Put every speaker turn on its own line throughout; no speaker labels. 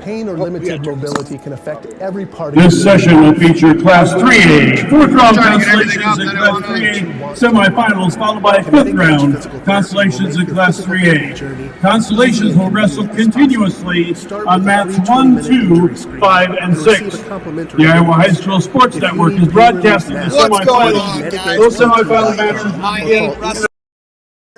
Pain or limited mobility can affect every part of
This session will feature Class 3A, fourth round Consolations in Class 3A semifinals, followed by a fifth round Consolations in Class 3A. Consolations will wrestle continuously on mats 1, 2, 5, and 6. The Iowa High School Sports Network is broadcasting the semifinals. Those semifinal matches begin.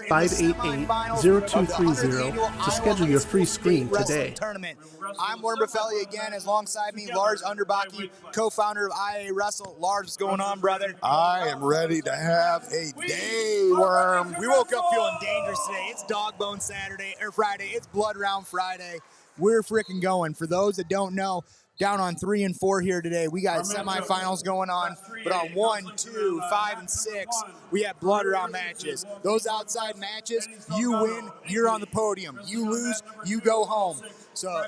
588-0230 to schedule your free screen today.
Tournament. I'm Warren Buffelli again, as alongside me, Lars Underbaki, co-founder of IAwrestle. Lars, what's going on, brother?
I am ready to have a day, Worm.
We woke up feeling dangerous today. It's Dog Bone Saturday, or Friday. It's Blood Round Friday. We're freaking going. For those that don't know, down on 3 and 4 here today. We got semifinals going on, but on 1, 2, 5, and 6, we have blood round matches. Those outside matches, you win, you're on the podium. You lose, you go home. So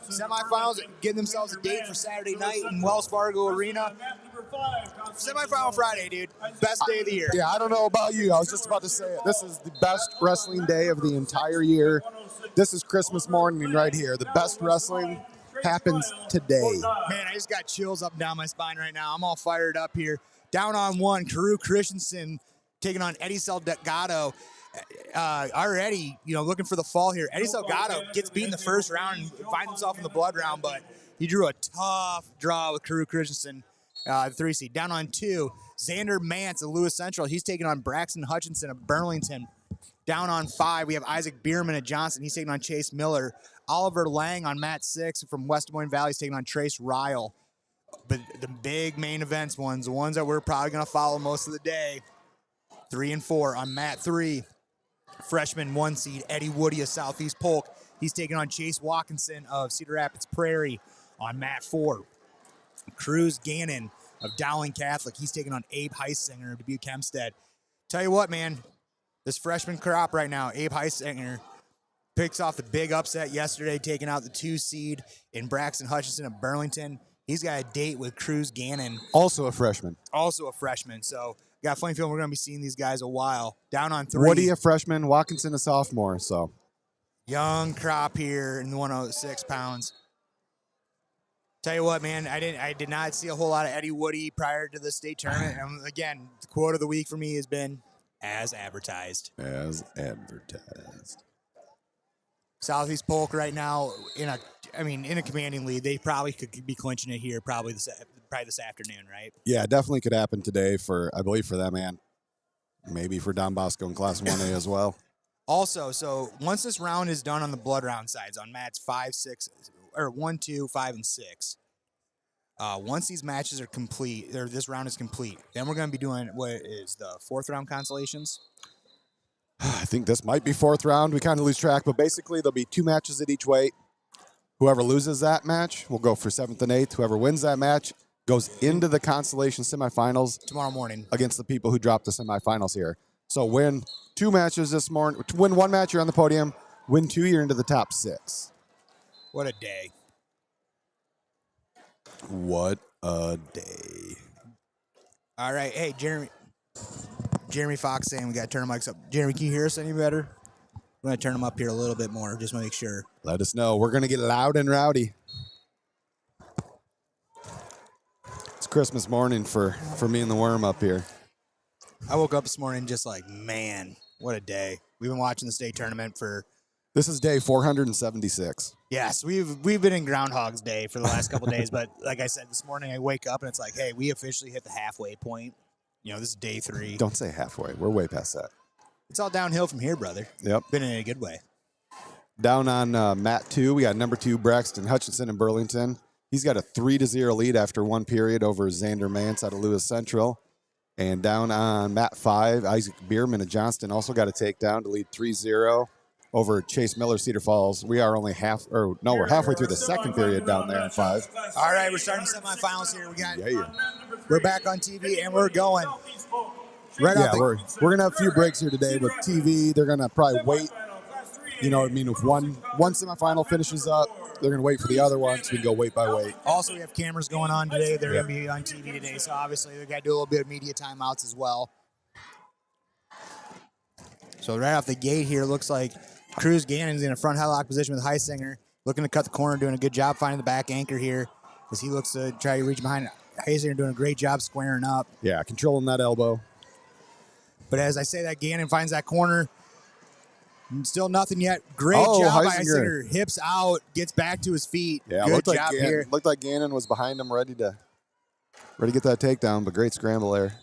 semifinals getting themselves a date for Saturday night in Wells Fargo Arena. Semifinal Friday, dude. Best day of the year.
Yeah, I don't know about you. I was just about to say it. This is the best wrestling day of the entire year. This is Christmas morning right here. The best wrestling happens today.
Man, I just got chills up and down my spine right now. I'm all fired up here. Down on 1, Karu Christensen taking on Eddie Salgado. Already, looking for the fall here. Eddie Salgado gets beat in the first round and finds himself in the blood round, but he drew a tough draw with Karu Christensen, the 3 seed. Down on 2, Xander Mance of Lewis Central. He's taking on Braxton Hutchinson of Burlington. Down on 5, we have Isaac Bierman of Johnson. He's taking on Chase Miller. Oliver Lang on mat 6 from West Des Moines Valley is taking on Trace Ryle. But the big main events ones, the ones that we're probably going to follow most of the day, 3 and 4 on mat 3. Freshman 1 seed Eddie Woody of Southeast Polk. He's taking on Chase Watkinson of Cedar Rapids Prairie on mat 4. Cruz Gannon of Dowling Catholic. He's taking on Abe Heisinger of Dubuque Hempstead. Tell you what, man, this freshman crop right now, Abe Heisinger, picks off the big upset yesterday, taking out the 2 seed in Braxton Hutchinson of Burlington. He's got a date with Cruz Gannon.
Also a freshman.
So got a funny feeling we're going to be seeing these guys a while. Down on 3.
Woody a freshman, Watkinson a sophomore. So
young crop here in the 106 pounds. Tell you what, man, I did not see a whole lot of Eddie Woody prior to the state tournament. And again, the quote of the week for me has been as advertised.
As advertised.
Southeast Polk right now in a commanding lead. They probably could be clinching it here probably this afternoon, right?
Yeah, definitely could happen today I believe for them and maybe for Don Bosco in Class 1A as well.
Also, so once this round is done on the blood round sides on mats 5, 6, or 1, 2, 5, and 6, once these matches are complete, or this round is complete, then we're going to be doing what is the 4th round Consolations.
I think this might be 4th round. We kind of lose track, but basically there'll be 2 matches at each weight. Whoever loses that match will go for 7th and 8th. Whoever wins that match goes into the Consolation semifinals
tomorrow morning
against the people who dropped the semifinals here. So win 2 matches this morning. Win 1 match, you're on the podium. Win 2, you're into the top 6.
What a day.
What a day.
All right. Hey, Jeremy Fox saying we got to turn the mics up. Jeremy, can you hear us any better? We're going to turn them up here a little bit more, just to make sure.
Let us know. We're going to get loud and rowdy. It's Christmas morning for me and the Worm up here.
I woke up this morning just like, man, what a day. We've been watching the state tournament for...
This is day 476.
Yes, we've been in Groundhog's Day for the last couple of days, but like I said, this morning I wake up and it's like, hey, we officially hit the halfway point. This is day 3.
Don't say halfway. We're way past that.
It's all downhill from here, brother.
Yep.
Been in a good way.
Down on mat 2, we got number 2, Braxton Hutchinson in Burlington. He's got a 3-0 lead after 1 period over Xander Mance out of Lewis Central. And down on mat 5, Isaac Bierman of Johnston also got a takedown to lead 3-0 over Chase Miller, Cedar Falls. We are only we're halfway through the 2nd period down there in 5.
All right, we're starting semifinals here. We're back on TV and we're going.
We're gonna have a few breaks here today with TV. They're gonna probably wait. If one semifinal finishes up, they're gonna wait for the other one, so we can go weight by weight.
Also, we have cameras going on today. They're gonna be on TV today, so obviously we gotta do a little bit of media timeouts as well. So right off the gate here, looks like Cruz Gannon's in a front headlock position with Heisinger. looking to cut the corner, doing a good job finding the back anchor here as he looks to try to reach behind. Heisinger doing a great job squaring up.
Yeah, controlling that elbow.
But as I say that, Gannon finds that corner. Still nothing yet. Great job by Heisinger. Hips out, gets back to his feet.
Yeah,
good
looked
job
like
here.
Looked like Gannon was behind him, ready to get that takedown, but great scramble there.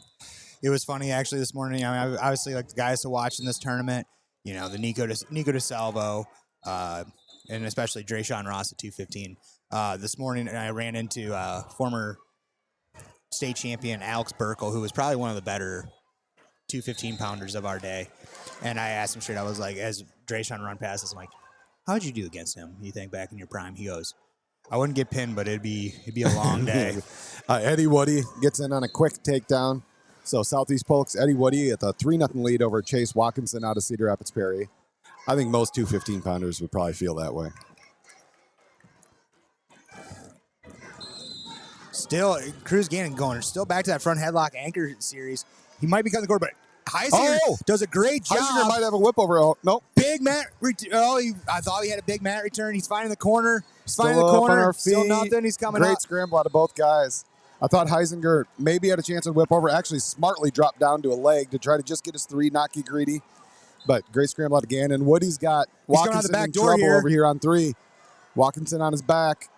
It was funny actually this morning. I mean, obviously, like the guys to watch in this tournament, you know, the Nico DeSalvo, and especially Drayshawn Ross at 215. This morning, I ran into former state champion Alex Burkle, who was probably one of the better 215 pounders of our day. And I asked him straight, I was like, as Drayshawn run past us, I'm like, how'd you do against him, you think, back in your prime? He goes, I wouldn't get pinned, but it'd be a long day.
Eddie Woody gets in on a quick takedown. So Southeast Polk's Eddie Woody at the 3-0 lead over Chase Watkinson out of Cedar Rapids Perry. I think most 215 pounders would probably feel that way.
Still, Cruz Gannon going still back to that front headlock anchor series. He might be cutting the cord, but Heisinger does a great job.
Heisinger might have a whip over. Oh, nope.
Big mat. I thought he had a big mat return. He's finding the corner. Still nothing. He's coming up.
Great scramble out of both guys. I thought Heisinger maybe had a chance to whip over. Actually, smartly dropped down to a leg to try to just get his 3, not get greedy. But great scramble out of Gannon. Woody's got Watkinson in trouble over here on 3. Watkinson on his back.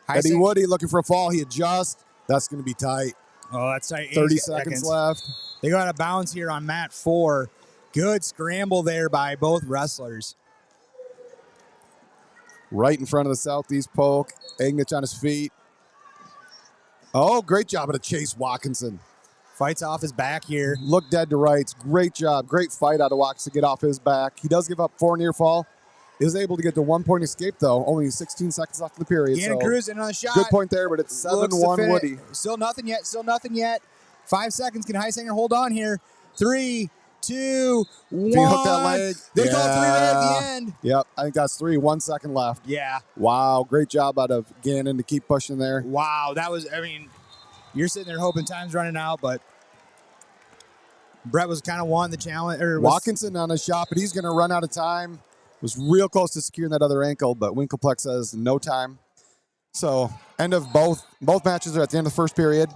Eddie Woody looking for a fall. He adjusts. That's going to be tight.
Oh, that's tight.
30 seconds left.
They go out of bounds here on mat 4. Good scramble there by both wrestlers.
Right in front of the Southeast Polk. Agnich on his feet. Oh, great job out of Chase Watkinson.
Fights off his back here.
Look dead to rights. Great job. Great fight out of Watkinson to get off his back. He does give up 4 near fall. Is able to get to 1-point escape, though. Only 16 seconds left in the period.
Gannon Cruz in on the shot.
Good point there, but it's 7-1 Woody.
Still nothing yet. 5 seconds. Can Heisinger hold on here? 3, 2, 1.
He hooked that leg.
They call 3-way at the end.
Yep, I think that's 3. 1 second left.
Yeah.
Wow, great job out of Gannon to keep pushing there.
Wow, that was, I mean, you're sitting there hoping time's running out, but Brett was kind of wanting the challenge.
Watkinson on a shot, but he's going to run out of time. Was real close to securing that other ankle, but Winkelplex says no time. So, end of both matches are at the end of the first period.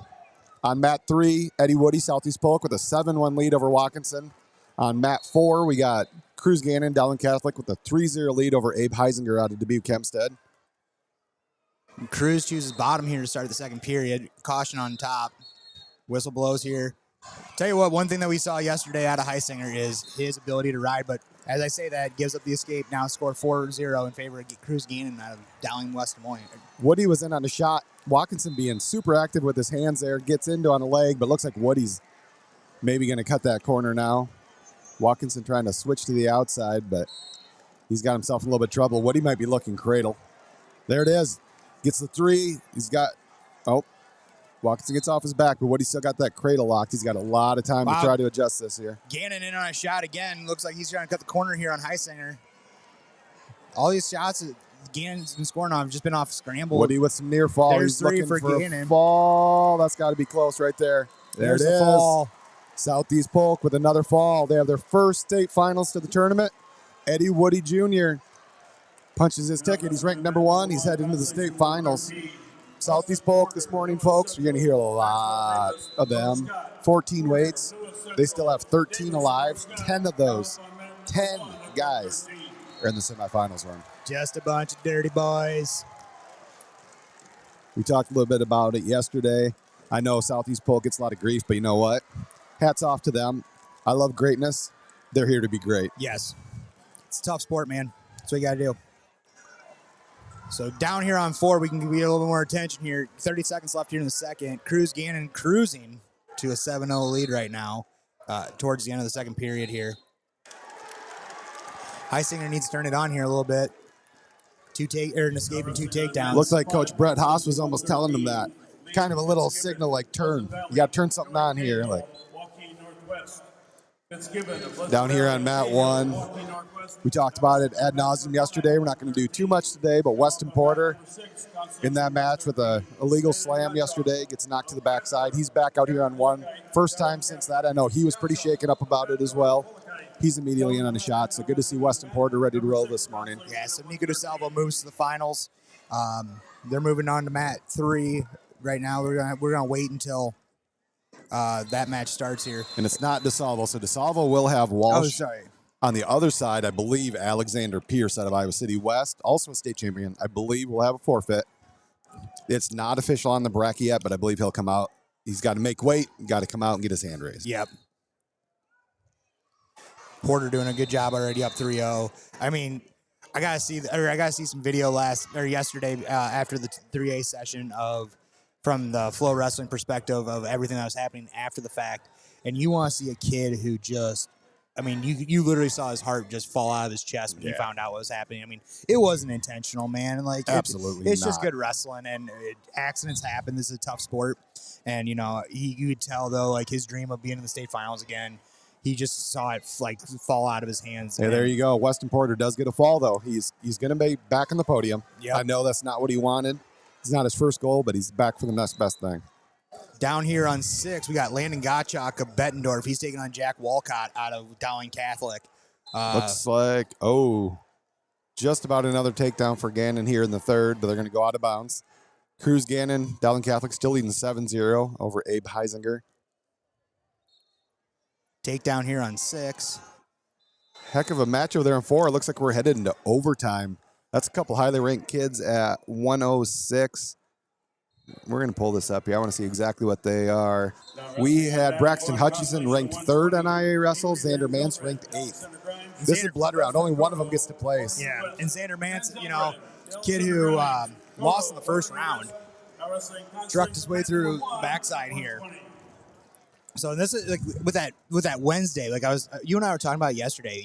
On mat 3, Eddie Woody, Southeast Polk with a 7-1 lead over Watkinson. On mat 4, we got Cruz Gannon, Dowling Catholic with a 3-0 lead over Abe Heisinger out of Dubuque Hempstead.
Cruz chooses bottom here to start the second period. Caution on top. Whistle blows here. Tell you what, one thing that we saw yesterday out of Heisinger is his ability to ride, but as I say that, gives up the escape. Now score 4-0 in favor of Cruz Gannon out of Dowling West Des Moines.
Woody was in on a shot. Watkinson being super active with his hands there. Gets into on a leg, but looks like Woody's maybe going to cut that corner now. Watkinson trying to switch to the outside, but he's got himself in a little bit of trouble. Woody might be looking cradle. There it is. Gets the 3. He's got, Watkinson gets off his back, but Woody's still got that cradle locked. He's got a lot of time to try to adjust this here.
Gannon in on a shot again. Looks like he's trying to cut the corner here on Heisinger. All these shots that Gannon's been scoring on have just been off scramble.
Woody with some near fall.
There's
he's
3
looking
for
a
Gannon.
fall. That's got to be close right there.
There's
it
the
is.
fall.
Southeast Polk with another fall. They have their first state finals to the tournament. Eddie Woody Jr. punches his ticket. He's ranked number 1. He's headed into the state finals. Southeast Polk this morning, folks. You're going to hear a lot of them. 14 weights. They still have 13 alive. 10 of those, 10 guys are in the semifinals run.
Just a bunch of dirty boys.
We talked a little bit about it yesterday. I know Southeast Polk gets a lot of grief, but you know what? Hats off to them. I love greatness. They're here to be great.
Yes. It's a tough sport, man. That's what you got to do. So down here on 4, we can get a little bit more attention here. 30 seconds left here in the second. Cruz Gannon cruising to a 7-0 lead right now towards the end of the second period here. Heisinger needs to turn it on here a little bit. An escape and 2 takedowns.
Looks like Coach Brett Haas was almost telling them that. Kind of a little signal like turn. You got to turn something on here. Like down here on mat 1. We talked about it ad nauseum yesterday. We're not going to do too much today, but Weston Porter in that match with a illegal slam yesterday gets knocked to the backside. He's back out here on 1. First time since that. I know he was pretty shaken up about it as well. he's immediately in on a shot. So good to see Weston Porter ready to roll this morning.
Yeah, so Nico DeSalvo moves to the finals. They're moving on to mat 3 right now. We're gonna wait until that match starts here.
And it's not DeSalvo, so DeSalvo will have Walsh.
Oh, sorry.
On the other side, I believe Alexander Pierce out of Iowa City West, also a state champion, I believe will have a forfeit. It's not official on the bracket yet, but I believe he'll come out. He's got to make weight, got to come out and get his hand raised.
Yep. Porter doing a good job already, up 3-0. I mean, I gotta see some video yesterday after the 3A session from the Flow Wrestling perspective of everything that was happening after the fact, and you want to see a kid who just. I mean, you literally saw his heart just fall out of his chest when he found out what was happening. I mean, it wasn't intentional, man. Like,
absolutely,
it's just good wrestling, and accidents happen. This is a tough sport, and you could tell though, like his dream of being in the state finals again, he just saw it like fall out of his hands.
Hey, there you go. Weston Porter does get a fall though. He's going to be back on the podium.
Yep.
I know that's not what he wanted. It's not his first goal, but he's back for the next best thing.
Down here on 6, we got Landon Gottschalk of Bettendorf. He's taking on Jack Walcott out of Dowling Catholic.
Looks like, just about another takedown for Gannon here in the third, but they're going to go out of bounds. Cruz Gannon, Dowling Catholic, still leading 7-0 over Abe Heisinger.
Takedown here on 6.
Heck of a match over there in 4. It looks like we're headed into overtime. That's a couple highly ranked kids at 106. We're going to pull this up here. I want to see exactly what they are. We had Braxton Hutchison ranked 3rd on IAwrestle. Xander Mance ranked 8th. This is blood round. Only one of them gets to place.
Yeah, and Xander Mance, kid who lost in the first round, trucked his way through the backside here. So this is like with that Wednesday, like you and I were talking about yesterday.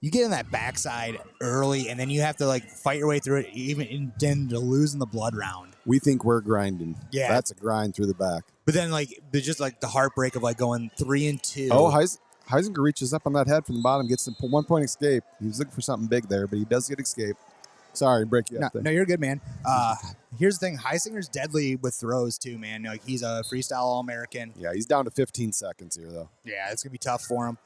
You get in that backside early, and then you have to like fight your way through it, even then to lose in the blood round.
We think we're grinding.
Yeah,
that's a grind through the back.
But then there's just like the heartbreak of like going 3-2.
Oh, Heisinger reaches up on that head from the bottom, gets the 1 point escape. He was looking for something big there, but he does get escape. Sorry, break you up there.
No, you're good, man. Here's the thing: Heisinger's deadly with throws too, man. Like he's a freestyle All-American.
Yeah, he's down to 15 seconds here though.
Yeah, it's gonna be tough for him.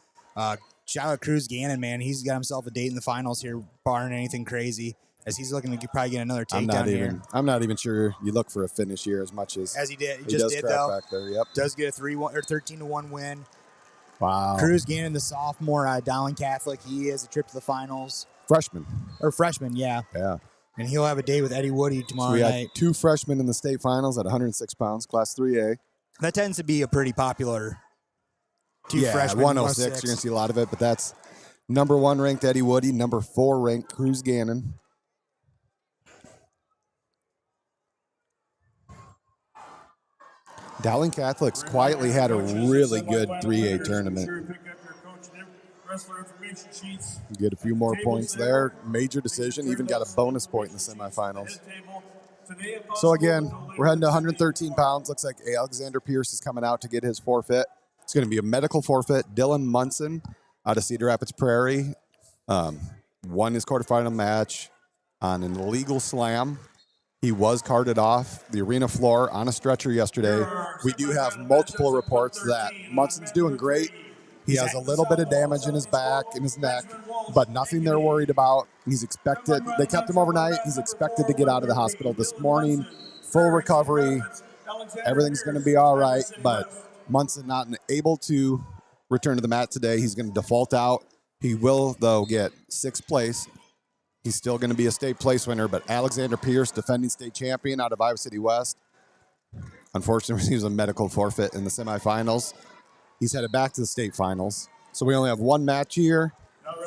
Shout out Cruz Gannon, man. He's got himself a date in the finals here, barring anything crazy, as he's looking to probably get another takedown here.
I'm not even sure you look for a finish here as much as
he did. He
just
did
crap
though.
Back there. Yep.
Does get a 13-1 win.
Wow.
Cruz Gannon, the sophomore, Dowling Catholic. He has a trip to the finals.
Freshman,
yeah.
Yeah.
And he'll have a day with Eddie Woody tomorrow
we
night.
had 2 freshmen in the state finals at 106 pounds, Class 3A.
That tends to be a pretty popular. Freshmen.
106. You're going to see a lot of it, but that's number 1 ranked Eddie Woody, number 4 ranked Cruz Gannon. Dowling Catholics quietly had a really good 3A tournament. Get a few more points there. Major decision. Even got a bonus point in the semifinals. So again, we're heading to 113 pounds. Looks like Alexander Pierce is coming out to get his forfeit. It's going to be a medical forfeit. Dylan Munson out of Cedar Rapids Prairie won his quarterfinal match on an illegal slam. He was carted off the arena floor on a stretcher yesterday. We do have multiple reports that Munson's doing great. He has a little bit of damage in his back, in his neck, but nothing they're worried about. He's expected. They kept him overnight. He's expected to get out of the hospital this morning. Full recovery. Everything's going to be all right, but Munson not able to return to the mat today. He's going to default out. He will, though, get 6th place. He's still going to be a state place winner, but Alexander Pierce, defending state champion out of Iowa City West, unfortunately, he was a medical forfeit in the semifinals. He's headed back to the state finals. So we only have 1 match here.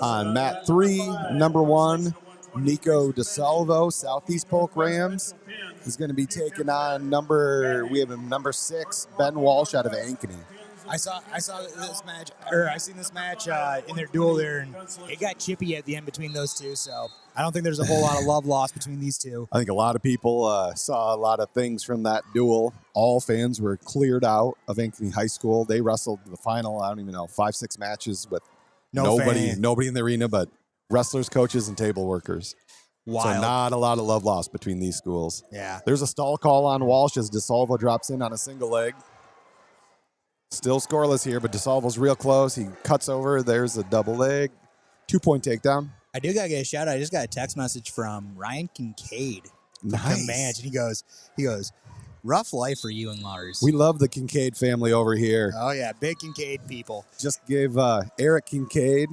On mat 3, number 1, Nico DeSalvo, Southeast Polk Rams, is going to be taking on number 6, Ben Walsh out of Ankeny.
I saw this match, or I seen this match in their duel there, and it got chippy at the end between those two. So I don't think there's a whole lot of love lost between these two.
I think a lot of people saw a lot of things from that duel. All fans were cleared out of Ankeny High School. They wrestled the final, I don't even know, 5-6 matches with nobody in the arena but wrestlers, coaches, and table workers.
Wild.
So not a lot of love lost between these schools.
Yeah.
There's a stall call on Walsh as DeSalvo drops in on a single leg. Still scoreless here, but DeSalvo's real close. He cuts over. There's a double leg. 2-point takedown.
I do gotta get a shout out. I just got a text message from Ryan Kincaid.
Nice.
Comanche, and he goes, rough life for you and Lars.
We love the Kincaid family over here.
Oh yeah, big Kincaid people.
Just gave Eric Kincaid,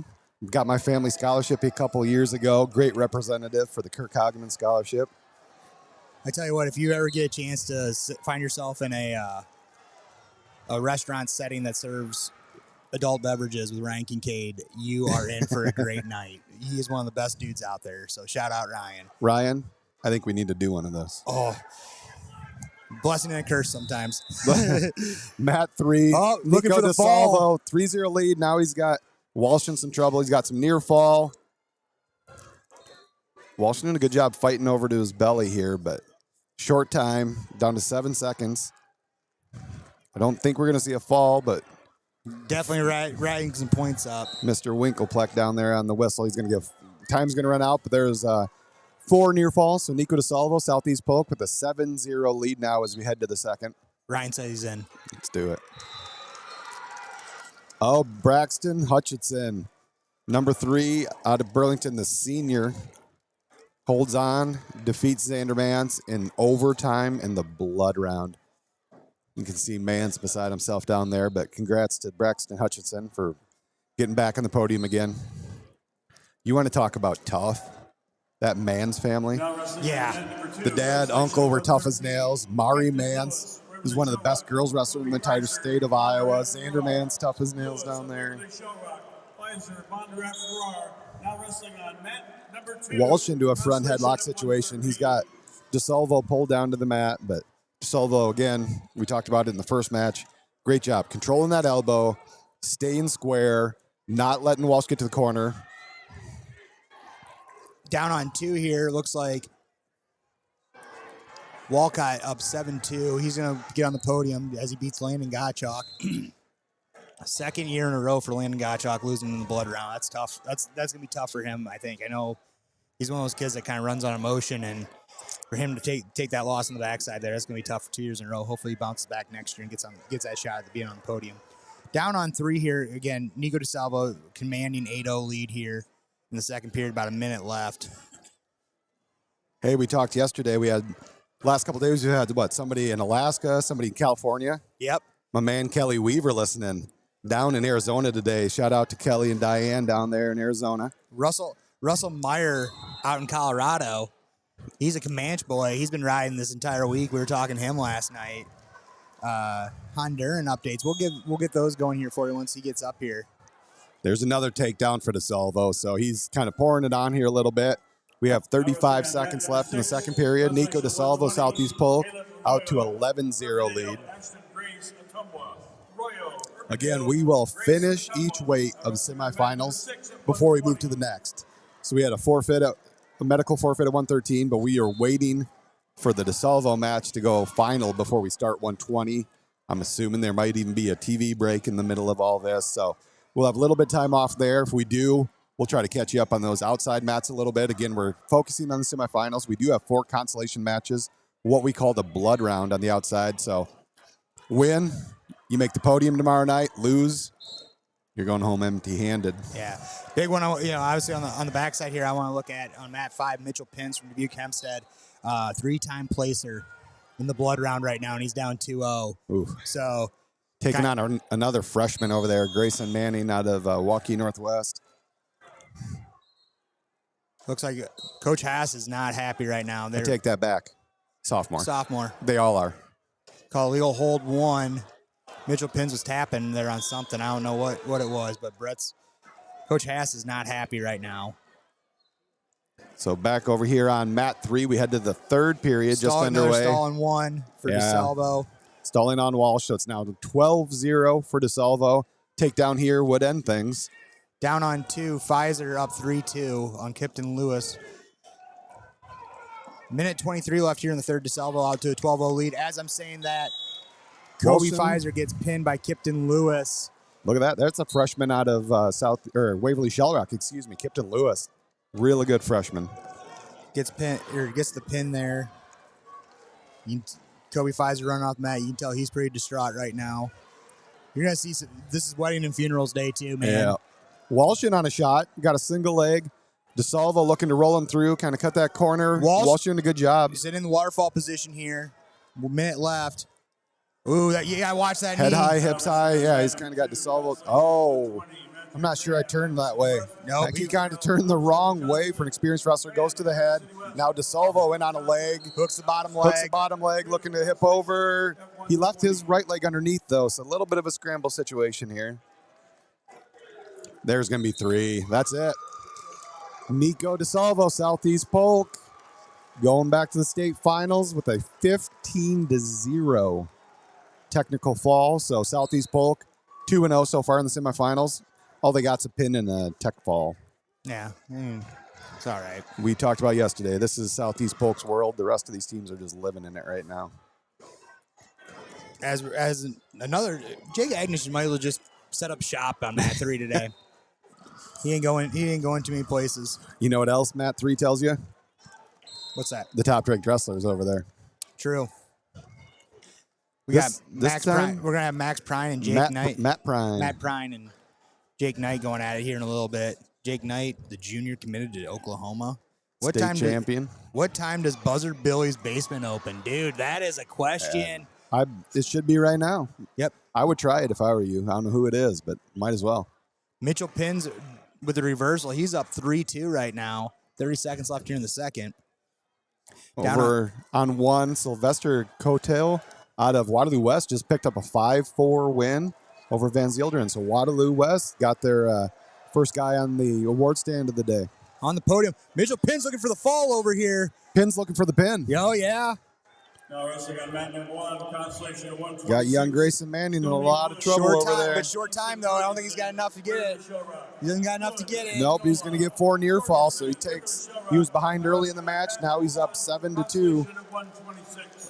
got my family scholarship a couple years ago. Great representative for the Kirk Hageman Scholarship.
I tell you what, if you ever get a chance to find yourself in a restaurant setting that serves adult beverages with Ryan Kincaid, you are in for a great night. He is one of the best dudes out there. So shout out Ryan.
Ryan, I think we need to do one of those.
Oh, blessing and a curse sometimes.
Matt 3.
Oh, looking
Nico
for the fall.
3-0 lead. Now he's got Walsh in some trouble. He's got some near fall. Walsh doing a good job fighting over to his belly here, but short time, down to 7 seconds. I don't think we're going to see a fall, but
Definitely riding some points up.
Mr. Winklepleck down there on the whistle. He's going to give time's going to run out, but there's 4 near falls. So Nico DeSalvo, Southeast Polk with a 7-0 lead now as we head to the second.
Ryan says he's in.
Let's do it. Oh, Braxton Hutchinson, number 3 out of Burlington, the senior, holds on, defeats Xander Mance in overtime in the blood round. You can see Mance beside himself down there, but congrats to Braxton Hutchinson for getting back on the podium again. You want to talk about tough? That Mance family?
Yeah.
The dad, uncle were tough as nails. Mari Mance is one of the best girls wrestlers in the entire state of Iowa. Xander Mance, tough as nails down there. Walsh into a front headlock situation. He's got DeSalvo pulled down to the mat, but DeSalvo, again, we talked about it in the first match. Great job controlling that elbow, staying square, not letting Walsh get to the corner.
Down on 2 here. Looks like Walcott up 7-2. He's going to get on the podium as he beats Landon Gottschalk. Second year in a row for Landon Gottschalk losing in the blood round. That's tough. That's going to be tough for him, I think. I know he's one of those kids that kind of runs on emotion, and for him to take that loss on the backside there, that's going to be tough for 2 years in a row. Hopefully he bounces back next year and gets that shot at being on the podium. Down on 3 here, again, Nico DeSalvo commanding 8-0 lead here in the second period, about a minute left.
Hey, we talked yesterday. We had, last couple days, we had, somebody in Alaska, somebody in California.
Yep.
My man Kelly Weaver listening down in Arizona today. Shout out to Kelly and Diane down there in Arizona. Russell
Meyer out in Colorado. He's a Comanche boy. He's been riding this entire week. We were talking to him last night. Honduran updates. We'll get those going here for you once he gets up here.
There's another takedown for DeSalvo, so he's kind of pouring it on here a little bit. We have 35 seconds left in the second period. Nico DeSalvo, Southeast Polk, out to 11-0 lead. Again, we will finish each weight of the semifinals before we move to the next. So we had a medical forfeit at 113, but we are waiting for the DeSalvo match to go final before we start 120. I'm assuming there might even be a TV break in the middle of all this, so we'll have a little bit of time off there. If we do, we'll try to catch you up on those outside mats a little bit. Again, we're focusing on the semifinals. We do have 4 consolation matches, what we call the blood round on the outside. So win, you make the podium tomorrow night. Lose, you're going home empty-handed.
Yeah. Big one, obviously on the backside here, I want to look at on mat 5, Mitchell Pence from Dubuque Hempstead, 3-time placer in the blood round right now, and he's down 2-0.
Oof.
So
taking on another freshman over there, Grayson Manning out of Waukee Northwest.
Looks like Coach Haas is not happy right now.
I take that back. Sophomore. They all are.
Call legal hold 1. Mitchell Pins was tapping there on something. I don't know what it was, but Coach Haas is not happy right now.
So back over here on mat 3, we head to the third period, just underway.
Stalling 1 for DeSalvo.
Stalling on Walsh, so it's now 12-0 for DeSalvo. Takedown here would end things.
Down on 2, Pfizer up 3-2 on Kipton Lewis. Minute 23 left here in the third. DeSalvo out to a 12-0 lead. As I'm saying that, Kobe Pfizer gets pinned by Kipton Lewis.
Look at that. That's a freshman out of Waverly Shell Rock, Kipton Lewis. Really good freshman.
Gets the pin there. Kobe Pfizer running off the mat. You can tell he's pretty distraught right now. You're going to see this is wedding and funerals day too, man.
Yeah. Walsh in on a shot. Got a single leg. DeSalvo looking to roll him through, kind of cut that corner. Walsh doing a good job.
He's in the waterfall position here. 1 minute left. Ooh, you got to watch that
Head
knee.
high, hips high. Yeah, he's kind of got DeSalvo. Oh, I'm not sure I turned that way.
Nope.
He kind of turned the wrong way for an experienced wrestler. Goes to the head. Now DeSalvo in on a leg.
Hooks the bottom leg.
Hooks the bottom leg, looking to hip over. He left his right leg underneath, though, so a little bit of a scramble situation here. There's going to be 3. That's it. Nico DeSalvo, Southeast Polk, going back to the state finals with a 15-0 technical fall. So Southeast Polk, 2-0 so far in the semifinals. All they got's a pin and a tech fall.
Yeah. It's all right.
We talked about yesterday. This is Southeast Polk's world. The rest of these teams are just living in it right now.
As another, Jake Agnes might as well just set up shop on Mat 3 today. He ain't going too many places.
You know what else Mat 3 tells you?
What's that?
The top-ranked wrestlers over there.
True. We got Max
time,
Prine. We're gonna have Max Prine and Jake Knight.
Matt Prine.
Matt Prine and Jake Knight going at it here in a little bit. Jake Knight, the junior, committed to Oklahoma.
State champion.
What time does Buzzard Billy's basement open, dude? That is a question.
It should be right now.
Yep.
I would try it if I were you. I don't know who it is, but might as well.
Mitchell Pins with the reversal. He's up 3-2 right now. 30 seconds left here in the second.
Over on 1, Sylvester Cotail out of Waterloo West just picked up a 5-4 win over Van Zilderen. So Waterloo West got their first guy on the award stand of the day.
On the podium, Mitchell Pins looking for the fall over here.
Pins looking for the pin.
Oh, yeah.
Now wrestling on mat number 1, Consolation of 126.
Got young Grayson Manning in a lot of trouble over there.
But short time, though. I don't think he's got enough to get it. He doesn't got enough to get it.
Nope, he's going to get 4 near falls. So he was behind early in the match. Now he's up 7-2.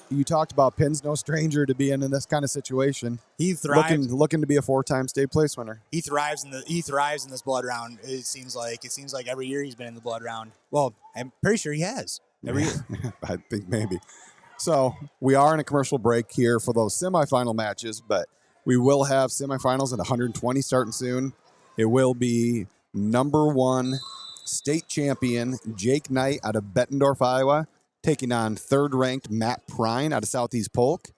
You talked about Pins, no stranger to being in this kind of situation.
He thrives.
Looking to be a 4-time state place winner.
He thrives in this blood round. It seems like every year he's been in the blood round. Well, I'm pretty sure he has every year.
I think maybe. So we are in a commercial break here for those semifinal matches, but we will have semifinals at 120 starting soon. It will be number 1 state champion Jake Knight out of Bettendorf, Iowa, taking on 3rd-ranked Matt Prine out of Southeast Polk.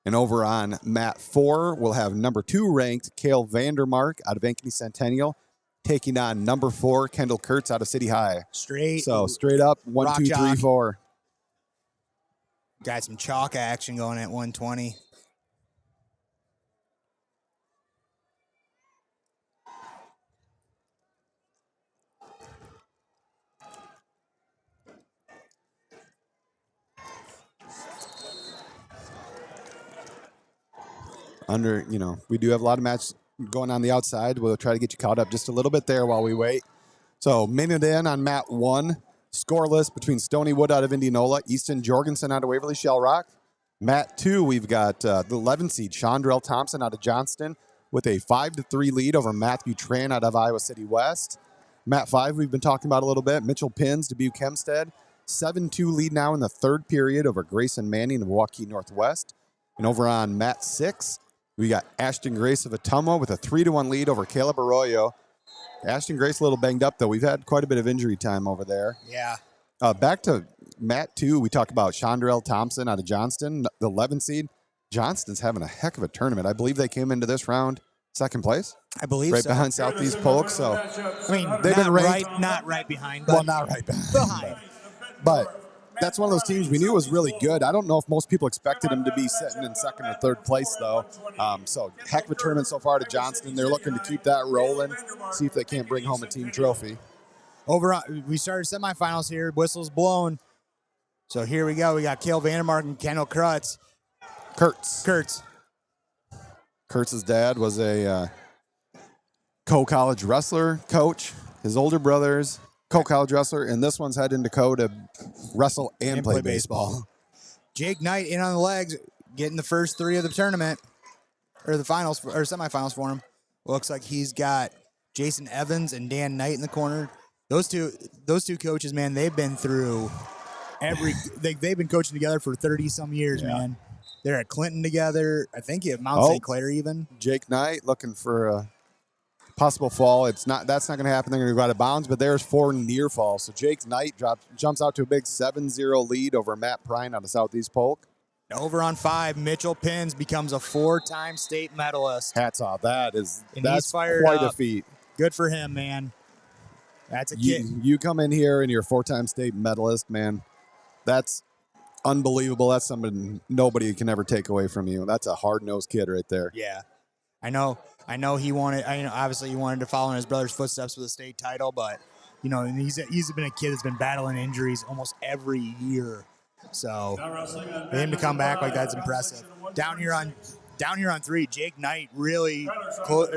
And over on mat 4, we'll have number 2-ranked Cale Vandermark out of Ankeny Centennial, taking on number 4 Kendall Kurtz out of City High.
Straight
up 1, 2, 3, 4.
Got some chalk action going at 120.
We do have a lot of matches going on the outside. We'll try to get you caught up just a little bit there while we wait. So, minute in on mat 1. Scoreless between Stony Wood out of Indianola, Easton Jorgensen out of Waverly Shell Rock. Mat 2, we've got the 11 seed Chandrell Thompson out of Johnston with a 5-3 lead over Matthew Tran out of Iowa City West. Mat 5, we've been talking about a little bit. Mitchell Pins, Dubuque Hempstead, 7-2 lead now in the 3rd period over Grayson Manning of Waukee Northwest. And over on mat 6, we got Ashton Grace of Ottumwa with a 3-1 lead over Caleb Arroyo. Ashton Grace a little banged up, though. We've had quite a bit of injury time over there.
Yeah.
Back to mat 2, we talked about Chandrell Thompson out of Johnston, the 11 seed. Johnston's having a heck of a tournament. I believe they came into this round 2nd place.
I believe
right
so.
Behind Southeast Polk. So,
I mean,
they've been ranked.
Not right behind. But
not right behind. But that's one of those teams we knew was really good. I don't know if most people expected them to be sitting in 2nd or 3rd place, though. So, heck of a tournament so far to Johnston. They're looking to keep that rolling, see if they can't bring home a team trophy.
We started semifinals here. Whistle's blown. So, here we go. We got Cale Vandermark and Kendall Kurtz.
Kurtz's dad was a co-college wrestler coach. His older brother's co-college wrestler, and this one's heading to to wrestle and play baseball.
Jake Knight in on the legs, getting the first 3 of the tournament, or the finals, or semifinals for him. Looks like he's got Jason Evans and Dan Knight in the corner. Those two coaches, man, they've been through they've been coaching together for 30 some years, man. They're at Clinton together. I think at Mount
Oh.
St. Clair even.
Jake Knight looking for a possible fall. That's not going to happen. They're going to go out of bounds, but there's 4 near falls. So Jake Knight jumps out to a big 7-0 lead over Matt Prine out of Southeast Polk.
Over on 5, Mitchell Pins becomes a 4-time state medalist.
Hats off. That's
he's fired
quite a
up.
feat.
Good for him, man. That's a kid.
You come in here and you're a 4-time state medalist, man. That's unbelievable. That's something nobody can ever take away from you. That's a hard-nosed kid right there.
Yeah. I know obviously he wanted to follow in his brother's footsteps with a state title, but and he's been a kid that's been battling injuries almost every year. So for him to come back like that's impressive. Down here on 3, Jake Knight really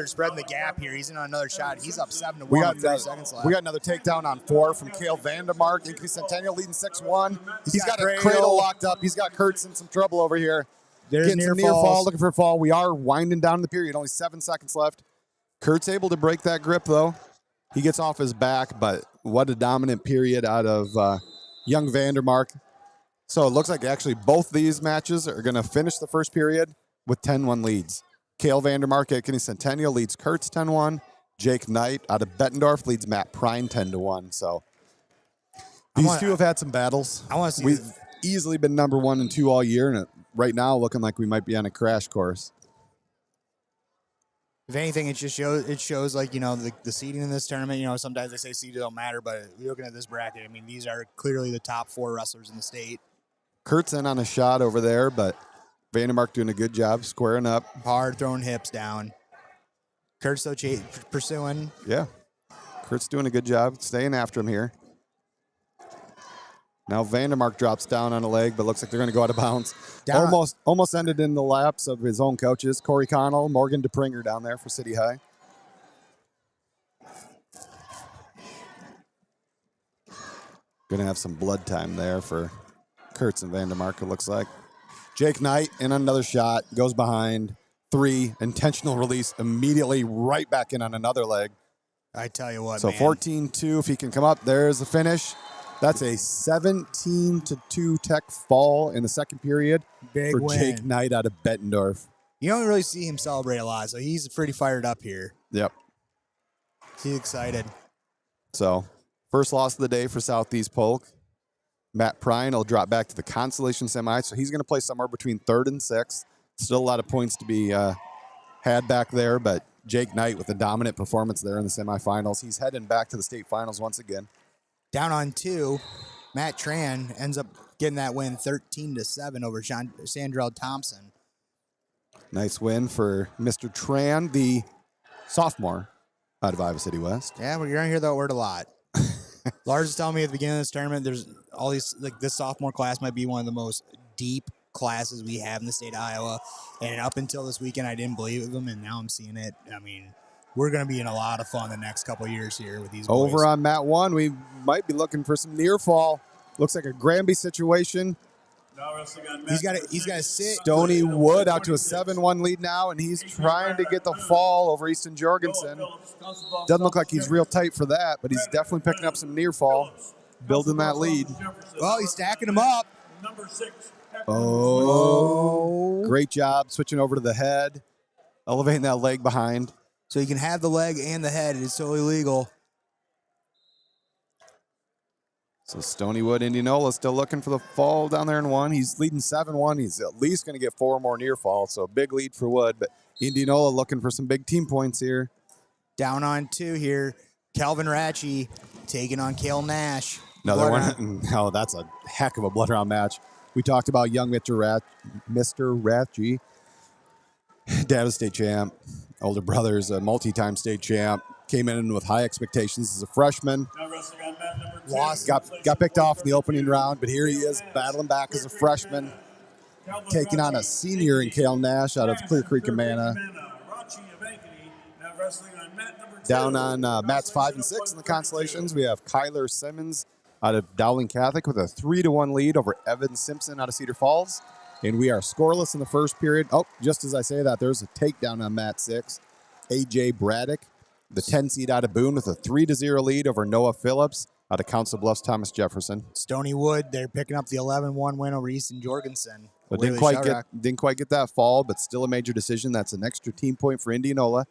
spreading the gap here. He's in on another shot. He's up 7-1 with 30 seconds left.
We got another takedown on 4 from Cale Vandermark. Increase Centennial leading 6-1. He's got a cradle locked up. He's got Kurtz in some trouble over here.
There's
Getting
near
some near
falls.
fall, looking for a fall. We are winding down the period. Only 7 seconds left. Kurt's able to break that grip, though. He gets off his back, but what a dominant period out of young Vandermark. So it looks like actually both these matches are going to finish the first period with 10-1 leads. Cale Vandermark at Kinney Centennial leads Kurtz 10-1. Jake Knight out of Bettendorf leads Matt Prine 10-1. So these two have had some battles.
I want to see
We've easily been number 1 and 2 all year, and right now looking like we might be on a crash course.
If anything, it shows like, the seeding in this tournament, sometimes they say seeding don't matter, but looking at this bracket, I mean, these are clearly the top 4 wrestlers in the state.
Kurt's in on a shot over there, but Vandermark doing a good job squaring up.
Hard throwing hips down. Kurt's still pursuing.
Yeah. Kurt's doing a good job staying after him here. Now Vandermark drops down on a leg, but looks like they're going to go out of bounds. Almost ended in the laps of his own coaches. Corey Connell, Morgan DePringer down there for City High. Going to have some blood time there for Kurtz and Vandermark, it looks like. Jake Knight in another shot, goes behind. 3, intentional release, immediately right back in on another leg.
I tell you what,
so
man.
14-2, if he can come up, there's the finish. That's a 17-2 tech fall in the second period for
win.
Jake Knight out of Bettendorf.
You don't really see him celebrate a lot, so he's pretty fired up here.
Yep.
He's excited.
So first loss of the day for Southeast Polk. Matt Prine will drop back to the Consolation semi, so he's going to play somewhere between 3rd and 6th. Still a lot of points to be had back there, but Jake Knight with a dominant performance there in the semifinals. He's heading back to the state finals once again.
Down on 2, Matt Tran ends up getting that win 13-7 over Sandrell Thompson.
Nice win for Mr. Tran, the sophomore out of Iowa City West.
Yeah, well, you're going to hear that word a lot. Lars is telling me at the beginning of this tournament, there's all these, like this sophomore class might be one of the most deep classes we have in the state of Iowa. And up until this weekend, I didn't believe them, and now I'm seeing it. I mean, we're going to be in a lot of fun the next couple of years here with these boys.
Over on mat 1, we might be looking for some near fall. Looks like a Granby situation.
He's got to sit.
Stony Wood out to a 7-1 lead now, and he's trying to get the fall over Easton Jorgensen. Doesn't look like he's real tight for that, but he's definitely picking up some near fall, building that lead.
Well, he's stacking them up.
Oh, great job switching over to the head, elevating that leg behind.
So you can have the leg and the head. It is totally legal.
So Stonywood, Indianola still looking for the fall down there in 1. He's leading 7-1. He's at least going to get 4 more near falls, so a big lead for Wood. But Indianola looking for some big team points here.
Down on 2 here, Calvin Ratchie taking on Cale Nash.
Another one. Oh, that's a heck of a blood round match. We talked about young Mr. Ratchie, dad of state champ, older brother's a multi-time state champ. Came in with high expectations as a freshman. Got picked off in the opening round, but here he is battling back as a freshman, taking on a senior in Cale Nash out of Clear Creek, Amana. Down on mats 5 and 6 in the Consolations, we have Kyler Simmons out of Dowling Catholic with a 3-1 lead over Evan Simpson out of Cedar Falls. And we are scoreless in the first period. Oh, just as I say that, there's a takedown on mat 6. A.J. Braddock, the 10 seed out of Boone with a 3-0 lead over Noah Phillips. Out of Council Bluffs, Thomas Jefferson.
Stony Wood, they're picking up the 11-1 win over Easton Jorgensen.
But didn't quite get that fall, but still a major decision. That's an extra team point for Indianola.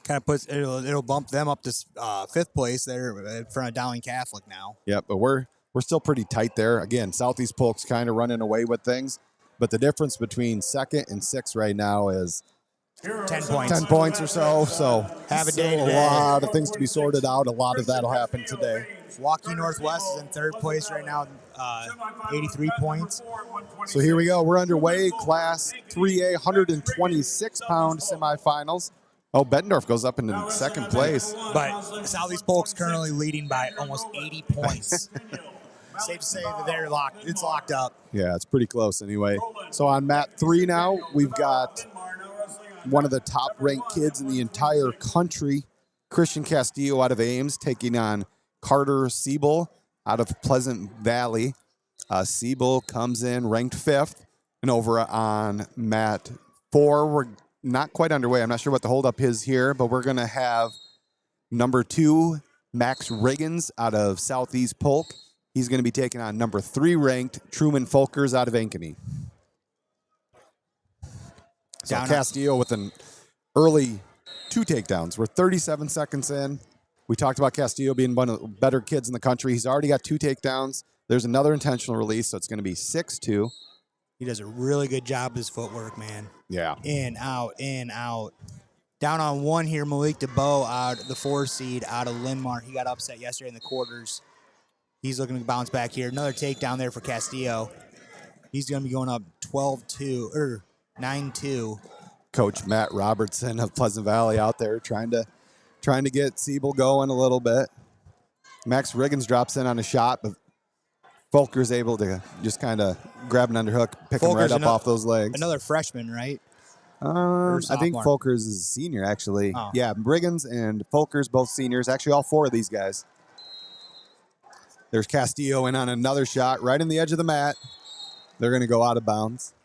Kind of puts it'll bump them up to 5th place there in front of Dowling Catholic now.
Yep, but we're still pretty tight there. Again, Southeast Polk's kind of running away with things, but the difference between 2nd and 6th right now is
10 points.
10 points or so. So
have a day today.
A lot of things to be sorted out. A lot of that'll happen today.
Waukee Northwest is in 3rd place right now, 83 points.
So here we go. We're underway. Class 3A, 126-pound semifinals. Oh, Bettendorf goes up into 2nd place.
But Southeast Polk's currently leading by almost 80 points. Safe to say that it's locked up.
Yeah, it's pretty close anyway. So on mat 3 now, we've got one of the top-ranked kids in the entire country, Christian Castillo out of Ames, taking on Carter Siebel out of Pleasant Valley. Siebel comes in ranked 5th. And over on mat 4, we're not quite underway. I'm not sure what the holdup is here, but we're going to have number 2, Max Riggins out of Southeast Polk. He's going to be taking on number 3 ranked Truman Folkers out of Ankeny. So Castillo with an early 2 takedowns. We're 37 seconds in. We talked about Castillo being one of the better kids in the country. He's already got 2 takedowns. There's another intentional release, so it's going to be 6-2.
He does a really good job of his footwork, man.
Yeah.
In, out, in, out. Down on 1 here, Malik DeBow, out the 4 seed out of Linmar. He got upset yesterday in the quarters. He's looking to bounce back here. Another takedown there for Castillo. He's going to be going up 12-2 or 9-2.
Coach Matt Robertson of Pleasant Valley out there trying to get Siebel going a little bit. Max Riggins drops in on a shot, but Folker's able to just kind of grab an underhook, pick him right up off those legs.
Another freshman, right?
I think Folkers is a senior, actually.
Oh.
Yeah, Riggins and Folkers, both seniors. Actually, all 4 of these guys. There's Castillo in on another shot right in the edge of the mat. They're going to go out of bounds.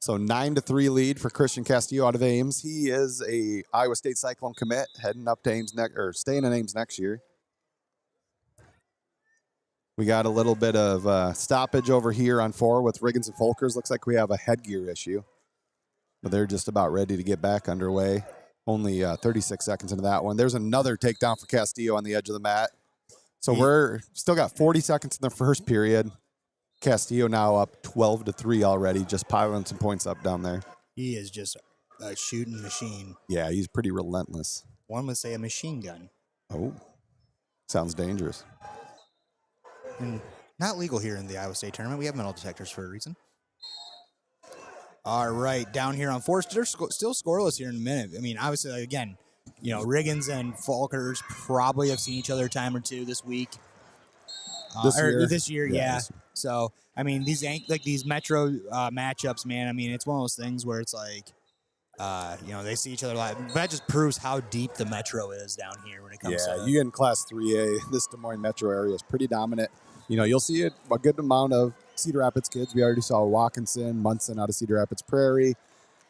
So 9-3 lead for Christian Castillo out of Ames. He is a Iowa State Cyclone commit, heading up to Ames staying in Ames next year. We got a little bit of stoppage over here on 4 with Riggins and Folkers. Looks like we have a headgear issue, but they're just about ready to get back underway. Only 36 seconds into that one. There's another takedown for Castillo on the edge of the mat. So we're still got 40 seconds in the first period. Castillo now up 12-3 already, just piling some points up down there.
He is just a shooting machine.
Yeah, he's pretty relentless.
One would say a machine gun.
Oh, sounds dangerous.
And not legal here in the Iowa State tournament. We have metal detectors for a reason. All right, down here on 4, they're still scoreless here in a minute. I mean, obviously, again, you know, Riggins and Folkers probably have seen each other a time or 2 this week. This year, yeah. So, I mean, these Metro matchups, man, I mean, it's one of those things where it's like, you know, they see each other live. But that just proves how deep the Metro is down here when it comes to.
Yeah, you get in Class 3A, this Des Moines Metro area is pretty dominant. You know, you'll see a good amount of Cedar Rapids kids. We already saw Watkinson, Munson out of Cedar Rapids Prairie.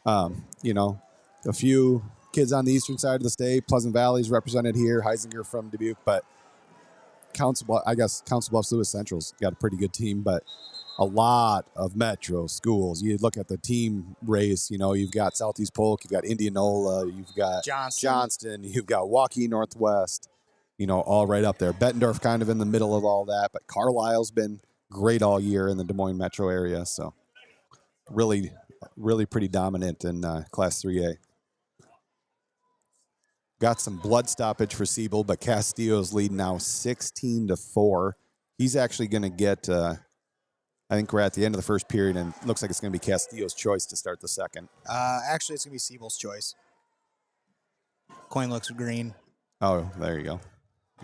You know, a few kids on the eastern side of the state. Pleasant Valley is represented here. Heisinger from Dubuque, but Council Bluffs Lewis Central's got a pretty good team, but a lot of Metro schools. You look at the team race, you know, you've got Southeast Polk, you've got Indianola, you've got Johnston, you've got Waukee Northwest, you know, all right up there. Bettendorf kind of in the middle of all that, but Carlisle's been great all year in the Des Moines metro area, so really, really pretty dominant in Class 3A. Got some blood stoppage for Siebel, but Castillo's lead now 16-4. He's actually going to get, I think we're at the end of the first period, and it looks like it's going to be Castillo's choice to start the second.
Actually, it's going to be Siebel's choice. Coin looks green.
Oh, there you go.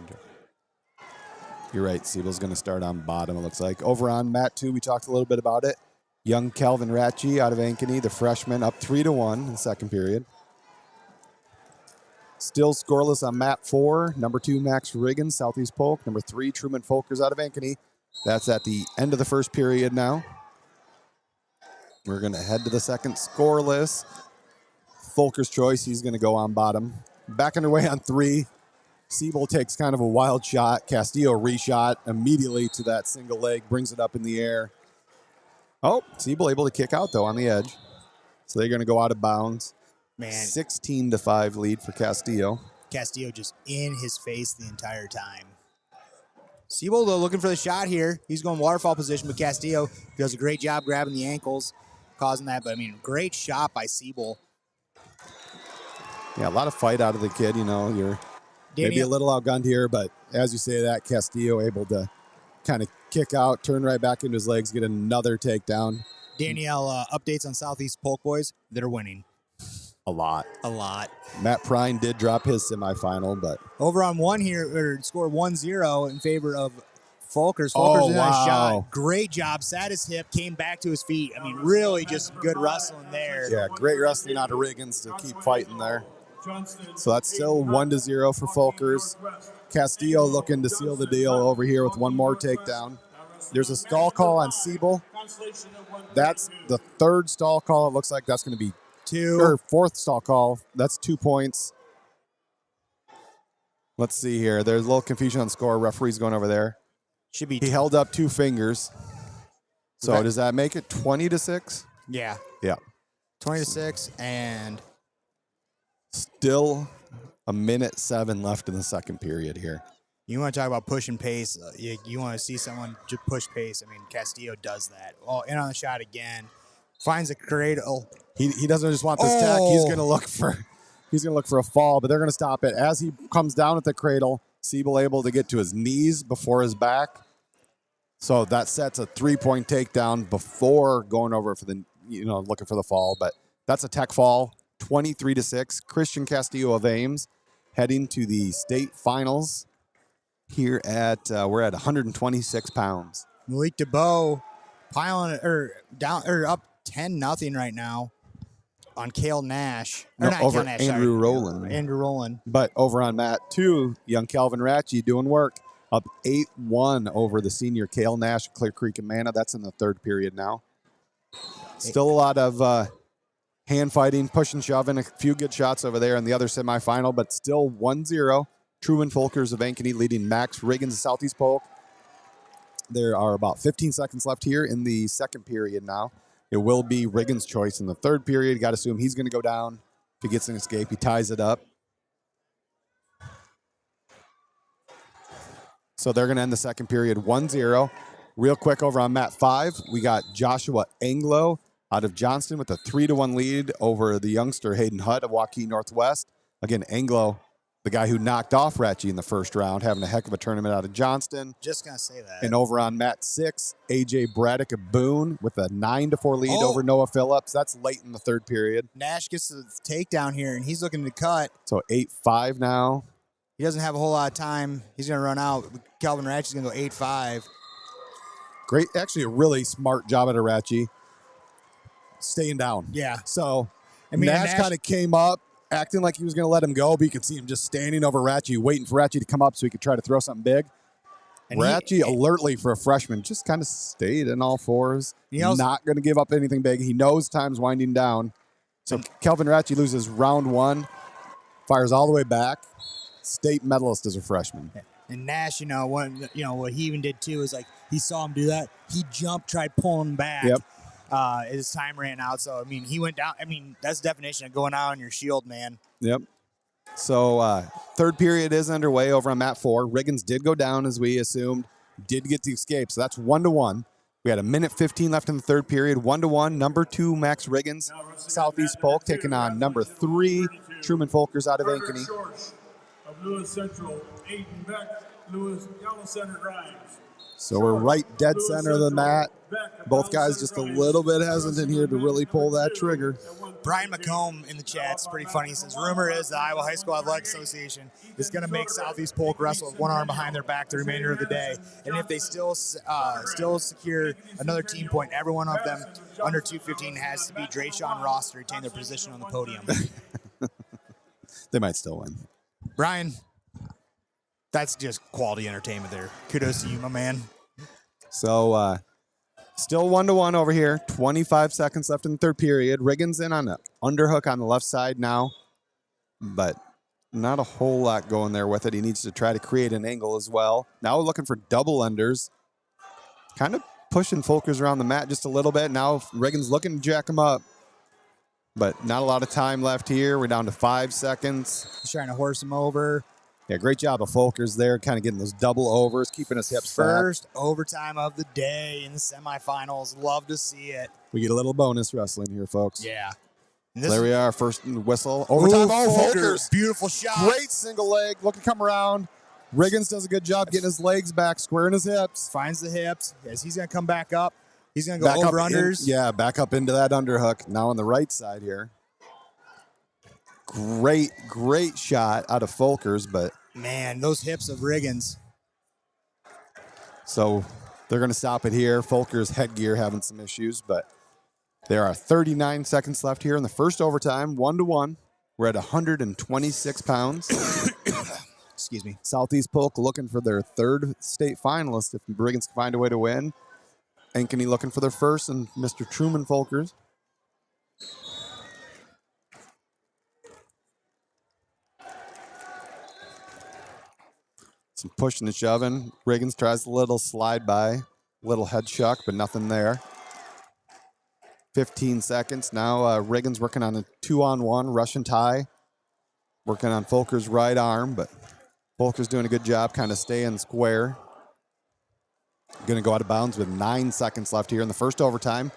Okay. You're right. Siebel's going to start on bottom, it looks like. Over on mat 2, we talked a little bit about it. Young Calvin Ratchie out of Ankeny, the freshman, up 3-1 in the second period. Still scoreless on mat 4. Number 2, Max Riggins, Southeast Polk. Number 3, Truman Folkers out of Ankeny. That's at the end of the first period now. We're going to head to the second scoreless. Folkers' choice, he's going to go on bottom. Back underway on 3. Siebel takes kind of a wild shot. Castillo reshot immediately to that single leg, brings it up in the air. Oh, Siebel able to kick out, though, on the edge. So they're going to go out of bounds.
Man,
16-5 lead for Castillo.
Castillo just in his face the entire time. Siebel, though, looking for the shot here. He's going waterfall position, but Castillo does a great job grabbing the ankles, causing that. But, I mean, great shot by Siebel.
Yeah, a lot of fight out of the kid. You know, you're maybe a little outgunned here, but as you say that, Castillo able to kind of kick out, turn right back into his legs, get another takedown.
Danielle, updates on Southeast Polk boys. They're winning.
A lot. Matt Prine did drop his semifinal, but
over on one here, or score 1-0 in favor of Folkers. Folkers in a shot. Great job. Sat his hip, came back to his feet. I mean, really just good wrestling there.
Yeah, great wrestling out of Riggins to keep fighting there. So that's still 1-0 for Folkers. Castillo looking to seal the deal over here with one more takedown. There's a stall call on Siebel. That's the third stall call. It looks like that's going to be fourth stall call. That's 2 points. Let's see here. There's a little confusion on score. Referee's going over there.
Should be.
He held up 2 fingers. So does that make it 20-6?
Yeah.
Yeah.
20-6 and
still a minute 7 left in the second period here.
You want to talk about pushing pace. You want to see someone just push pace. I mean, Castillo does that. Oh, in on the shot again. Finds a cradle.
He doesn't just want this tack. He's going to look for a fall, but they're going to stop it. As he comes down at the cradle, Siebel able to get to his knees before his back. So that sets a 3-point takedown before going over for the, looking for the fall. But that's a tech fall, 23-6. Christian Castillo of Ames heading to the state finals here at, we're at 126 pounds.
Malik DeBow piling up 10-0 right now on Cale Nash.
Over Andrew Rowland.
Andrew Rowland.
But over on mat 2, young Calvin Ratchey doing work. Up 8-1 over the senior Cale Nash, Clear Creek and Mana. That's in the third period now. Still a lot of hand fighting, pushing, shoving, a few good shots over there in the other semifinal, but still 1-0. Truman Folkers of Ankeny leading Max Riggins of Southeast Polk. There are about 15 seconds left here in the second period now. It will be Riggins' choice in the third period. Got to assume he's going to go down. If he gets an escape, he ties it up. So they're going to end the second period 1-0. Real quick over on mat 5, we got Joshua Anglo out of Johnston with a 3-1 lead over the youngster Hayden Hutt of Waukee Northwest. Again, Anglo, the guy who knocked off Ratchey in the first round, having a heck of a tournament out of Johnston.
Just going to say that.
And over on mat 6, A.J. Braddock of Boone with a 9-4 lead over Noah Phillips. That's late in the third period.
Nash gets the takedown here, and he's looking to cut.
So 8-5 now.
He doesn't have a whole lot of time. He's going to run out. Calvin Ratchey's going to go 8-5.
Great. Actually, a really smart job at Ratchey. Staying down.
Yeah.
So Nash kind of came up, acting like he was going to let him go, but you can see him just standing over Ratchey, waiting for Ratchey to come up so he could try to throw something big. And Ratchey, alertly for a freshman, just kind of stayed in all fours. Not going to give up anything big. He knows time's winding down. So Calvin Ratchey loses round 1, fires all the way back. State medalist as a freshman.
And Nash, what he even did too is like he saw him do that. He jumped, tried pulling him back.
Yep.
His time ran out. So, I mean, he went down. I mean, that's the definition of going out on your shield, man.
Yep. So, third period is underway over on mat 4. Riggins did go down, as we assumed. Did get the escape. So, that's 1-1. We had a minute 15 left in the third period. 1-1. Number 2, Max Riggins, Southeast Polk, taking on number 3, Truman Folkers out of Ankeny.
Of Lewis Central, Aiden Beck, Lewis Yellow Center Grimes.
So we're right dead center of the mat. Both guys just a little bit hesitant here to really pull that trigger.
Brian McComb in the chat is pretty funny. He says, rumor is the Iowa High School Athletic Association is going to make Southeast Polk wrestle with one arm behind their back the remainder of the day. And if they still secure another team point, every one of them under 215 has to be Drayshawn Ross to retain their position on the podium.
They might still win.
Brian, that's just quality entertainment there. Kudos to you, my man.
So, still 1-1 over here. 25 seconds left in the third period. Riggins in on the underhook on the left side now. But Not a whole lot going there with it. He needs to try to create an angle as well. Now looking for double unders. Kind of pushing Folkers around the mat just a little bit. Now Riggins looking to jack him up. But not a lot of time left here. We're down to 5 seconds.
He's trying to horse him over.
Yeah, great job of Folkers there, kind of getting those double overs, keeping his hips
First overtime of the day in the semifinals. Love to see it.
We get a little bonus wrestling here, folks.
Yeah.
So there we are, first whistle. Overtime. Folkers.
Beautiful shot.
Great single leg. Looking to come around. Riggins does a good job getting his legs back, squaring his hips.
Finds the hips. As he's going to come back up. He's going to go over unders.
Yeah, back up into that underhook. Now on the right side here. Great shot out of Folkers, but
man, those hips of Riggins.
So they're going to stop it here. Folkers headgear having some issues, but there are 39 seconds left here in the first overtime, 1-1. We're at 126 pounds.
Excuse me.
Southeast Polk looking for their third state finalist if Riggins can find a way to win. Ankeny looking for their first, and Mr. Truman Folkers. Some pushing and shoving. Riggins tries a little slide by, little head shuck, but nothing there. 15 seconds. Now Riggins working on a 2-on-1 Russian tie. Working on Folkers' right arm, but Folkers doing a good job kind of staying square. Going to go out of bounds with 9 seconds left here in the first overtime.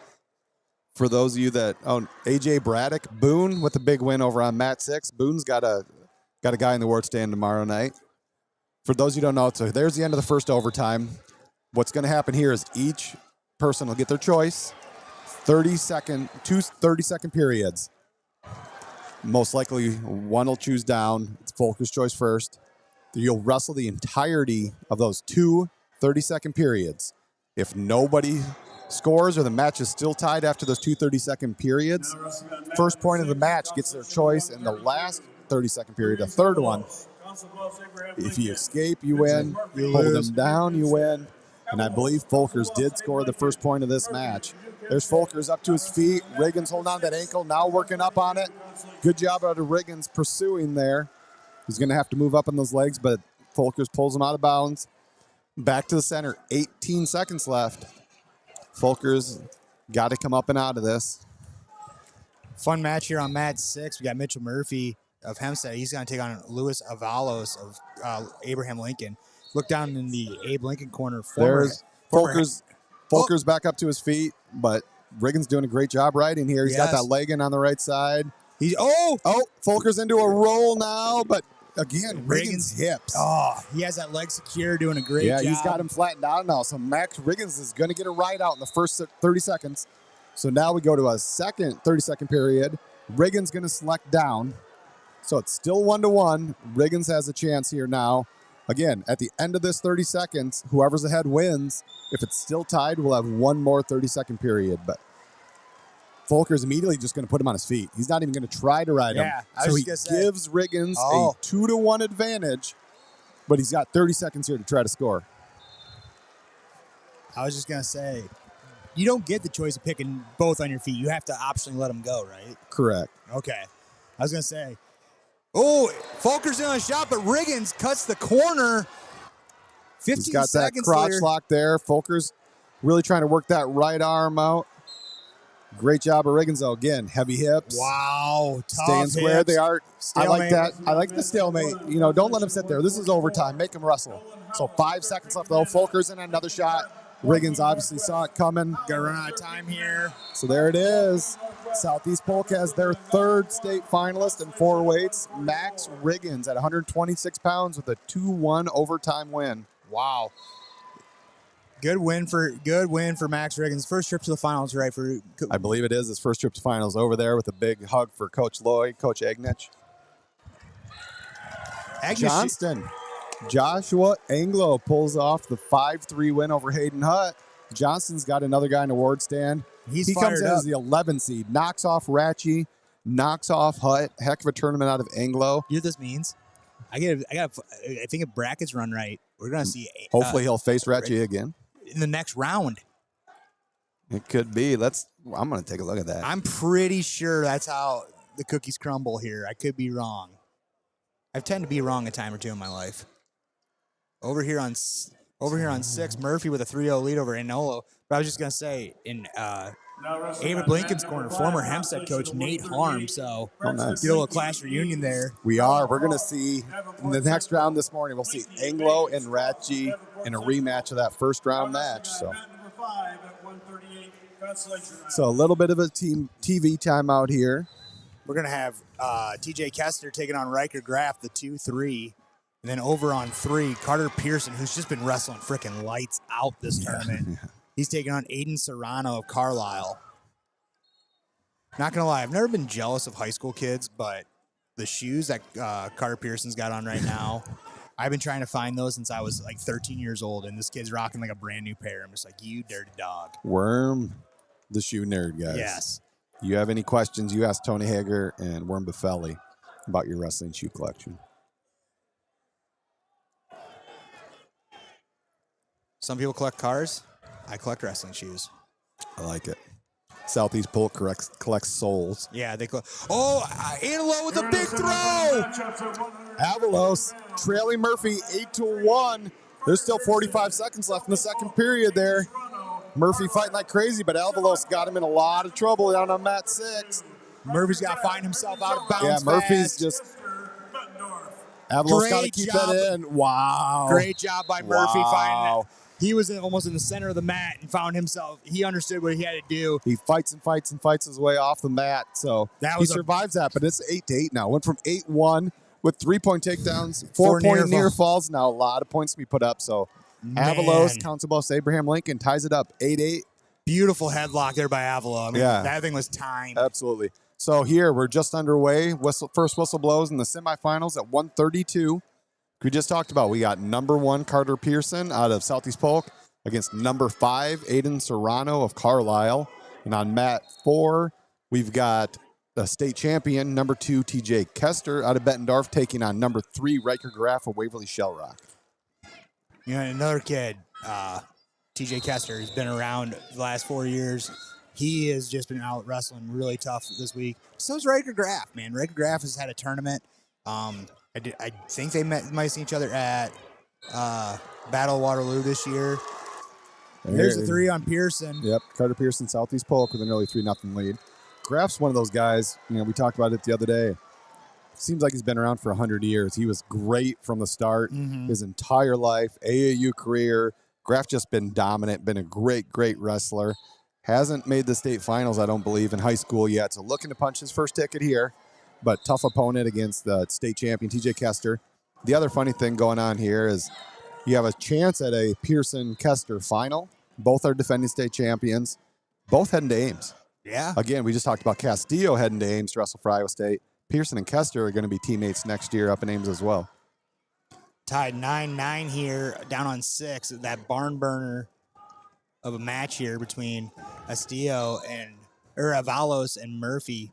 For those of you that AJ Braddock, Boone with a big win over on Mat 6. Boone's got a guy in the ward stand tomorrow night. For those who don't know, so there's the end of the first overtime. What's going to happen here is each person will get their choice. 30-second periods. Most likely one will choose down. It's Folkers' choice first. You'll wrestle the entirety of those two 30-second periods. If nobody scores or the match is still tied after those two 30-second periods, first point of the match gets their choice, and the last 30-second period, the third one, if you escape, you win. You hold them down, you win. And I believe Folkers did score the first point of this match. There's Folkers up to his feet. Riggins holding on to that ankle, now working up on it. Good job out of Riggins pursuing there. He's going to have to move up on those legs, but Folkers pulls him out of bounds. Back to the center, 18 seconds left. Folkers got to come up and out of this.
Fun match here on Mat 6. We got Mitchell Murphy of Hempstead. He's going to take on Louis Avalos of Abraham Lincoln. Look down in the Abe Lincoln corner.
There's Folkers back up to his feet, but Riggins doing a great job riding here. He's got that leg in on the right side. Folkers into a roll now, but again, Riggins' hips.
He has that leg secure, doing a great job.
Yeah, he's got him flattened out now. So Max Riggins is going to get a ride out in the first 30 seconds. So now we go to a second 30-second period. Riggins going to select down. So it's still 1-1. Riggins has a chance here now. Again, at the end of this 30 seconds, whoever's ahead wins. If it's still tied, we'll have one more 30-second period. But Folkers immediately just going to put him on his feet. He's not even going to try to ride him. So he gives Riggins a 2-1 advantage, but he's got 30 seconds here to try to score.
I was just going to say, you don't get the choice of picking both on your feet. You have to optionally let them go, right?
Correct.
Okay. I was going to say, Folkers in on a shot, but Riggins cuts the corner. 15
He's got
seconds
that crotch
later.
lock there. Folkers really trying to work that right arm out. Great job of Riggins, though. Again, heavy hips.
Wow.
Staying square.
Hips.
They are.
Stalemate.
I like that. I like the stalemate. You know, don't let him sit there. This is overtime. Make him wrestle. So 5 seconds left, though. Folkers in another shot. Riggins obviously saw it coming.
Got to run out of time here.
So there it is. Southeast Polk has their third state finalist in 4 weights. Max Riggins at 126 pounds with a 2-1 overtime win.
Wow. Good win for Max Riggins. First trip to the finals, right?
I believe it is his first trip to finals over there with a big hug for Coach Lloyd, Coach Agnich. Johnston. Joshua Anglo pulls off the 5-3 win over Hayden Hutt. Johnston's got another guy in the ward stand. He comes in as the 11 seed, knocks off Ratchie, knocks off Hutt. Heck of a tournament out of Anglo.
You know what this means? I think if brackets run right, we're gonna see.
Hopefully, he'll face Ratchie again
in the next round.
It could be. I'm gonna take a look at that.
I'm pretty sure that's how the cookies crumble here. I could be wrong. I tend to be wrong a time or two in my life. Over here on 6, Murphy with a 3-0 lead over Enolo. But I was just gonna say in Ava Blinken's corner, former Hempstead coach Nate Harm. So
nice.
get a little class reunion there.
We are. We're going to see in the next round this morning, we'll see Anglo and Ratchi in a rematch of that first round match. So a little bit of a team TV timeout here.
We're gonna have TJ Kester taking on Riker Graff, the 2-3. And then over on 3, Carter Pearson, who's just been wrestling freaking lights out this tournament. He's taking on Aiden Serrano of Carlisle. Not going to lie, I've never been jealous of high school kids, but the shoes that Carter Pearson's got on right now, I've been trying to find those since I was like 13 years old, and this kid's rocking like a brand new pair. I'm just like, you dirty dog.
Worm, the shoe nerd, guys.
Yes.
You have any questions, you ask Tony Hager and Worm Buffelli about your wrestling shoe collection.
Some people collect cars. I collect wrestling shoes.
I like it. Southeast Polk collects souls.
Yeah, they collect. Oh, Antelope with a big throw.
Avalos trailing Murphy 8-1. There's still 45 seconds left in the second period there. Murphy fighting like crazy, but Avalos got him in a lot of trouble down on mat 6.
Murphy's got to find himself out of bounds.
Yeah, Murphy's
fast.
just. Avalos got to keep that in. Wow.
Great job by Murphy finding
Wow.
it. He was almost in the center of the mat and found himself. He understood what he had to do.
He fights and fights and fights his way off the mat. So he survives that, but it's 8-8 now. Went from 8-1 with 3-point takedowns, 4-point near falls. Now a lot of points to be put up. So Avalos, Council Abraham Lincoln ties it up 8-8.
Beautiful headlock there by Avalo. I mean, that thing was timed.
Absolutely. So here we're just underway. First whistle blows in the semifinals at 132. We just talked about, we got number 1 Carter Pearson out of Southeast Polk against number 5 Aiden Serrano of Carlisle. And on mat 4, we've got the state champion, number 2 TJ Kester out of Bettendorf, taking on number 3 Riker Graff of Waverly Shell Rock.
You know, another kid, TJ Kester, has been around the last 4 years. He has just been out wrestling really tough this week. So is Riker Graff, man. Riker Graff has had a tournament. I think they might have seen each other at Battle of Waterloo this year. There's a 3 on Pearson.
Yep, Carter Pearson, Southeast Polk with an early 3-0 lead. Graff's one of those guys, you know, we talked about it the other day. Seems like he's been around for 100 years. He was great from the start, his entire life, AAU career. Graff just been dominant, been a great, great wrestler. Hasn't made the state finals, I don't believe, in high school yet. So looking to punch his first ticket here. But tough opponent against the state champion, TJ Kester. The other funny thing going on here is you have a chance at a Pearson-Kester final. Both are defending state champions. Both heading to Ames.
Yeah.
Again, we just talked about Castillo heading to Ames to wrestle for Iowa State. Pearson and Kester are going to be teammates next year up in Ames as well.
Tied 9-9 here, down on 6. That barn burner of a match here between Avalos and Murphy.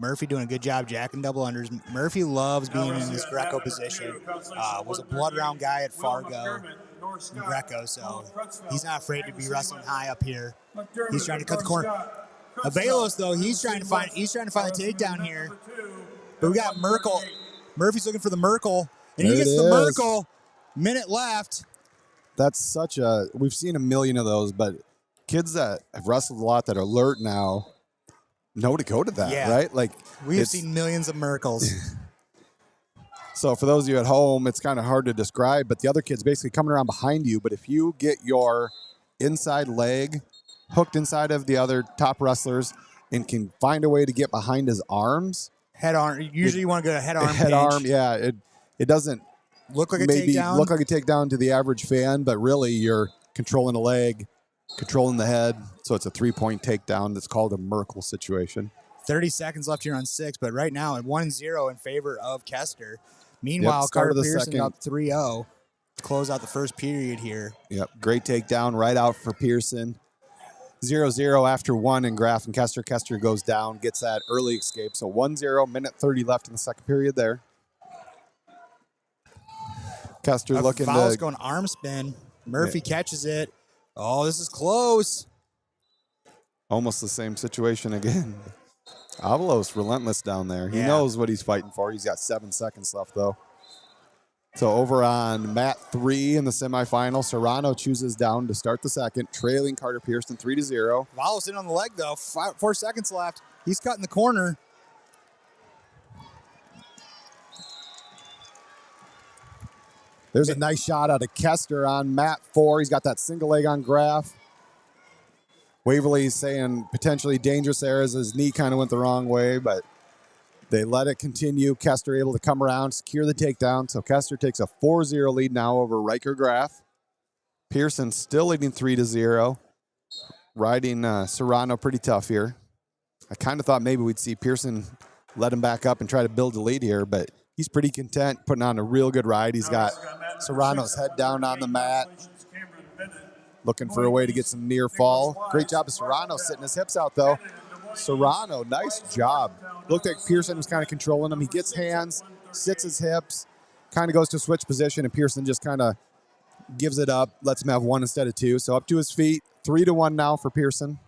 Murphy doing a good job jacking double unders. Murphy loves being in this Greco position. Was a blood round guy at Fargo in Greco, so he's not afraid to be wrestling high up here. He's trying to cut the corner. Avalos, though, he's trying to find the takedown here. But we got Merkel. Murphy's looking for the Merkel, and he gets the Merkel. Minute left.
That's we've seen a million of those, but kids that have wrestled a lot that are alert now know to go to that, right? Like
we've seen millions of Merkels.
So for those of you at home, it's kind of hard to describe, but the other kid's basically coming around behind you. But if you get your inside leg hooked inside of the other top wrestlers and can find a way to get behind his arms.
Head arm. Usually you want to go to head arm.
Head arm, yeah. It doesn't
look like a
takedown to the average fan, but really you're controlling a leg, controlling the head. So it's a 3-point takedown. That's called a Merkel situation.
30 seconds left here on 6, but right now at 1-0 in favor of Kester. Meanwhile, Carter Pearson up 3-0 to close out the first period here.
Yep, great takedown right out for Pearson. 0-0 after 1 in Graff and Kester. Kester goes down, gets that early escape. So 1-0, minute 30 left in the second period there. Kester looking to...
going arm spin. Murphy catches it. Oh, this is close.
Almost the same situation again. Avalos relentless down there. He knows what he's fighting for. He's got 7 seconds left, though. So over on mat 3 in the semifinal, Serrano chooses down to start the second, trailing Carter Pearson 3-0.
Follows in on the leg, though. 4 seconds left. He's cutting the corner.
There's a nice shot out of Kester on mat 4. He's got that single leg on Graf. Waverly's saying potentially dangerous there as his knee kind of went the wrong way, but they let it continue. Kester able to come around, secure the takedown. So Kester takes a 4-0 lead now over Riker Graf. Pearson still leading 3-0. Riding Serrano pretty tough here. I kind of thought maybe we'd see Pearson let him back up and try to build a lead here, but he's pretty content putting on a real good ride. He's got Serrano's head down on the mat, looking for a way to get some near fall. Great job of Serrano sitting his hips out, though. Serrano, nice job. Looked like Pearson was kind of controlling him. He gets hands, sits his hips, kind of goes to switch position, and Pearson just kind of gives it up, lets him have 1 instead of 2. So up to his feet, 3-1 now for Pearson.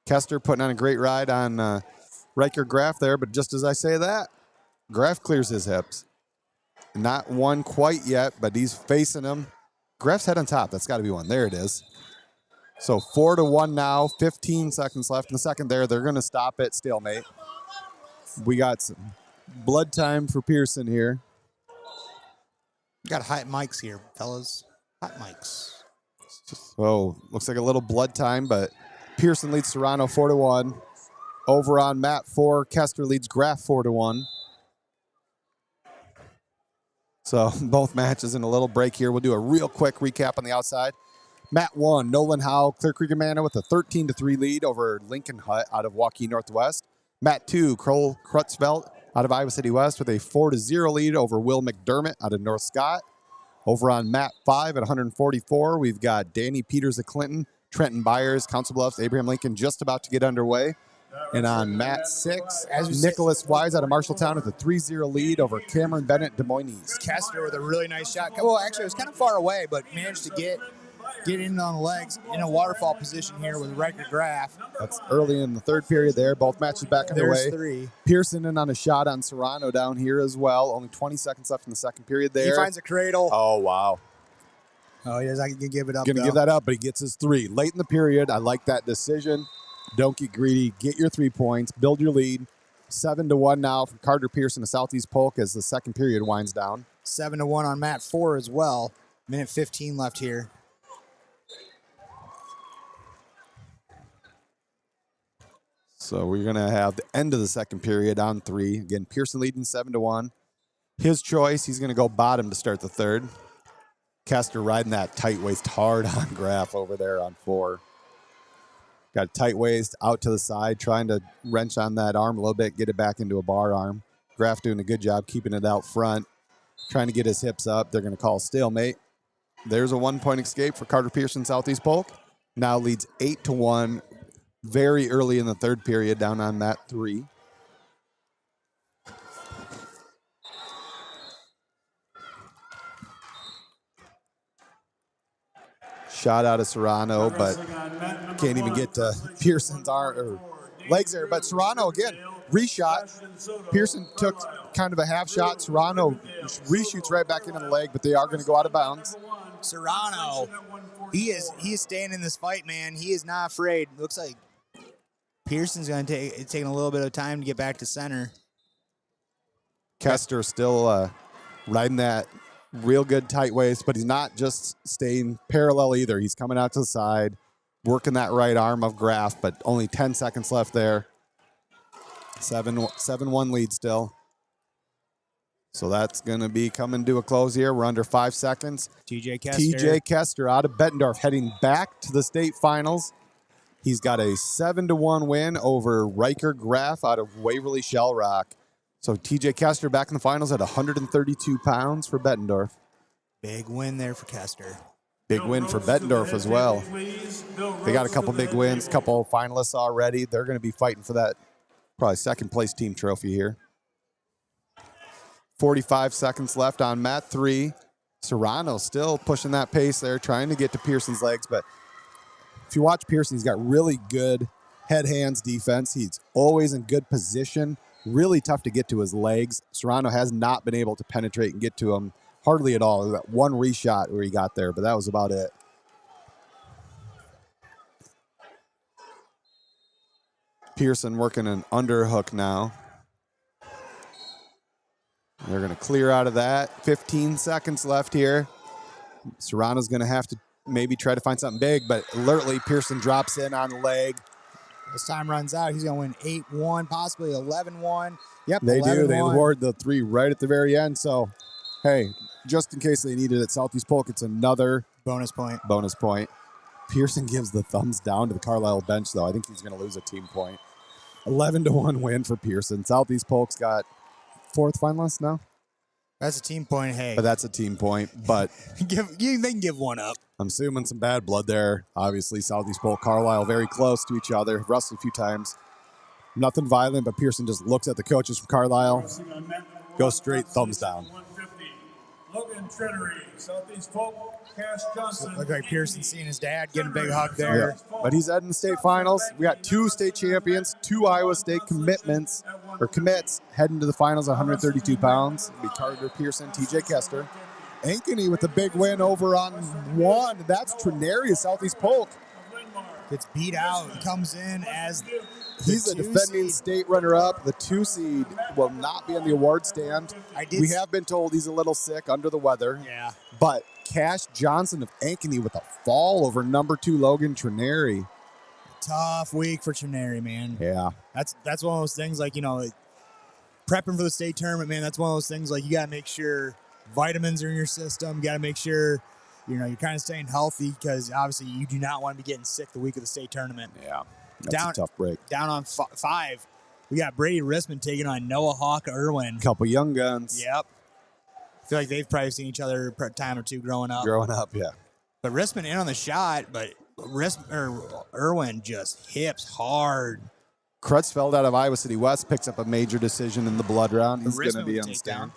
Kester putting on a great ride on Riker Graf there, but just as I say that, Graf clears his hips. Not one quite yet, but he's facing him. Graf's head on top. That's got to be one. There it is. So 4-1 now, 15 seconds left in the second there. They're going to stop it, stalemate. We got some blood time for Pearson here.
We got hot mics here, fellas. Hot mics.
So looks like a little blood time, but Pearson leads Serrano 4-1. Over on mat 4, Kester leads Graf 4-1. So both matches in a little break here. We'll do a real quick recap on the outside. Mat 1, Nolan Howe, Clear Creek Amana with a 13-3 lead over Lincoln Hutt out of Waukee Northwest. Mat 2, Kroll Krutzvelt out of Iowa City West with a 4-0 lead over Will McDermott out of North Scott. Over on mat 5 at 144, we've got Danny Peters of Clinton, Trenton Byers, Council Bluffs, Abraham Lincoln just about to get underway. And on mat 6, Nicholas Wise out of Marshalltown with a 3-0 lead over Cameron Bennett, Des Moines East.
Kester with a really nice shot. Well, actually, it was kind of far away, but managed to get in on the legs in a waterfall position here with Riker Graf.
That's early in the third period there. Both matches back underway.
There's 3.
Pearson in on a shot on Serrano down here as well. Only 20 seconds left in the second period there.
He finds a cradle.
Oh, wow.
Oh, he is. I can give it up.
Gonna give that up, but he gets his 3. Late in the period, I like that decision. Don't get greedy. Get your 3 points. Build your lead. 7-1 now for Carter Pearson of Southeast Polk as the second period winds down.
7-1 on mat 4 as well. Minute 15 left here.
So we're going to have the end of the second period on 3. Again, Pearson leading 7-1. His choice, he's going to go bottom to start the third. Kester riding that tight waist hard on Graf over there on 4. Got a tight waist out to the side, trying to wrench on that arm a little bit, get it back into a bar arm. Graf doing a good job keeping it out front, trying to get his hips up. They're going to call stalemate. There's a 1-point escape for Carter Pearson, Southeast Polk. Now leads 8-1 very early in the third period down on mat 3. Shot out of Serrano, but can't even get to Pearson's arm or legs there. But Serrano, again, reshot. Pearson took kind of a half shot. Serrano reshoots right back into the leg, but they are going to go out of bounds.
Serrano, he is staying in this fight, man. He is not afraid. Looks like Pearson's going to taking a little bit of time to get back to center.
Kester still riding that real good tight waist, but he's not just staying parallel either. He's coming out to the side, working that right arm of Graf, but only 10 seconds left there. 7-1 lead still. So that's going to be coming to a close here. We're under 5 seconds. TJ Kester out of Bettendorf heading back to the state finals. He's got a 7-1 win over Riker Graf out of Waverly Shell Rock. So TJ Kester back in the finals at 132 pounds for Bettendorf.
Big win there for Kester.
Big win for Bettendorf as well. They got a couple big wins, couple finalists already. They're going to be fighting for that probably second place team trophy here. 45 seconds left on mat 3. Serrano still pushing that pace there, trying to get to Pearson's legs. But if you watch Pearson, he's got really good head-hands defense. He's always in good position. Really tough to get to his legs. Serrano has not been able to penetrate and get to him hardly at all. That one reshot where he got there, but that was about it. Pearson working an underhook now. They're going to clear out of that. 15 seconds left here. Serrano's going to have to maybe try to find something big, but alertly Pearson drops in on the leg.
As time runs out, he's going to win 8-1, possibly 11-1. Yep,
They
11-1.
do. They award the 3 right at the very end. So, hey, just in case they needed it, Southeast Polk, it's another
bonus point.
Bonus point. Pearson gives the thumbs down to the Carlisle bench, though. I think he's going to lose a team point. 11-1 win for Pearson. Southeast Polk's got 4th finalist now.
That's a team point, hey.
But that's a team point. But
they can give one up.
I'm assuming some bad blood there. Obviously, Southeast Polk, Carlisle, very close to each other. Wrestled a few times. Nothing violent, but Pearson just looks at the coaches from Carlisle. Goes straight thumbs down.
Logan Trenery, Southeast Polk, Cash Johnson.
Look like Pearson seeing his dad getting a big hug there.
Yeah. But he's heading to state finals. We got 2 state champions, 2 Iowa State commits heading to the finals at 132 pounds. It'll be Carter Pearson, TJ Kester. Ankeny with a big win over on 1. That's Trenery of Southeast Polk.
Gets beat out, comes in as
he's a defending state runner-up. The 2 seed will not be on the award stand. We have been told he's a little sick, under the weather.
Yeah.
But Cash Johnson of Ankeny with a fall over number 2 Logan Trenery.
Tough week for Trenery, man.
Yeah.
That's one of those things, like, prepping for the state tournament, man, that's one of those things, like, you got to make sure vitamins are in your system. You got to make sure, you're kind of staying healthy, because obviously you do not want to be getting sick the week of the state tournament.
Yeah. That's a tough break.
Down on 5, we got Brady Rissman taking on Noah Hawk Irwin.
Couple young guns.
Yep. I feel like they've probably seen each other a time or two growing up.
Yeah.
But Rissman in on the shot, but Irwin just hips hard.
Crutchfeld out of Iowa City West picks up a major decision in the blood round. He's going to be on the stand.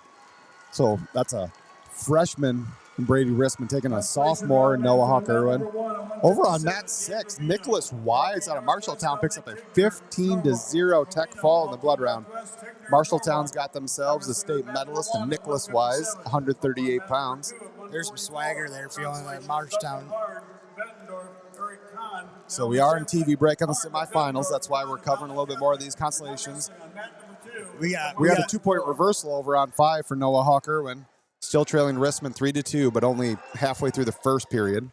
So that's a freshman, Brady Rissman, taking a sophomore, Noah Hawk Irwin. Over on mat 6, Nicholas Wise out of Marshalltown picks up a 15-0 tech fall in the blood round. Marshalltown's got themselves a state medalist, and Nicholas Wise, 138 pounds.
There's some swagger there, feeling like Marshalltown.
So we are in TV break on the semifinals. That's why we're covering a little bit more of these consolations. We got a 2-point reversal over on 5 for Noah Hawk Irwin. Still trailing Rissman 3-2, but only halfway through the first period.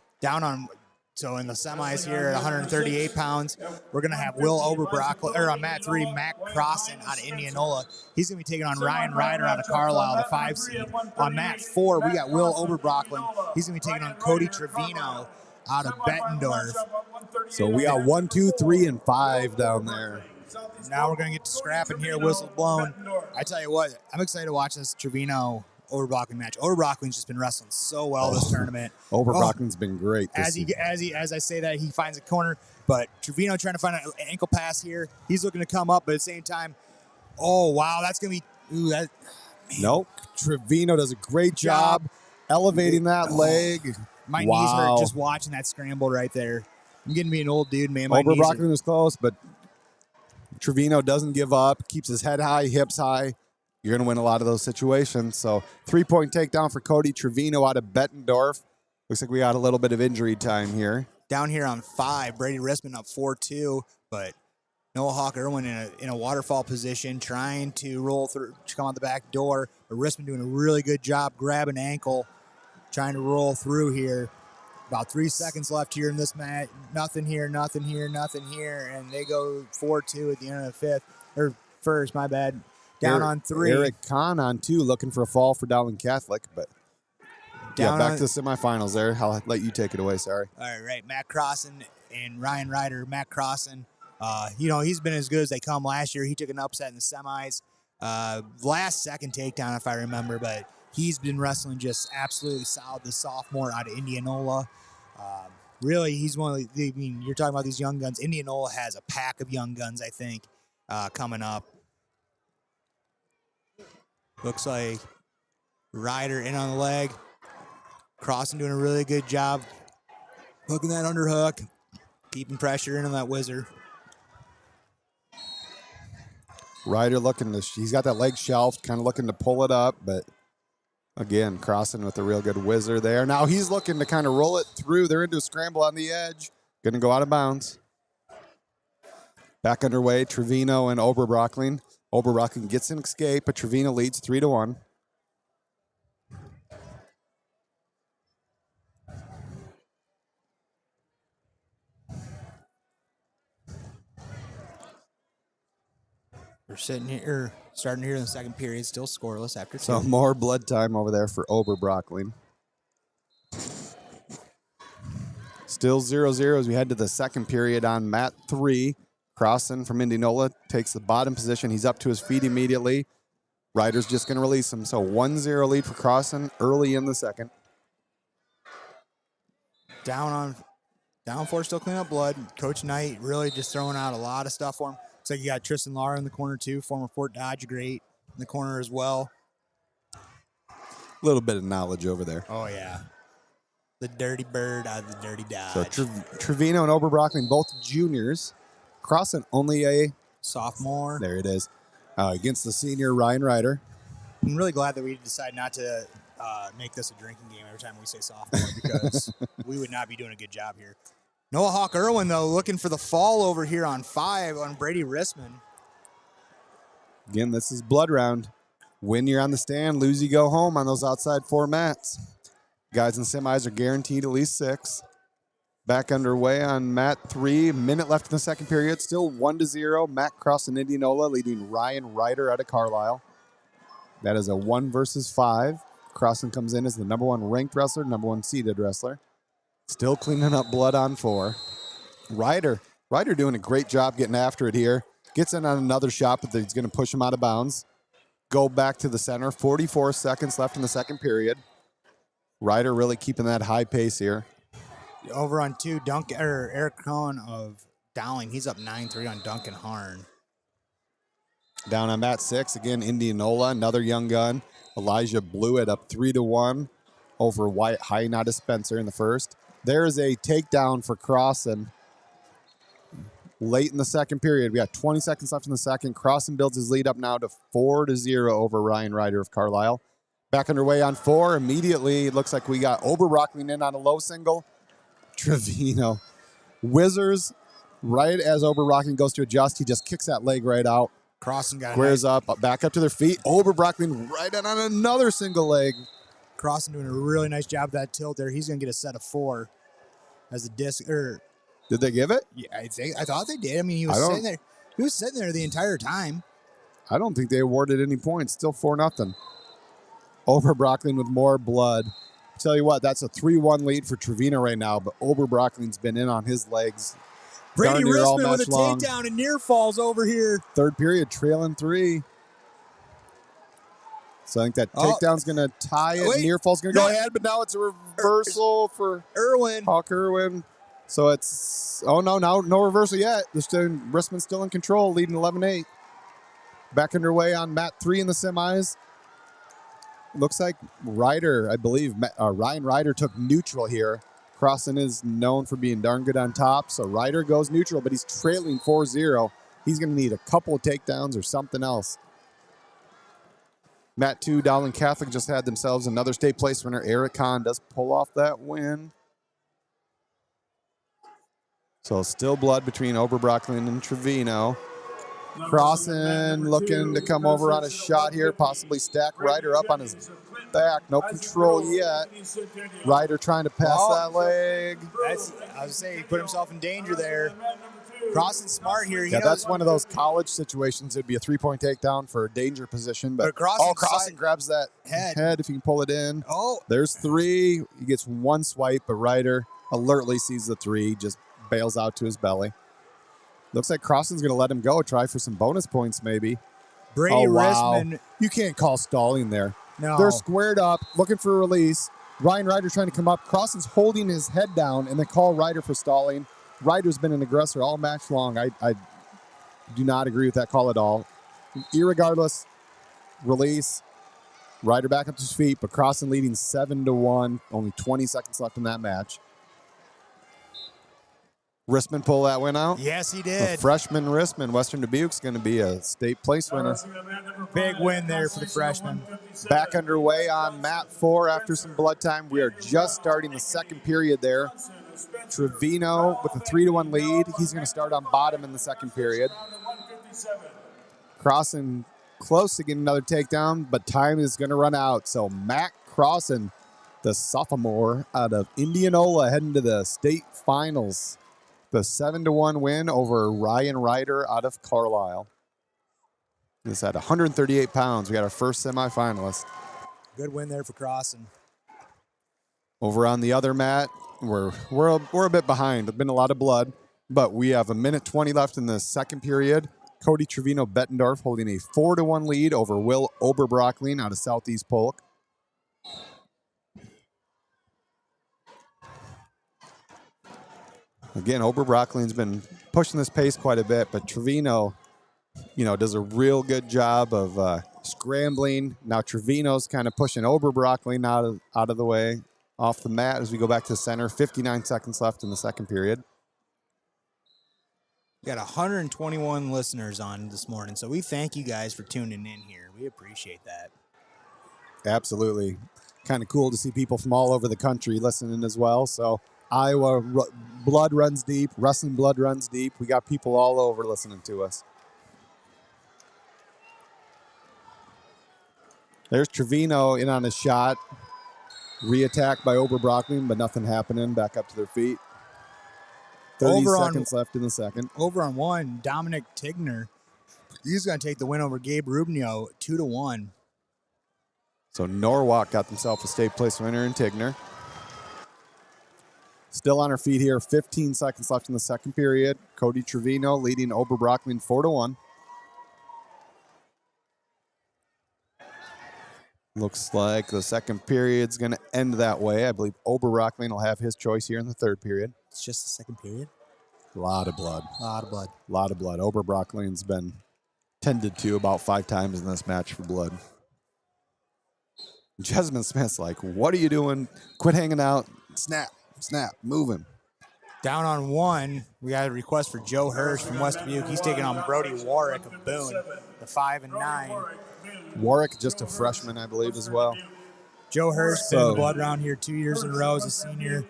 So in the semis here at 138 pounds, we're going to have Will Oberbrock, or on mat 3, Matt Crossan out of Indianola. He's going to be taking on Ryan Ryder out of Carlisle, the 5 seed. On mat 4, we got Will Oberbrockland. He's going to be taking on Cody Trevino out of Bettendorf.
So we got 1, 2, 3, and 5 down there.
Now we're going to get to scrapping here, whistle blown. I tell you what, I'm excited to watch this Trevino Oberbrockland match. Oberbrockland's just been wrestling so well this tournament.
Oberbrockland's been great.
As I say that, he finds a corner, but Trevino trying to find an ankle pass here. He's looking to come up, but at the same time, oh wow, that's gonna be
Nope. Trevino does a great job elevating that leg.
My knees hurt just watching that scramble right there. I'm getting to be an old dude, man.
Oberbrockland was close, but Trevino doesn't give up, keeps his head high, hips high. You're going to win a lot of those situations. So 3-point takedown for Cody Trevino out of Bettendorf. Looks like we got a little bit of injury time here.
Down here on 5, Brady Rissman up 4-2, but Noah Hawk Irwin in a waterfall position, trying to roll through, to come out the back door. But Rissman doing a really good job grabbing ankle, trying to roll through here. About 3 seconds left here in this match. Nothing here, nothing here, nothing here. And they go 4-2 at the end of the 5th. Or first, my bad. Down on 3.
Eric Kahn on 2, looking for a fall for Dowling Catholic. But back to the semifinals there. I'll let you take it away, sorry.
All right, Matt Crossan and Ryan Ryder. Matt Crossan, he's been as good as they come. Last year, he took an upset in the semis. Last second takedown, if I remember, but he's been wrestling just absolutely solid. The sophomore out of Indianola. Really, he's one of the, you're talking about these young guns. Indianola has a pack of young guns, I think, coming up. Looks like Ryder in on the leg. Crossan doing a really good job hooking that underhook, keeping pressure in on that whizzer.
Ryder he's got that leg shelved, kind of looking to pull it up, but Again, Crossing with a real good whizzer there. Now he's looking to kind of roll it through. They're into a scramble on the edge. Going to go out of bounds. Back underway, Trevino and Oberbrockling. Oberbrockling gets an escape, but Trevino leads 3-1.
We're starting here in the second period, still scoreless after 2.
So more blood time over there for Oberbrockling. Still 0-0 as we head to the second period on mat 3. Crossan from Indianola takes the bottom position. He's up to his feet immediately. Ryder's just going to release him. So 1-0 lead for Crossan early in the second.
Down 4, still cleaning up blood. Coach Knight really just throwing out a lot of stuff for him. Looks like you got Tristan Lara in the corner too, former Fort Dodge great in the corner as well.
A little bit of knowledge over there.
Oh, yeah. The dirty bird out of the dirty Dodge.
So Trevino and Oberbrockling, both juniors. Crossan only a
sophomore.
There it is. Against the senior Ryan Ryder.
I'm really glad that we decided not to make this a drinking game every time we say sophomore because we would not be doing a good job here. Noah Hawk Irwin, though, looking for the fall over here on 5 on Brady Rissman.
Again, this is blood round. Win, you're on the stand. Lose, you go home on those outside 4 mats. Guys in semis are guaranteed at least 6. Back underway on mat 3. Minute left in the second period. Still 1-0. Matt Cross and Indianola leading Ryan Ryder out of Carlisle. That is a 1 versus 5. Crossan comes in as the number 1 ranked wrestler, number 1 seeded wrestler. Still cleaning up blood on 4. Ryder doing a great job getting after it here. Gets in on another shot, but he's going to push him out of bounds. Go back to the center. 44 seconds left in the second period. Ryder really keeping that high pace here.
Over on 2, Eric Cohn of Dowling. He's up 9-3 on Duncan Harn.
Down on mat 6, again, Indianola, another young gun. Elijah Blewett up 3-1 over Wyatt Hynata Spencer in the first. There is a takedown for Crossan late in the second period. We got 20 seconds left in the second. Crossan builds his lead up now to 4-0 over Ryan Ryder of Carlisle. Back underway on 4. Immediately, it looks like we got Oberbrockling in on a low single. Trevino whizzers right as Oberbrockling goes to adjust. He just kicks that leg right out.
Crossan got
squares up, back up to their feet. Oberbrockling right in on another single leg.
Crossan doing a really nice job of that tilt there. He's going to get a set of 4 as the disc.
Did they give it?
Yeah, I thought they did. I mean, he was sitting there. He was sitting there the entire time.
I don't think they awarded any points. Still 4-0. Oberbrockling with more blood. Tell you what, that's a 3-1 lead for Trevino right now, but Oberbrocklin's been in on his legs.
Brady Rissman with a takedown and near falls over here.
Third period, trailing 3. So I think that takedown's going to tie it. Near fall's going to go ahead, but now it's a reversal for
Irwin.
Hawk Irwin. So it's, no reversal yet. Rissman's still in control, leading 11-8. Back underway on mat 3 in the semis. Looks like Ryder, I believe, Ryan Ryder took neutral here. Crossan is known for being darn good on top, so Ryder goes neutral, but he's trailing 4-0. He's going to need a couple of takedowns or something else. Mat 2, Dowling Catholic just had themselves another state place winner. Eric Kahn does pull off that win. So still blood between Oberbrockling and Trevino. Crossan looking to come over on a shot here, possibly stack Ryder up on his back. No control yet. Ryder trying to pass that leg.
I was saying he put himself in danger there. Crossan's smart here.
Yeah, that's one of those college situations. It'd be a 3-point takedown for a danger position. But Crossan grabs that head if he can pull it in. There's 3. He gets 1 swipe, but Ryder alertly sees the 3, just bails out to his belly. Looks like Crossan's going to let him go. Try for some bonus points, maybe.
Brady Rissman.
You can't call stalling there.
No.
They're squared up, looking for a release. Ryan Ryder trying to come up. Crossan's holding his head down, and they call Ryder for stalling. Ryder's been an aggressor all match long. I do not agree with that call at all. Irregardless, release. Ryder back up to his feet, but Crossan leading 7-1. Only 20 seconds left in that match. Rissman pull that win out?
Yes, he
A
did.
freshman Rissman, Western Dubuque's going to be a state place winner.
Big win there for the freshman.
Back underway on mat 4 after some blood time. We are just starting the second period there. Trevino with a 3-1 lead. He's going to start on bottom in the second period. Crossan close to getting another takedown, but time is going to run out. So Matt Crossan, the sophomore out of Indianola, heading to the state finals. The 7-1 win over Ryan Ryder out of Carlisle. This at 138 pounds. We got our first semifinalist.
Good win there for Crossan.
Over on the other mat, we're a bit behind. There's been a lot of blood, but we have 1:20 left in the second period. Cody Trevino Bettendorf holding a 4-1 lead over Will Oberbrockling out of Southeast Polk. Again, Oberbroeckling's been pushing this pace quite a bit, but Trevino, does a real good job of scrambling. Now Trevino's kind of pushing Oberbrockling out of the way off the mat as we go back to the center. 59 seconds left in the second period.
We got 121 listeners on this morning, so we thank you guys for tuning in here. We appreciate that.
Absolutely. Kind of cool to see people from all over the country listening as well. So Iowa blood runs deep. Wrestling blood runs deep. We got people all over listening to us. There's Trevino in on a shot. Re-attacked by Oberbrockling, but nothing happening. Back up to their feet. 30 seconds left in the second.
Over on one, Dominic Tigner. He's going to take the win over Gabe Rubnio, 2-1.
So Norwalk got themselves a state place winner in Tigner. Still on her feet here. 15 seconds left in the second period. Cody Trevino leading Oberbrockling 4-1. Looks like the second period's going to end that way. I believe Oberbrockling will have his choice here in the third period.
It's just the second period.
A lot of blood.
A lot of blood.
A lot of blood. Oberbroeckling's been tended to about 5 times in this match for blood. Jasmine Smith's like, what are you doing? Quit hanging out. Snap, snap, move him.
Down on one, we got a request for Joe Hirsch from West Dubuque. He's taking on Brody Warwick of Boone, the 5-9.
Warwick, just a freshman, I believe, as well.
Joe Hirsch been in the blood round here 2 years in a row as a senior.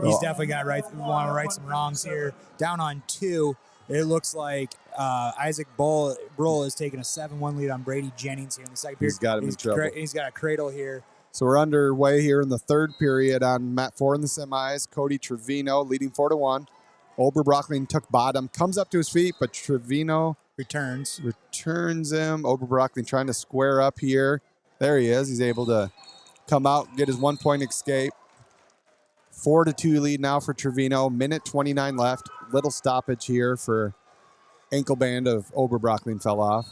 He's definitely got want to right some wrongs here. Down on 2, it looks like Isaac Brull is taking a 7-1 lead on Brady Jennings here in the second period.
He's got him in trouble.
He's got a cradle here.
So we're underway here in the third period on mat 4 in the semis. Cody Trevino leading 4-1. Oberbrockling took bottom, comes up to his feet, but Trevino returns him. Oberbrockling trying to square up here. There he is. He's able to come out, get his 1-point escape. 4-2 lead now for Trevino. 1:29 left. Little stoppage here for ankle band of Oberbrockling fell off.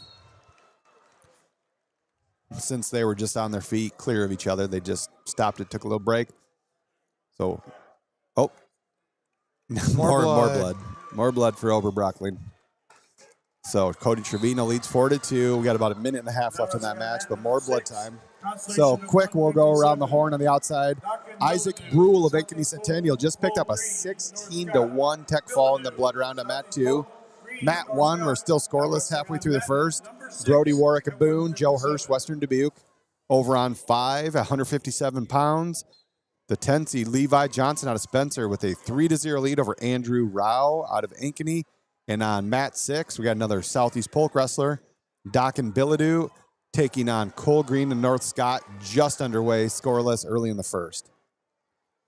Since they were just on their feet, clear of each other, they just stopped it, took a little break. So, more blood. More blood for Oberbrockling. So Cody Trevino leads 4-2. We got about 1.5 minutes left in that match, but more blood time. So quick, we'll go around the horn on the outside. Isaac Bruhl of Ankeny Centennial just picked up a 16-1 tech fall in the blood round on mat 2. Mat 1, we're still scoreless halfway through the first. Brody Warwick of Boone, Joe Hirsch, Western Dubuque. Over on 5, 157 pounds. The 10 seed Levi Johnson out of Spencer with a 3-0 lead over Andrew Rao out of Ankeny. And on mat 6, we got another Southeast Polk wrestler, Dockin Billadu, taking on Cole Green and North Scott, just underway, scoreless early in the first.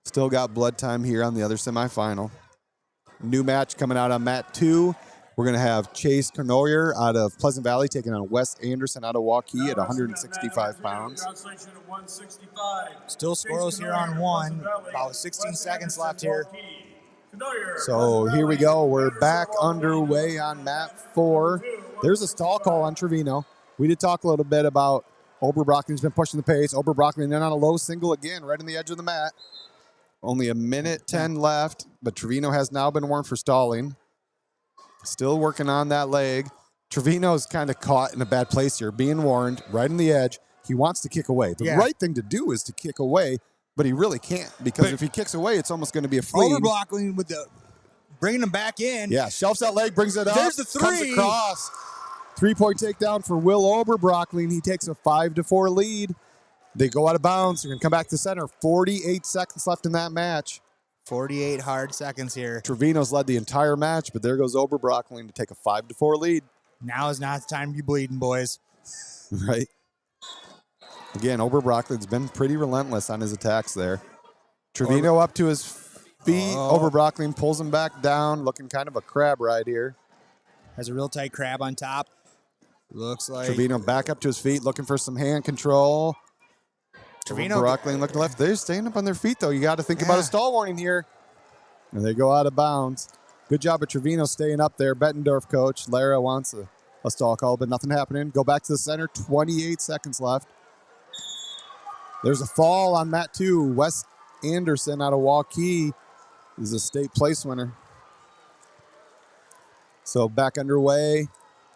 Still got blood time here on the other semifinal. New match coming out on mat 2. We're going to have Chase Cournoyer out of Pleasant Valley taking on Wes Anderson out of Waukee at 165 pounds.
Still scoreless here on 1. About 16 seconds left here.
So here we go. We're back underway on mat 4. There's a stall call on Trevino. We did talk a little bit about Oberbroeckling's been pushing the pace. Oberbrockling then on a low single again, right on the edge of the mat. Only 1:10 left, but Trevino has now been warned for stalling. Still working on that leg. Trevino's kind of caught in a bad place here, being warned, right on the edge. He wants to kick away. The right thing to do is to kick away, but he really can't, because if he kicks away, it's almost going to be a fleeing.
Oberbrockling with the bringing him back in.
Yeah, shelves that leg, brings it up.
There's the
Comes
three.
across. 3-point takedown for Will Oberbrockling. He takes a 5-4 lead. They go out of bounds. They're going to come back to center. 48 seconds left in that match.
48 hard seconds here.
Trevino's led the entire match, but there goes Oberbrockling to take a 5-4 lead.
Now is not the time to be bleeding, boys.
Right. Again, Oberbrocklin's been pretty relentless on his attacks there. Trevino up to his feet. Oberbrockling pulls him back down, looking kind of a crab ride here.
Has a real tight crab on top. Looks like
Trevino back up to his feet, looking for some hand control.
Trevino
Oberbrockling looking left. They're staying up on their feet, though. You got to think about a stall warning here. And they go out of bounds. Good job of Trevino staying up there. Bettendorf coach. Lara wants a stall call, but nothing happening. Go back to the center. 28 seconds left. There's a fall on mat 2. Wes Anderson out of Waukee is a state place winner. So back underway.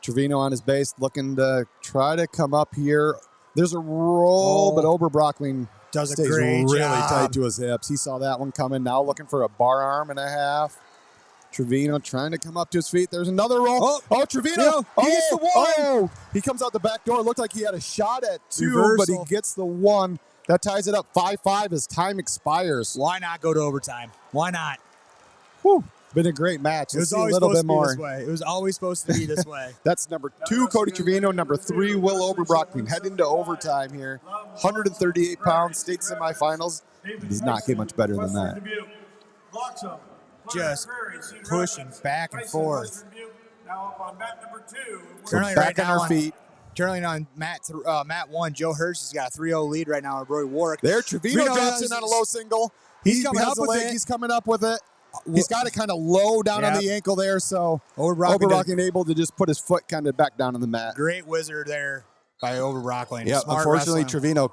Trevino on his base looking to try to come up here. There's a roll, but Oberbrockling
does a
stays
great
really
job.
tight to his hips. He saw that one coming. Now looking for a bar arm and a half. Trevino trying to come up to his feet. There's another roll. Trevino.
He gets the one.
He comes out the back door. Looked like he had a shot at 2,
Reversal.
but he gets the 1. That ties it up 5-5 as time expires.
Why not go to overtime? Why not?
Whew. Been a great match.
It
Let's
was
see a
always
little
supposed
bit
to be
more.
this way. It was always supposed to be this way.
That's number 2, Cody Trevino. Number 3, Will Oberbrockling. Heading to overtime here. 138 pounds, state semifinals. Does not get much better than that.
Just pushing back and forth.
So back on our feet.
Currently on mat 1, Joe Hirsch has got a 3-0 lead right now on Brody Warwick.
There, Trevino drops in on a low single.
He's coming
has
up
the
with
leg.
it.
He's coming up with it. He's got it kind of low down on the ankle there, so Oberbrockling able to just put his foot kind of back down on the mat.
Great wizard there by Oberbrockling.
Yeah,
Smart
unfortunately,
wrestling.
Trevino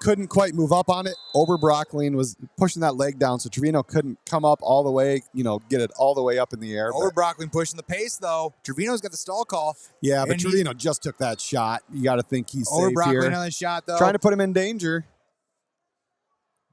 couldn't quite move up on it. Oberbrockling was pushing that leg down, so Trevino couldn't come up all the way, get it all the way up in the air.
Oberbrockling pushing the pace, though. Trevino's got the stall call.
Yeah, but Trevino just took that shot. You got to think he's safe
Oberbrockling
here.
on the shot, though.
Trying to put him in danger.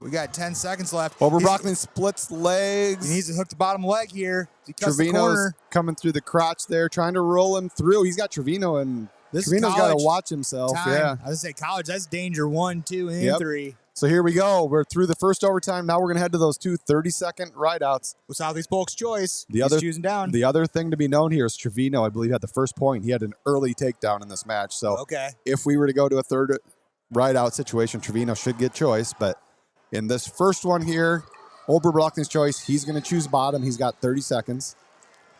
We got 10 seconds left.
Oberbrockling splits legs.
He needs to hook the bottom leg here. He cuts the
Trevino's
corner.
coming through the crotch there, trying to roll him through. He's got Trevino, and Trevino's got to watch himself.
Time.
Yeah.
I was going to say college, that's danger 1, 2, and 3.
So here we go. We're through the first overtime. Now we're going to head to those 2 30-second rideouts.
With Southeast Polk's choice.
He's choosing down. The other thing to be known here is Trevino, I believe, had the first point. He had an early takedown in this match. So if we were to go to a third rideout situation, Trevino should get choice. But in this first one here, Oberbrocklin's choice, he's going to choose bottom. He's got 30 seconds.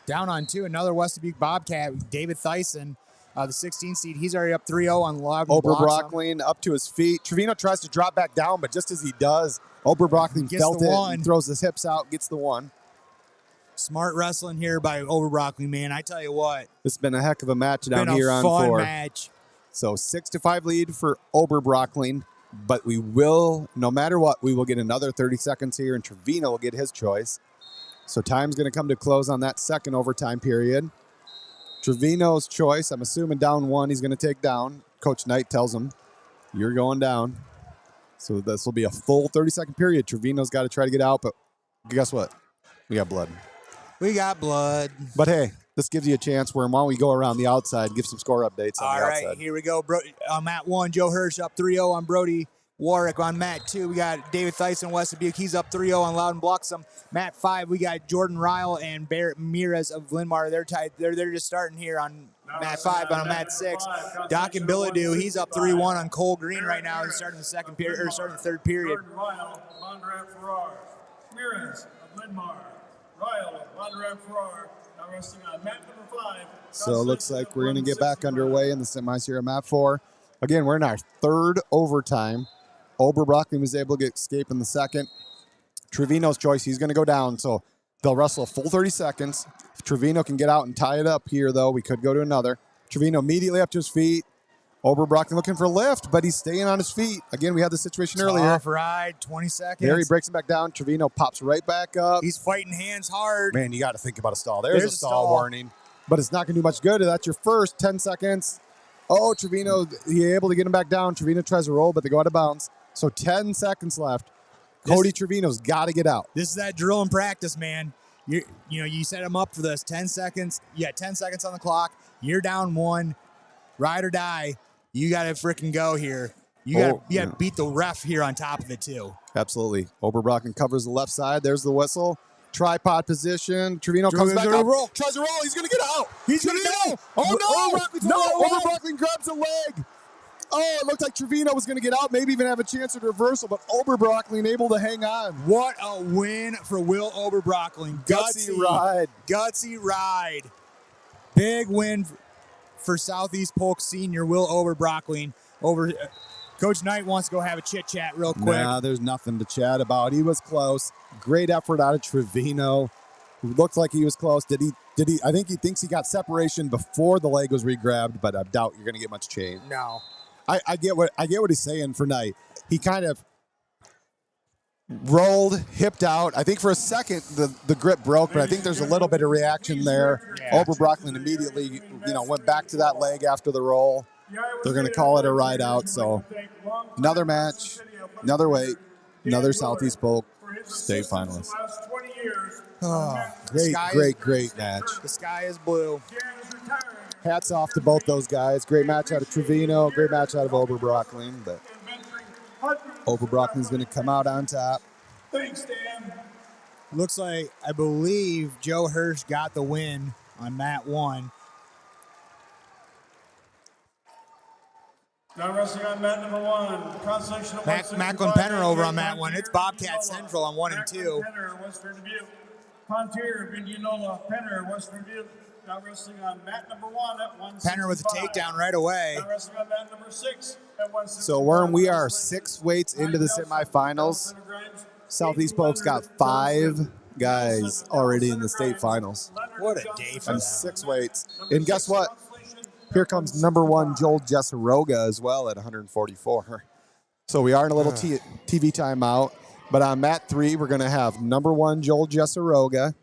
Down on 2, another West Dubuque Bobcat, David Thyssen. The 16 seed, he's already up 3-0 on Loud.
Oberbrockling up to his feet. Trevino tries to drop back down, but just as he does, Oberbrockling felt it and throws his hips out, gets the 1.
Smart wrestling here by Oberbrockling, man. I tell you what.
It's been a heck of a match down here on 4.
Been a fun match.
So 6-5 lead for Oberbrockling, but we will, no matter what, we will get another 30 seconds here, and Trevino will get his choice. So time's going to come to close on that second overtime period. Trevino's choice, I'm assuming down 1, he's going to take down. Coach Knight tells him, you're going down. So this will be a full 30-second period. Trevino's got to try to get out, but guess what? We got blood.
We got blood.
But hey, this gives you a chance where why don't we go around the outside, give some score updates on the outside.
All right, here we go. On mat 1, Joe Hirsch up 3-0 on Brody Warwick. On mat 2, we got David Thyssen, West Dubuque. He's up 3-0 on Loudon Bloxham. Mat 5, we got Jordan Ryle and Barrett Ramirez of Linmar. They're tied. They're just starting here on mat 5. On mat 6, Doc and Billadu. He's up 3-1 on Cole Green right now. He's starting the second period or starting the third period.
Jordan Ryle, Mondrat Farrar, Ramirez of Linmar, Ryle, Mondrat Farrar. Now resting on mat number 5.
So it looks like we're going to get back underway in the semis here at mat 4. Again, we're in our third overtime. Oberbrockling was able to escape in the second. Trevino's choice, he's going to go down, so they'll wrestle a full 30 seconds. If Trevino can get out and tie it up here, though, we could go to another. Trevino immediately up to his feet. Oberbrockling looking for a lift, but he's staying on his feet. Again, we had the situation earlier.
Off ride, 20 seconds.
There he breaks him back down. Trevino pops right back up.
He's fighting hands hard.
Man, you got to think about a stall. There's a stall warning, but it's not going to do much good. That's your first 10 seconds. Oh, Trevino, he able to get him back down. Trevino tries to roll, but they go out of bounds. So 10 seconds left. Cody Trevino's got to get out.
This is that drill and practice, man. You set them up for this 10 seconds. You got 10 seconds on the clock. You're down 1, ride or die. You got to freaking go here. You got to beat the ref here on top of it too.
Absolutely. Oberbrocken covers the left side. There's the whistle. Tripod position. Trevino comes back up.
Roll.
Tries to roll. He's going to get out.
He's going to go.
Oh, no. Oberbrocken grabs a leg. Oh, it looked like Trevino was going to get out, maybe even have a chance at reversal, but Oberbrocken able to hang on.
What a win for Will Oberbrocken. Gutsy ride. Big win for Southeast Polk Senior Will Oberbrocken. Coach Knight wants to go have a chit-chat real quick.
Nah, there's nothing to chat about. He was close. Great effort out of Trevino. Looked like he was close. Did he? I think he thinks he got separation before the leg was re-grabbed, but I doubt you're going to get much change.
No.
I get what he's saying for Knight. He kind of rolled, hipped out. I think for a second the grip broke, but I think there's a little bit of reaction there. Yeah. Oberbrocken immediately, went back to that leg after the roll. They're going to call it a ride out. So another match, another weight, another Southeast Polk state finalist. Oh, great match.
The sky is blue.
Hats off to both those guys. Great match out of Trevino. Great match out of Oberbrocken. But Oberbrocken is going to come out on top.
Thanks, Dan.
Looks like, I believe, Joe Hirsch got the win on mat 1.
Now wrestling on mat number 1. Consolation of
Macklin Penner over on mat 1. It's Bobcat Central on 1 and 2.
Penner, Western Dubuque. Pontier, Indianola, Penner, Western Dubuque. Now wrestling on mat number 1 at 165.
Penner with a takedown right away.
Now wrestling on mat number 6 at 165.
So we are 6 weights into the semifinals. Southeast Polk's got 5 guys already in the state finals.
What a day for them.
6 weights. And guess what? Here comes number 1 Joel Jessaroga as well at 144. So we are in a little TV timeout. But on mat 3, we're going to have number 1 Joel Jessaroga.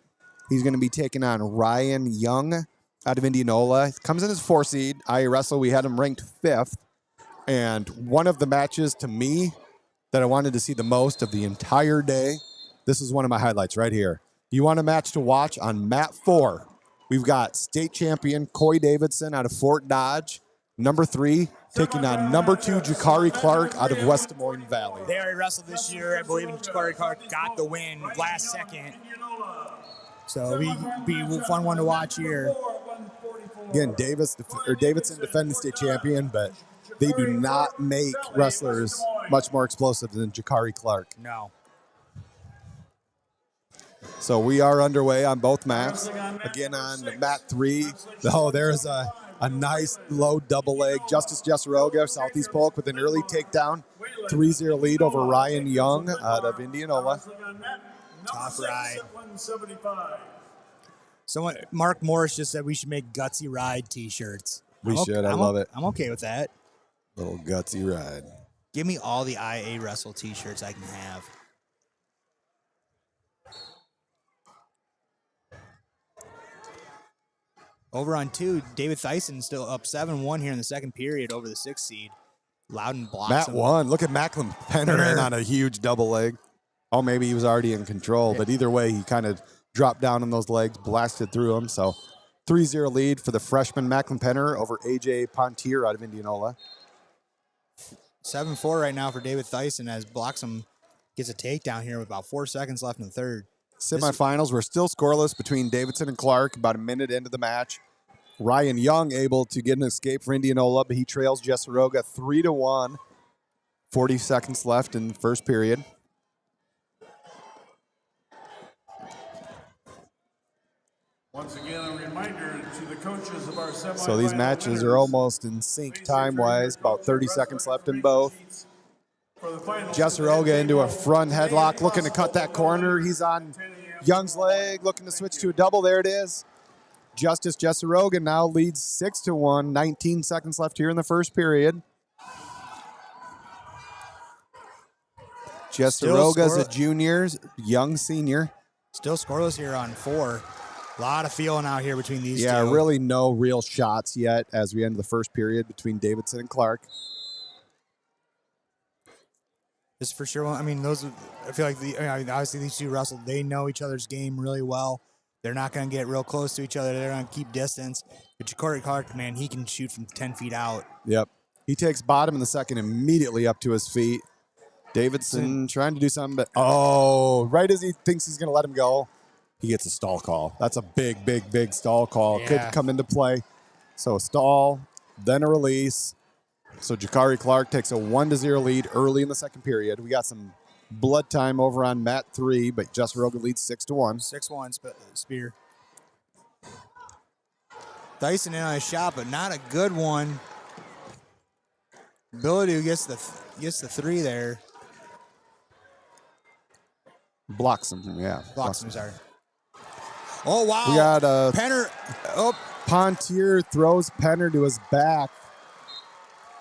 He's going to be taking on Ryan Young out of Indianola. He comes in as 4 seed. IAwrestle, we had him ranked 5th. And one of the matches to me that I wanted to see the most of the entire day, this is one of my highlights right here. You want a match to watch on mat 4. We've got state champion Coy Davidson out of Fort Dodge. Number 3 taking on number 2 Jakari Clark out of West Des Moines Valley.
They already wrestled this year. I believe Jakari Clark got the win last second. So it'll be a fun one to watch here.
Again, Davidson defending state champion, but they do not make wrestlers much more explosive than Jakari Clark.
No.
So we are underway on both mats. Again, on mat 3, there's a nice low double leg. Justice Jessaroga, Southeast Polk with an early takedown. 3-0 lead over Ryan Young out of Indianola.
Tough ride. Someone, Mark Morris just said we should make Gutsy Ride t-shirts.
We should. I love it.
I'm okay with that.
Little Gutsy Ride.
Give me all the IAwrestle t-shirts I can have. Over on 2, David Thyssen still up 7-1 here in the second period over the 6th seed. Loudon blocks
Mat
him.
1. Look at Macklin Penner in on a huge double leg. Oh, maybe he was already in control, but either way, he kind of dropped down on those legs, blasted through him. So 3-0 lead for the freshman Macklin Penner over AJ Pontier out of Indianola.
7-4 right now for David Thyssen as Bloxham gets a takedown here with about 4 seconds left in the third.
Semifinals, we're still scoreless between Davidson and Clark, about a minute into the match. Ryan Young able to get an escape for Indianola, but he trails Jessaroga 3-1. 40 seconds left in the first period.
Once again, a reminder to the coaches of our semifinal.
So these matches are almost in sync time-wise, about 30 seconds left in both. Jessaroga into a front headlock, looking to cut that corner. He's on Young's leg, looking to switch to a double. There it is. Justice Jessaroga now leads 6-1, 19 seconds left here in the first period. Jessaroga's a junior, Young senior.
Still scoreless here on 4. A lot of feeling out here between these two.
Yeah, really no real shots yet as we end the first period between Davidson and Clark.
This for sure. I mean, I feel like obviously these two wrestled. They know each other's game really well. They're not going to get real close to each other. They're going to keep distance. But Ja'Cory Clark, man, he can shoot from 10 feet out.
Yep. He takes bottom in the second immediately up to his feet. Davidson trying to do something, but right as he thinks he's going to let him go, he gets a stall call. That's a big, big, big stall call.
Yeah.
Could come into play. So a stall, then a release. So Ja'Cory Clark takes a 1-0 lead early in the second period. We got some blood time over on mat 3, but Jess Rogan leads 6-1.
6-1 Spear. Dyson in on a shot, but not a good one. Ability who gets the 3 there.
Blocks him, yeah.
Blocks him, sorry. Oh, wow.
We got
Penner. Oh,
Pontier throws Penner to his back.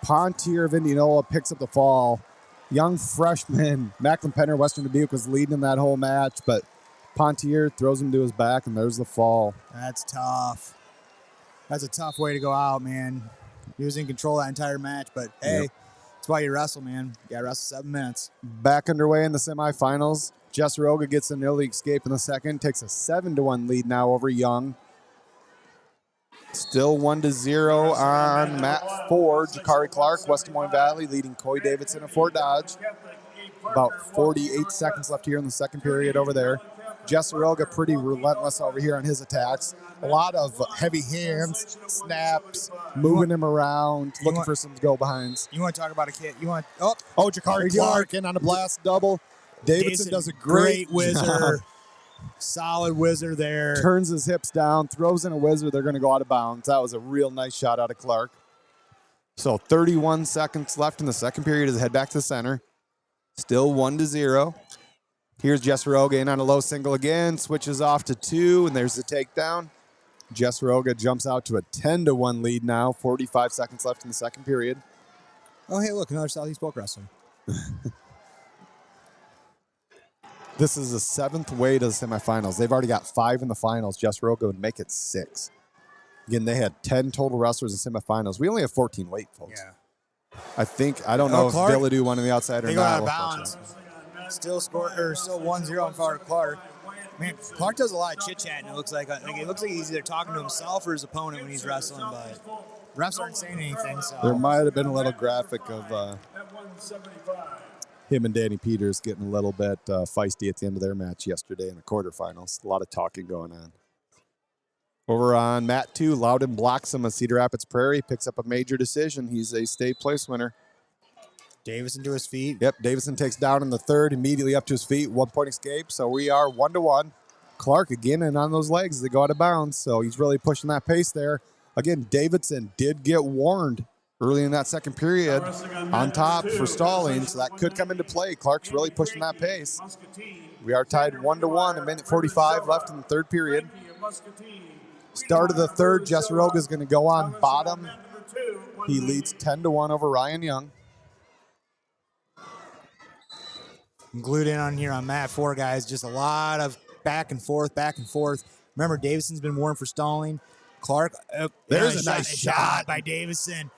Pontier of Indianola picks up the fall. Young freshman, Macklin Penner, Western Dubuque, was leading in that whole match, but Pontier throws him to his back, and there's the fall.
that's tough. That's a tough way to go out, man. He was in control that entire match, but hey, that's why you wrestle, man. You gotta wrestle 7 minutes.
Back underway in the semifinals. Jess Roga gets an early escape in the second, takes a 7-1 lead now over Young. Still 1-0 on mat 4. Ja'Cory Clark, West Des Moines Valley, leading Coy Davidson of Fort Dodge. About 48 seconds left here in the second period over there. Jess Roga pretty relentless over here on his attacks. A lot of heavy hands, snaps, moving him around, looking for some go-behinds.
You want to talk about a kid?
Ja'Cory Clark in on a blast double. Davidson does a great
whizzer.
job.
Solid whizzer there.
Turns his hips down, throws in a whizzer. They're going to go out of bounds. That was a real nice shot out of Clark. So 31 seconds left in the second period as they head back to the center. Still 1-0. Here's Jess Roga in on a low single again. Switches off to 2, and there's the takedown. Jess Roga jumps out to a 10-1 lead now. 45 seconds left in the second period.
Oh, hey, look, another Southeast Folk wrestler.
This is the 7th way to the semifinals. They've already got 5 in the finals. Jess Roga would make it 6. Again, they had 10 total wrestlers in semifinals. We only have 14 weight, folks.
Yeah.
I don't know
Clark,
if Billadoo won on the outside or
they
not.
go out of bounds. Still 1-0 in favor of Clark. Man, Clark does a lot of chit-chatting. It looks like he's either talking to himself or his opponent when he's wrestling, but refs aren't saying anything. So
There might have been a little graphic of him and Danny Peters getting a little bit feisty at the end of their match yesterday in the quarterfinals. A lot of talking going on. Over on mat 2, Loudon blocks him of Cedar Rapids Prairie, picks up a major decision. He's a state place winner.
Davison to his feet.
Yep, Davison takes down in the third, immediately up to his feet, 1-point escape. So we are 1-1. Clark again and on those legs as they go out of bounds. So he's really pushing that pace there. Again, Davidson did get warned early in that second period on top for stalling, so that could come into play. Clark's really pushing that pace. We are tied 1-1, a minute 45 left in the third period. Start of the third, Jess Roga is going to go on bottom. He leads 10-1 over Ryan Young.
Glued in on here on mat 4, guys. Just a lot of back and forth, back and forth. Remember, Davison's been warned for stalling. Clark,
There's a nice shot
by Davison.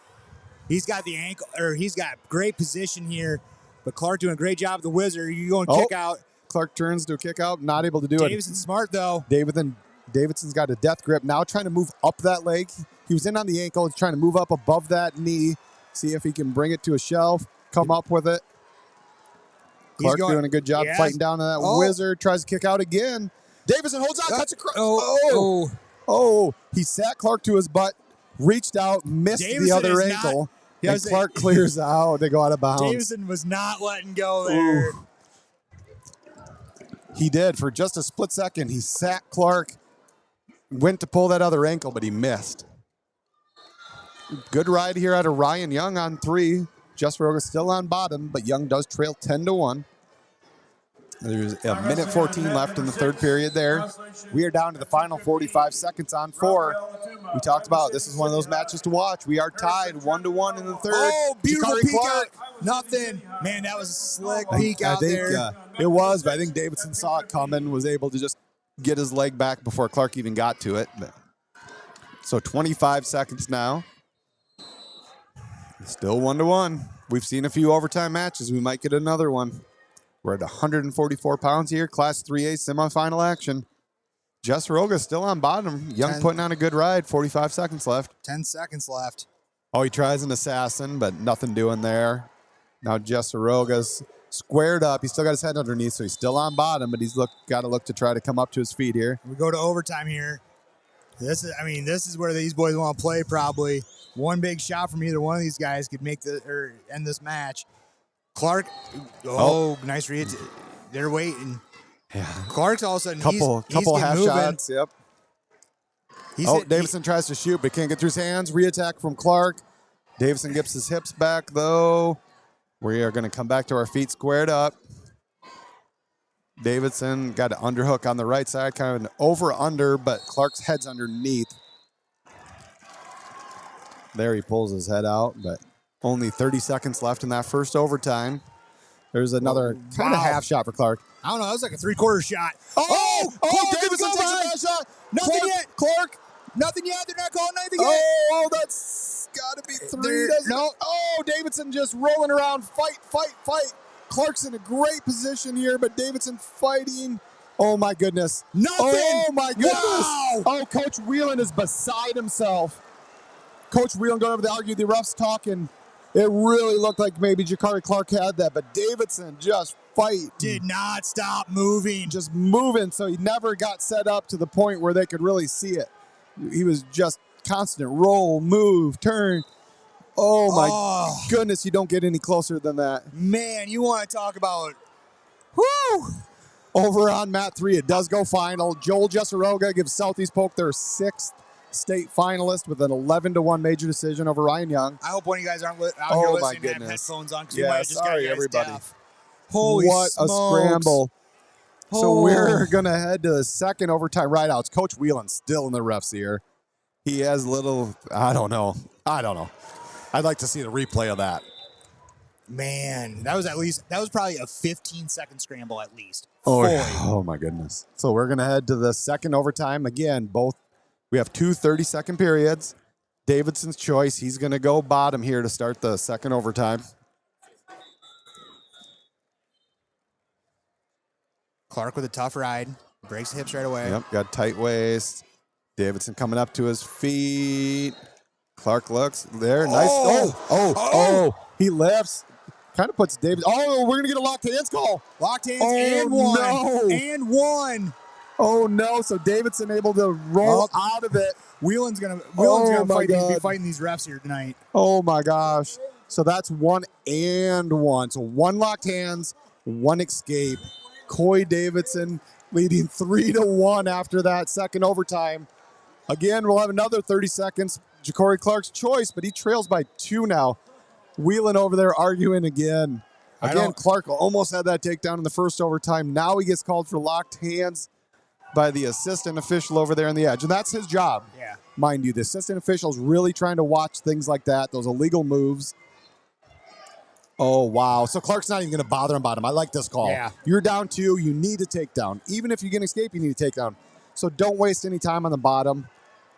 He's got the ankle, or he's got great position here, but Clark doing a great job with the whizzer. You going kick out.
Clark turns to a kick out, not able to do
Davison's smart, though.
Davidson's got a death grip, now trying to move up that leg. He was in on the ankle, he's trying to move up above that knee, see if he can bring it to a shelf, come up with it. Clark doing a good job fighting down to that whizzer, tries to kick out again. Davison holds on, cuts across. He sat Clark to his butt, reached out, missed
Davison
the other ankle, and Clark clears out. They go out of bounds.
Davison was not letting go there.
Ooh. He did for just a split second. He sat Clark, went to pull that other ankle, but he missed. Good ride here out of Ryan Young on 3. Jess Roga still on bottom, but Young does trail 10-1. There's a minute 14 left in the third period there. We are down to the final 45 seconds on 4. We talked about this is one of those matches to watch. We are tied 1-1 in the third.
Oh, beautiful
Ja'Cory
peek
Clark.
out. Nothing. Man, that was a slick peek out there.
It was, but I think Davidson saw it coming, was able to just get his leg back before Clark even got to it. So 25 seconds now. Still 1-1. We've seen a few overtime matches. We might get another one. We're at 144 pounds here, Class 3A semifinal action. Jess Roga still on bottom. Young putting on a good ride. 45 seconds left.
10 seconds left.
Oh, he tries an assassin, but nothing doing there. Now Jess Roga's squared up. He's still got his head underneath, so he's still on bottom, but he's got to look to try to come up to his feet here.
We go to overtime here. This is where these boys want to play probably. One big shot from either one of these guys could make end this match. Clark, nice read. They're waiting.
Yeah.
Clark's all of a sudden
couple half
moving.
shots. Yep. Davidson tries to shoot, but can't get through his hands. Reattack from Clark. Davidson gets his hips back though. We are going to come back to our feet squared up. Davidson got an underhook on the right side, kind of an over-under, but Clark's head's underneath. There he pulls his head out, but only 30 seconds left in that first overtime. There's another kind of half shot for Clark.
I don't know. That was like a 3/4 shot.
Davidson takes a bad shot.
Nothing yet.
Clark.
Nothing yet. They're not calling anything yet.
Oh, that's got to be 3.
No.
Oh, Davidson just rolling around. Fight. Clark's in a great position here, but Davidson fighting. Oh, my goodness.
Nothing.
Oh, my goodness.
Wow.
Oh, Coach Whelan is beside himself. Coach Whelan going over to argue. The refs talking. It really looked like maybe Jakari Clark had that, but Davidson just
did not stop moving.
Just moving, so he never got set up to the point where they could really see it. He was just constant roll, move, turn. Oh, my goodness, you don't get any closer than that.
Man, you want to talk about...
Woo! Over on mat 3, it does go final. Joel Jesseroga gives Southeast Polk their 6th state finalist with an 11-1 major decision over Ryan Young.
I hope one of you guys aren't out here listening and have headphones on because we might have just got you guys
everybody.
deaf. Holy
what
smokes.
a scramble. So we're going to head to the second overtime rideouts. Coach Whelan still in the ref's ear. He has I don't know. I'd like to see the replay of that.
Man, that was probably a 15-second scramble at least.
Oh my goodness. So we're going to head to the second overtime. Again, we have 2 30-second periods. Davidson's choice. He's going to go bottom here to start the second overtime.
Clark with a tough ride. Breaks the hips right away.
Yep, got tight waist. Davidson coming up to his feet. Clark looks there. Nice. He lifts. Kind of puts David. Oh, we're going to get a locked hands call.
Locked hands and one.
No.
And one.
Oh, no. So Davidson able to roll out of it.
Whelan's gonna be fighting these refs here tonight.
Oh, my gosh. So that's 1 and 1. So 1 locked hands, 1 escape. Coy Davidson leading 3-1 after that second overtime. Again, we'll have another 30 seconds. Jakari Clark's choice, but he trails by 2 now. Whelan over there arguing again. Clark almost had that takedown in the first overtime. Now he gets called for locked hands by the assistant official over there on the edge. And that's his job, mind you. The assistant official is really trying to watch things like that, those illegal moves. Oh, wow. So Clark's not even going to bother him bottom. I like this call.
Yeah.
You're down 2. You need to take down. Even if you can escape, you need to take down. So don't waste any time on the bottom.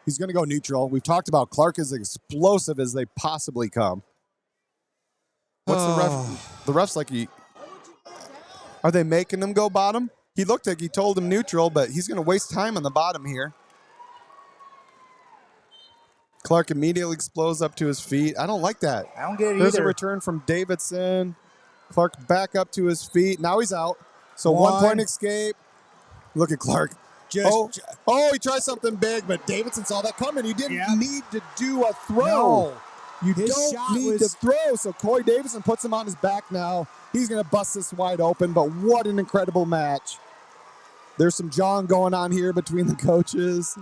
He's going to go neutral. We've talked about Clark as explosive as they possibly come. What's the ref? The ref's like, are they making him go bottom? He looked like he told him neutral, but he's going to waste time on the bottom here. Clark immediately explodes up to his feet. I don't like that.
I don't get it
There's
either.
a return from Davidson. Clark back up to his feet. Now he's out. So 1 point escape. Look at Clark. He tried something big, but Davidson saw that coming. He didn't need to do a throw.
No.
You don't need to throw. So Coy Davidson puts him on his back now. He's going to bust this wide open, but what an incredible match. There's some jawing going on here between the coaches,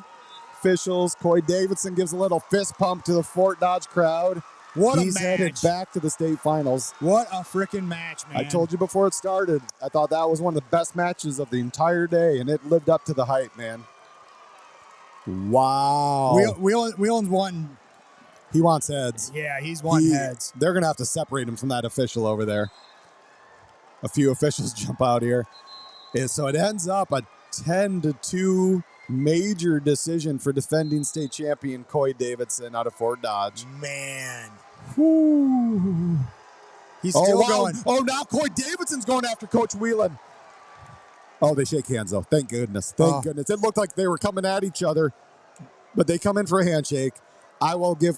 officials. Coy Davidson gives a little fist pump to the Fort Dodge crowd. He's headed back to the state finals.
What a freaking match, man.
I told you before it started, I thought that was one of the best matches of the entire day, and it lived up to the hype, man. Wow.
Whelan's won.
He wants heads.
Yeah, he's won heads.
They're going to have to separate him from that official over there. A few officials jump out here. So it ends up a 10-2 major decision for defending state champion Coy Davidson out of Fort Dodge.
Man.
Whew.
He's still going.
Oh, now Coy Davidson's going after Coach Whelan.
Oh, they shake hands, though. Thank goodness. Thank goodness. It looked like they were coming at each other, but they come in for a handshake. I will give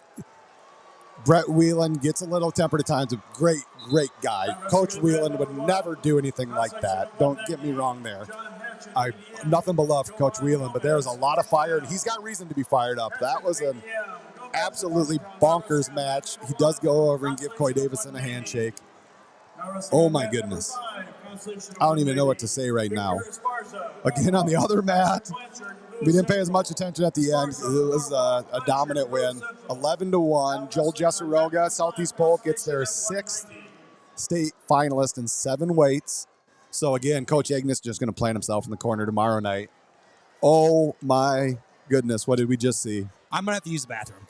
Brett Whelan gets a little tempered at times. A great, great guy. Coach Whelan would never do anything like that. Don't get me wrong there. Nothing but love for Coach Whelan, but there was a lot of fire, and he's got reason to be fired up. That was an absolutely bonkers match. He does go over and give Coy Davison a handshake. Oh, my goodness. I don't even know what to say right now. Again, on the other mat, we didn't pay as much attention at the end. It was a dominant win, 11-1. Joel Jesseroga, Southeast Polk, gets their 6th state finalist in 7 weights. So again, Coach Agnes just going to plant himself in the corner tomorrow night. Oh my goodness, what did we just see?
I'm going to have to use the bathroom.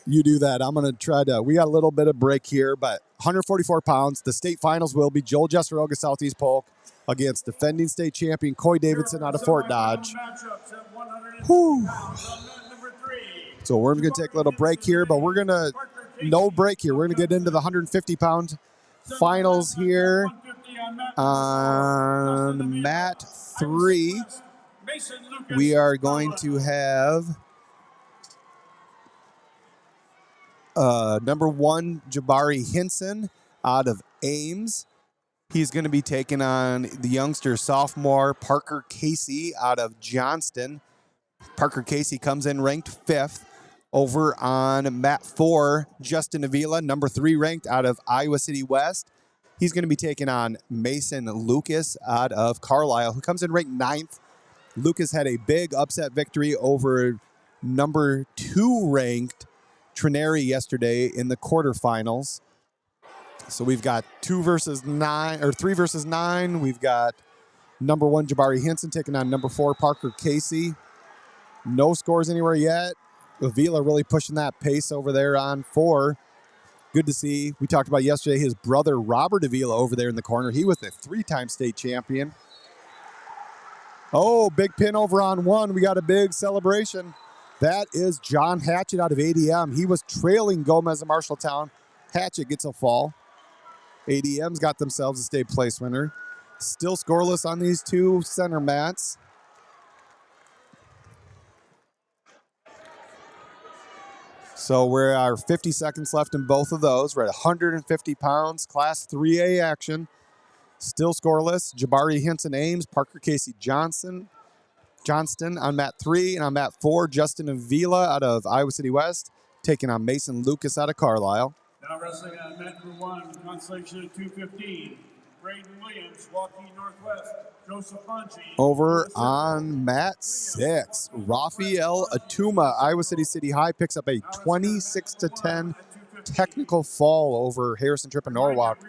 You do that. I'm going to try to, we got a little bit of break here, but 144 pounds. The state finals will be Joel Jesseroga, Southeast Polk, against defending state champion Coy Davidson out of Fort Dodge. Whew. So we're going to take a little break here, but we're going to, no break here. We're going to get into the 150-pound finals here on mat 3. We are going to have number 1, Jabari Hinson out of Ames. He's going to be taking on the youngster sophomore Parker Casey out of Johnston. Parker Casey comes in ranked 5th. Over on mat 4, Justin Avila, number 3 ranked out of Iowa City West. He's going to be taking on Mason Lucas out of Carlisle, who comes in ranked 9th. Lucas had a big upset victory over number 2 ranked Trinary yesterday in the quarterfinals. So we've got 3 versus 9. We've got number 1 Jabari Hinson taking on number 4 Parker Casey. No scores anywhere yet. Avila really pushing that pace over there on 4. Good to see. We talked about yesterday his brother Robert Avila over there in the corner. He was a 3-time state champion. Oh, big pin over on 1. We got a big celebration. That is John Hatchett out of ADM. He was trailing Gomez of Marshalltown. Hatchett gets a fall. ADM's got themselves a state place winner. Still scoreless on these 2 center mats. So we're at 50 seconds left in both of those. We're at 150 pounds, Class 3A action. Still scoreless. Jabari Hinson Ames, Parker Casey Johnston on mat 3. And on mat 4, Justin Avila out of Iowa City West taking on Mason Lucas out of Carlisle.
Now wrestling on mat number 1, Consolation at 215. Braden Williams, Waukee Northwest. Joseph Bunchie.
Over on mat 6, Rafael Atuma, Iowa City High, picks up a 26-10 technical fall over Harrison Tripp and Norwalk.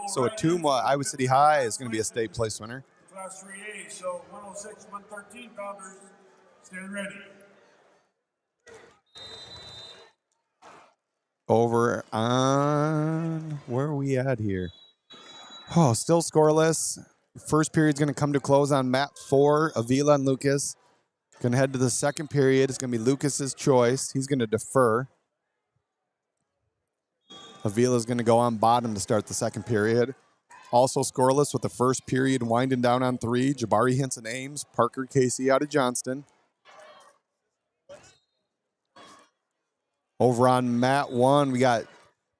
So Atuma, Iowa City High, is going to be a state place winner.
Class 3A, so 106, 113 pounders. Stand ready.
Over on, where are we at here? Oh, still scoreless. First period's going to come to close on mat 4, Avila and Lucas. Going to head to the second period. It's going to be Lucas's choice. He's going to defer. Avila's going to go on bottom to start the second period. Also scoreless with the first period winding down on 3, Jabari Hinson Ames, Parker Casey out of Johnston. Over on mat 1, we got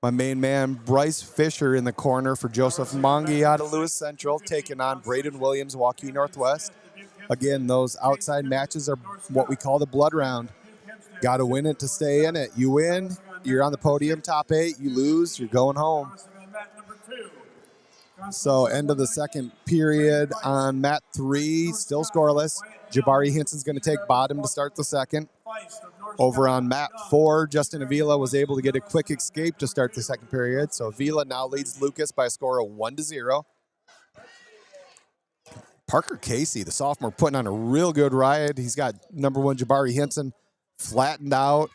my main man, Bryce Fisher, in the corner for Joseph Mongi out of Lewis Central, taking on Braden Williams, Waukee Northwest. Again, those outside matches are what we call the blood round. Got to win it to stay in it. You win, you're on the podium, top 8. You lose, you're going home. So end of the second period on mat 3, still scoreless. Jabari Hinson's going to take bottom to start the second. Over on mat 4, Justin Avila was able to get a quick escape to start the second period. So Avila now leads Lucas by a score of 1-0. Parker Casey, the sophomore, putting on a real good ride. He's got number 1 Jabari Hinson flattened out,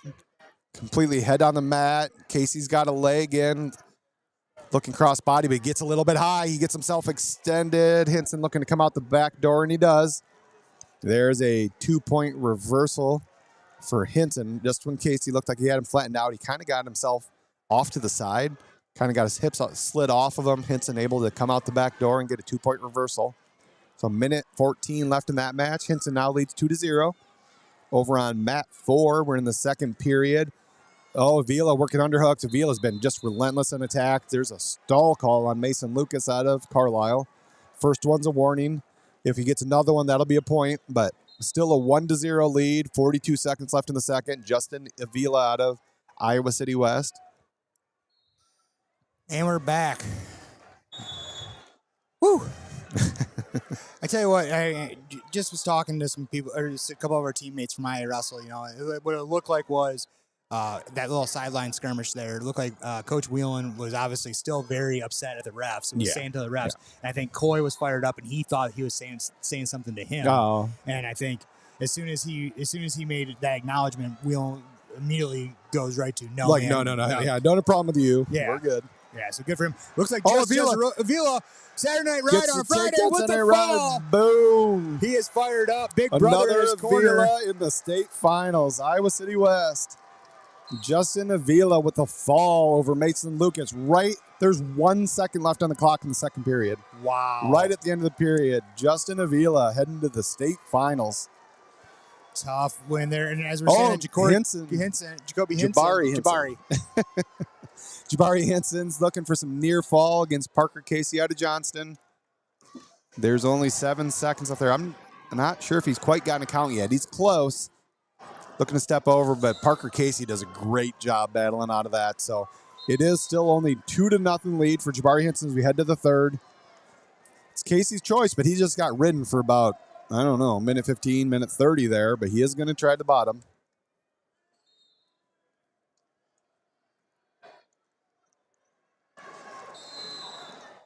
completely head on the mat. Casey's got a leg in, looking cross body, but he gets a little bit high. He gets himself extended. Hinson looking to come out the back door, and he does. There's a 2-point reversal for Hinton. Just when Casey looked like he had him flattened out, he kind of got himself off to the side, kind of got his hips slid off of him. Hinton able to come out the back door and get a 2-point reversal. So minute 14 left in that match. Hinson now leads 2-0. Over on mat 4, we're in the second period. Oh, Avila working underhooks. Avila's been just relentless in attack. There's a stall call on Mason Lucas out of Carlisle. First one's a warning. If he gets another one, that'll be a point, but still a 1-0 lead. 42 seconds left in the second. Justin Avila out of Iowa City West.
And we're back. Woo! I tell you what, I just was talking to some people, or just a couple of our teammates from IAwrestle. You know, what it looked like was that little sideline skirmish there. It looked like Coach Whelan was obviously still very upset at the refs and was saying to the refs. Yeah. And I think Coy was fired up, and he thought he was saying something to him.
Oh.
And I think as soon as he made that acknowledgement, Whelan immediately goes right to no.
Like,
man,
no. Yeah, no problem with you.
Yeah.
We're good.
Yeah, so good for him. Looks like
Avila.
Saturday Night Ride on a Friday with the fall.
Boom.
He is fired up. Big brother
Another
in his corner.
Avila in the state finals. Iowa City West. Justin Avila with the fall over Mason Lucas. There's 1 second left on the clock in the second period.
Wow.
Right at the end of the period. Justin Avila heading to the state finals.
Tough win there. And as we're saying, Jacoby Hinson.
Jabari. Jabari Hinson's looking for some near fall against Parker Casey out of Johnston. There's only 7 seconds left there. I'm not sure if he's quite gotten a count yet. He's close. Looking to step over, but Parker Casey does a great job battling out of that. So it is still only 2-0 lead for Jabari Hinson as we head to the third. It's Casey's choice, but he just got ridden for about, I don't know, minute 15, minute 30 there, but he is going to try the bottom.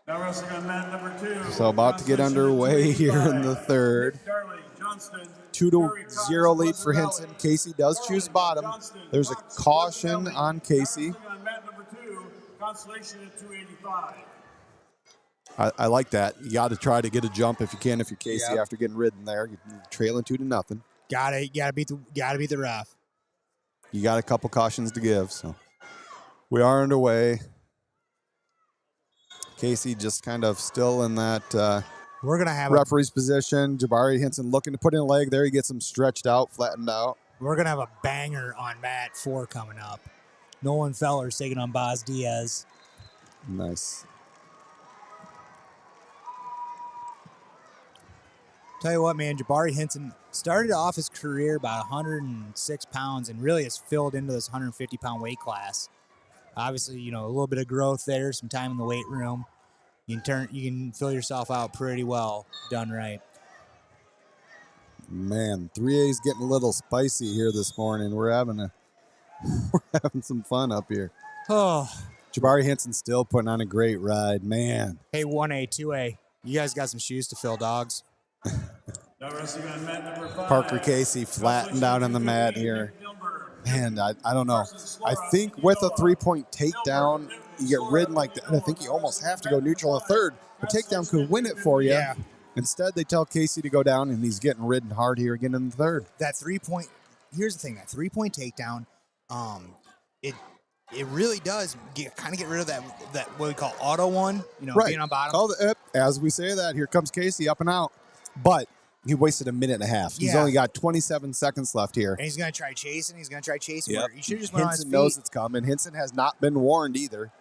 Now wrestling on mat number 2.
So about to get underway here in the third. 2-0 lead for Hinson. Casey does choose bottom. There's a caution on Casey. I like that. You got to try to get a jump if you can. If you're Casey after getting ridden there, you're trailing 2-0.
Gotta beat the ref.
You got a couple cautions to give. So we are underway. Casey just kind of still in that
we're gonna have
referee's position. Jabari Hinson looking to put in a leg there. He gets him stretched out, flattened out.
We're gonna have a banger on mat 4 coming up. Nolan Feller's taking on Boz Diaz.
Nice.
Tell you what, man, Jabari Hinson started off his career about 106 pounds and really has filled into this 150-pound weight class. Obviously, you know, a little bit of growth there, some time in the weight room. You can fill yourself out pretty well, done right.
Man, 3A's getting a little spicy here this morning. We're having some fun up here.
Oh,
Jabari Hinson still putting on a great ride, man.
Hey, 1A, 2A, you guys got some shoes to fill, dogs.
Parker Casey flattened out on the mat here. Man, I don't know. I think with a 3-point takedown, you get ridden like that. I think you almost have to go neutral a third. A takedown could win it for you.
Yeah.
Instead, they tell Casey to go down, and he's getting ridden hard here again in the third.
That 3-point, here's the thing, that 3-point takedown, it really does kind of get rid of that what we call auto one, you know, being on bottom.
As we say that, here comes Casey up and out. But he wasted a minute and a half. He's only got 27 seconds left here.
And he's going to try chasing. He
Yep.
should just went on his
Hinson
feet.
knows it's coming. Hinson has not been warned either.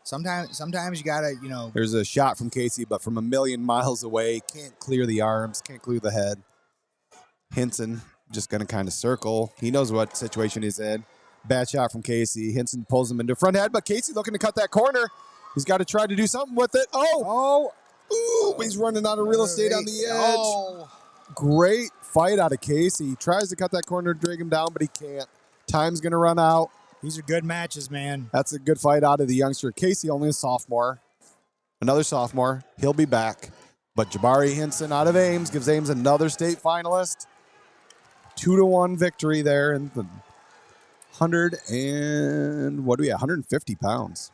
Sometimes you got to, you know.
There's a shot from Casey, but from a million miles away. Can't clear the arms. Can't clear the head. Hinson just going to kind of circle. He knows what situation he's in. Bad shot from Casey. Hinson pulls him into front head, but Casey looking to cut that corner. He's got to try to do something with it. Ooh, he's running out of real estate on the edge.
Oh.
Great fight out of Casey. He tries to cut that corner, drag him down, but he can't. Time's going to run out.
These are good matches, man.
That's a good fight out of the youngster. Casey, only a sophomore. Another sophomore. He'll be back. But Jabari Hinson out of Ames gives Ames another state finalist. 2-1 victory there in the 150 pounds.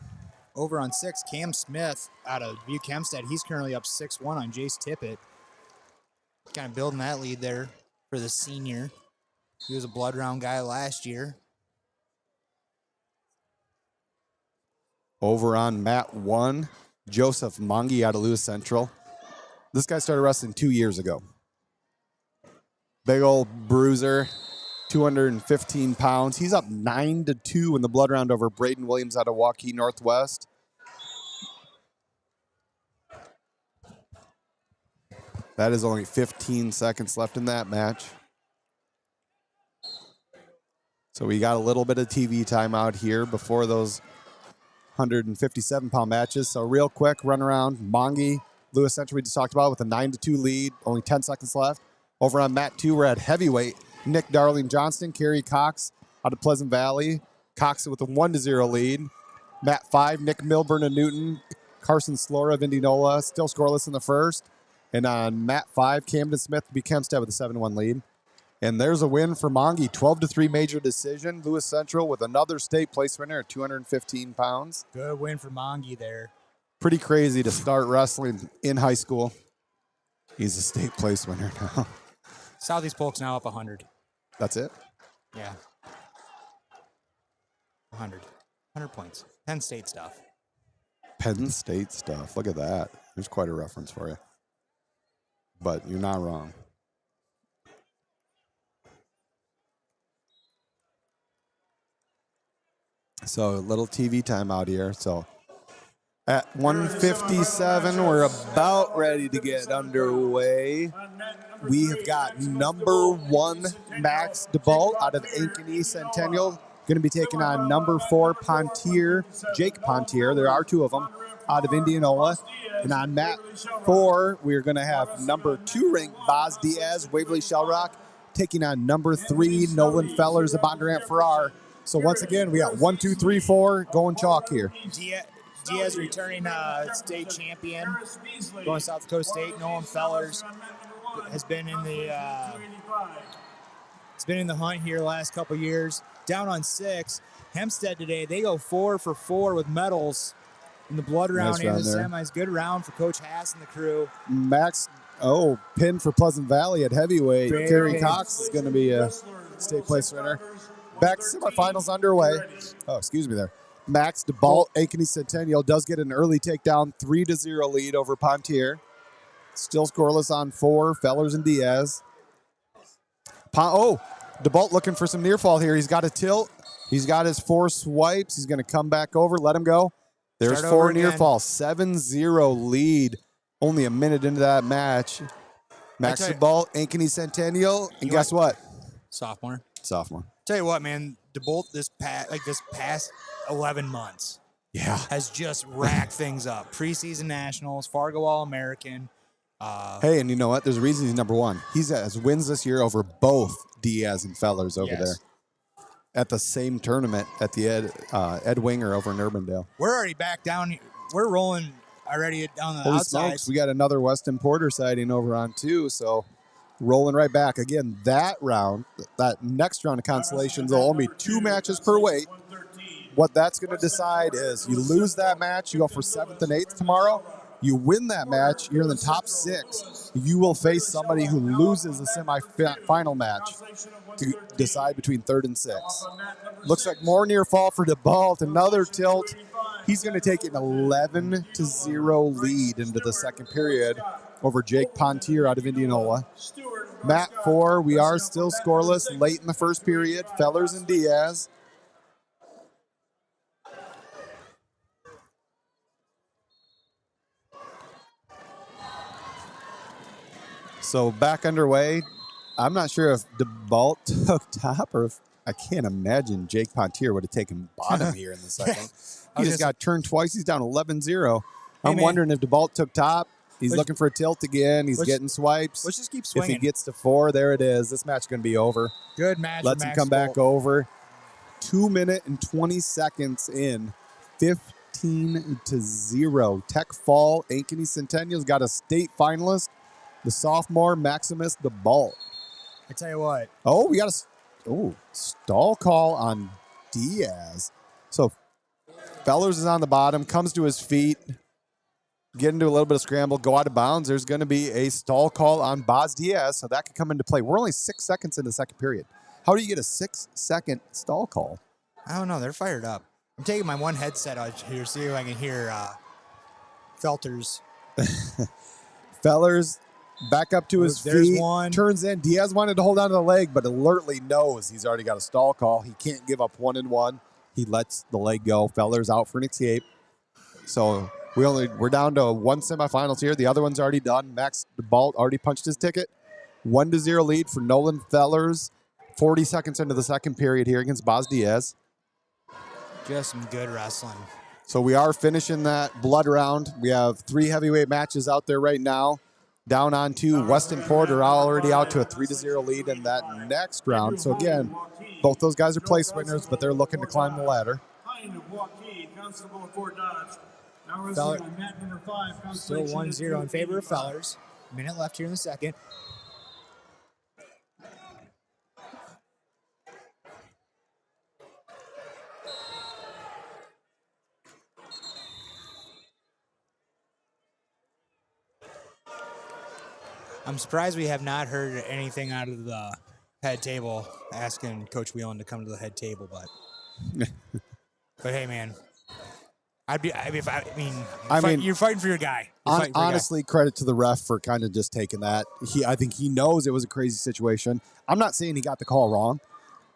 Over on 6, Cam Smith out of Butte Hempstead. He's currently up 6-1 on Jace Tippett. Kind of building that lead there for the senior. He was a blood round guy last year.
Over on mat 1, Joseph Mongi out of Lewis Central.
This guy started wrestling 2 years ago. Big old bruiser, 215 pounds. He's up 9-2 in the blood round over Braden Williams out of Waukee Northwest. That is only 15 seconds left in that match. So we got a little bit of TV time out here before those 157-pound matches. So real quick, run around. Mongi, Lewis Central we just talked about with a 9-2 lead. Only 10 seconds left. Over on mat 2, we're at heavyweight. Nick Darling Johnston, Kerry Cox out of Pleasant Valley. Cox with a 1-0 lead. Mat 5, Nick Milburn of Newton. Carson Slora of Indianola, still scoreless in the first. And on mat 5, Camden Smith beat Kempstead with a 7-1 lead. And there's a win for Mongi, 12-3 major decision. Lewis Central with another state place winner at 215 pounds.
Good win for Mongi there.
Pretty crazy to start wrestling in high school. He's a state place winner now.
Southeast Polk's now up 100.
That's it?
Yeah. 100. 100 points. Penn State stuff.
Penn State stuff. Look at that. There's quite a reference for you. But you're not wrong. So a little TV time out here. So at 1:57, we're about ready to get underway. We have got number 1 Max DeBolt out of Ankeny Centennial. Going to be taking on number 4 Pontier, Jake Pontier. There are 2 of them out of Indianola. And on mat 4, we're going to have number 2 ranked Boz Diaz, Waverly Shellrock, taking on number 3 Nolan Fellers of Bondurant Farrar. So once again, we got 1, 2, 3, 4 going chalk here.
Diaz returning state champion, going South Dakota State. Nolan Fellers has been in the hunt here the last couple years. Down on 6. Hempstead today, they go 4 for 4 with medals in the blood round
Nice
and
round
the
there.
semis. Good round for Coach Haas and the crew.
Max, pin for Pleasant Valley at heavyweight.
Big
Kerry
pin.
Cox is going to be a state place winner. Back to semifinals underway. Oh, excuse me there. Max DeBolt, Ankeny Centennial, does get an early takedown, 3-0 lead over Pontier. Still scoreless on 4, Fellers and Diaz. DeBolt looking for some near fall here. He's got a tilt. He's got his 4 swipes. He's going to come back over, let him go. There's
Start
4
over
near
again.
fall, 7-0 lead. Only a minute into that match. Max
I tell you-
DeBolt, Ankeny Centennial, and
You
guess what?
Sophomore.
Sophomore.
Tell you what, man, DeBolt this past 11 months
Yeah.
has just racked things up. Preseason nationals, Fargo All-American.
Hey, and you know what? There's a reason he's number 1. He has wins this year over both Diaz and Fellers over
Yes.
there at the same tournament at the Ed Winger over in Urbandale.
We're already back down. We're rolling already down the
Holy
outside.
smokes, we got another Weston Porter sighting over on 2, so rolling right back. Again, that next round of Consolations, there'll only be 2 matches per weight. What that's going to decide is you lose that match, you go for 7th and 8th tomorrow. You win that match, you're in the top 6. You will face somebody who loses the semi-final match to decide between 3rd and 6th. Looks like more near fall for DeBolt. Another tilt. He's going to take an 11-0 lead into the second period over Jake Pontier out of Indianola. Mat 4, we are still scoreless late in the first period. Fellers and Diaz. So back underway. I'm not sure if DeBolt took top or if I can't imagine Jake Pontier would have taken bottom here in the second. He just got turned twice. He's down 11-0. I'm
man.
wondering if DeBolt took top. He's
Let's-
looking for a tilt again. He's getting swipes.
Let's just keep
If
swinging.
he gets to 4, there it is. This match is going to be over.
Good match.
Let's
for
him
Max
come back
DeBolt.
over. 2 minutes and 20 seconds in. 15-0. Tech Fall, Ankeny Centennial's got a state finalist. The sophomore Maximus DeBolt.
I tell you what.
Oh, we got a stall call on Diaz. So Fellers is on the bottom, comes to his feet, get into a little bit of scramble, go out of bounds. There's going to be a stall call on Boz Diaz, so that could come into play. We're only 6 seconds into the second period. How do you get a 6-second stall call?
I don't know. They're fired up. I'm taking my one headset out here, see if I can hear Felters.
Fellers back up to his
There's
feet.
one.
Turns in. Diaz wanted to hold on to the leg, but alertly knows he's already got a stall call. He can't give up 1-1. He lets the leg go. Fellers out for an escape. So we're down to one semifinals here. The other one's already done. Max DeBalt already punched his ticket. 1-0 lead for Nolan Fellers. 40 seconds into the second period here against Boz Diaz.
Just some good wrestling.
So we are finishing that blood round. We have 3 heavyweight matches out there right now. Down on 2. Weston Porter already out to a 3-0 lead in that next round. So again, both those guys are place winners, but they're looking to climb the ladder.
Still 1-0 in favor of Fellers. Minute left here in the second. I'm surprised we have not heard anything out of the head table asking Coach Whelan to come to the head table, but hey, man, you're fighting for your guy.
Honestly, credit to the ref for kind of just taking that. I think he knows it was a crazy situation. I'm not saying he got the call wrong.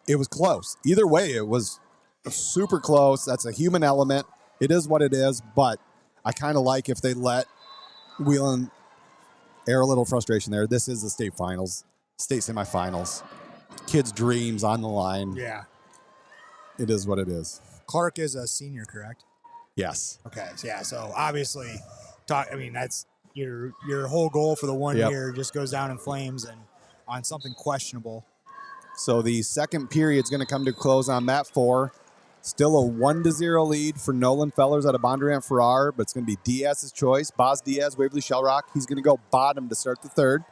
It was close. Either way, it was super close. That's a human element. It is what it is, but I kind of like if they let Whelan air a little frustration there. This is the state semifinals. Kids' dreams on the line.
Yeah.
It is what it is.
Clark is a senior, correct?
Yes.
Okay. Yeah. So obviously, that's your whole goal for the 1 year just goes down in flames and on something questionable.
So the second period is going to come to a close on mat 4. Still a 1-0 lead for Nolan Fellers out of Bondurant Farrar, but it's going to be Diaz's choice. Boz Diaz, Waverly Shellrock. He's going to go bottom to start the third.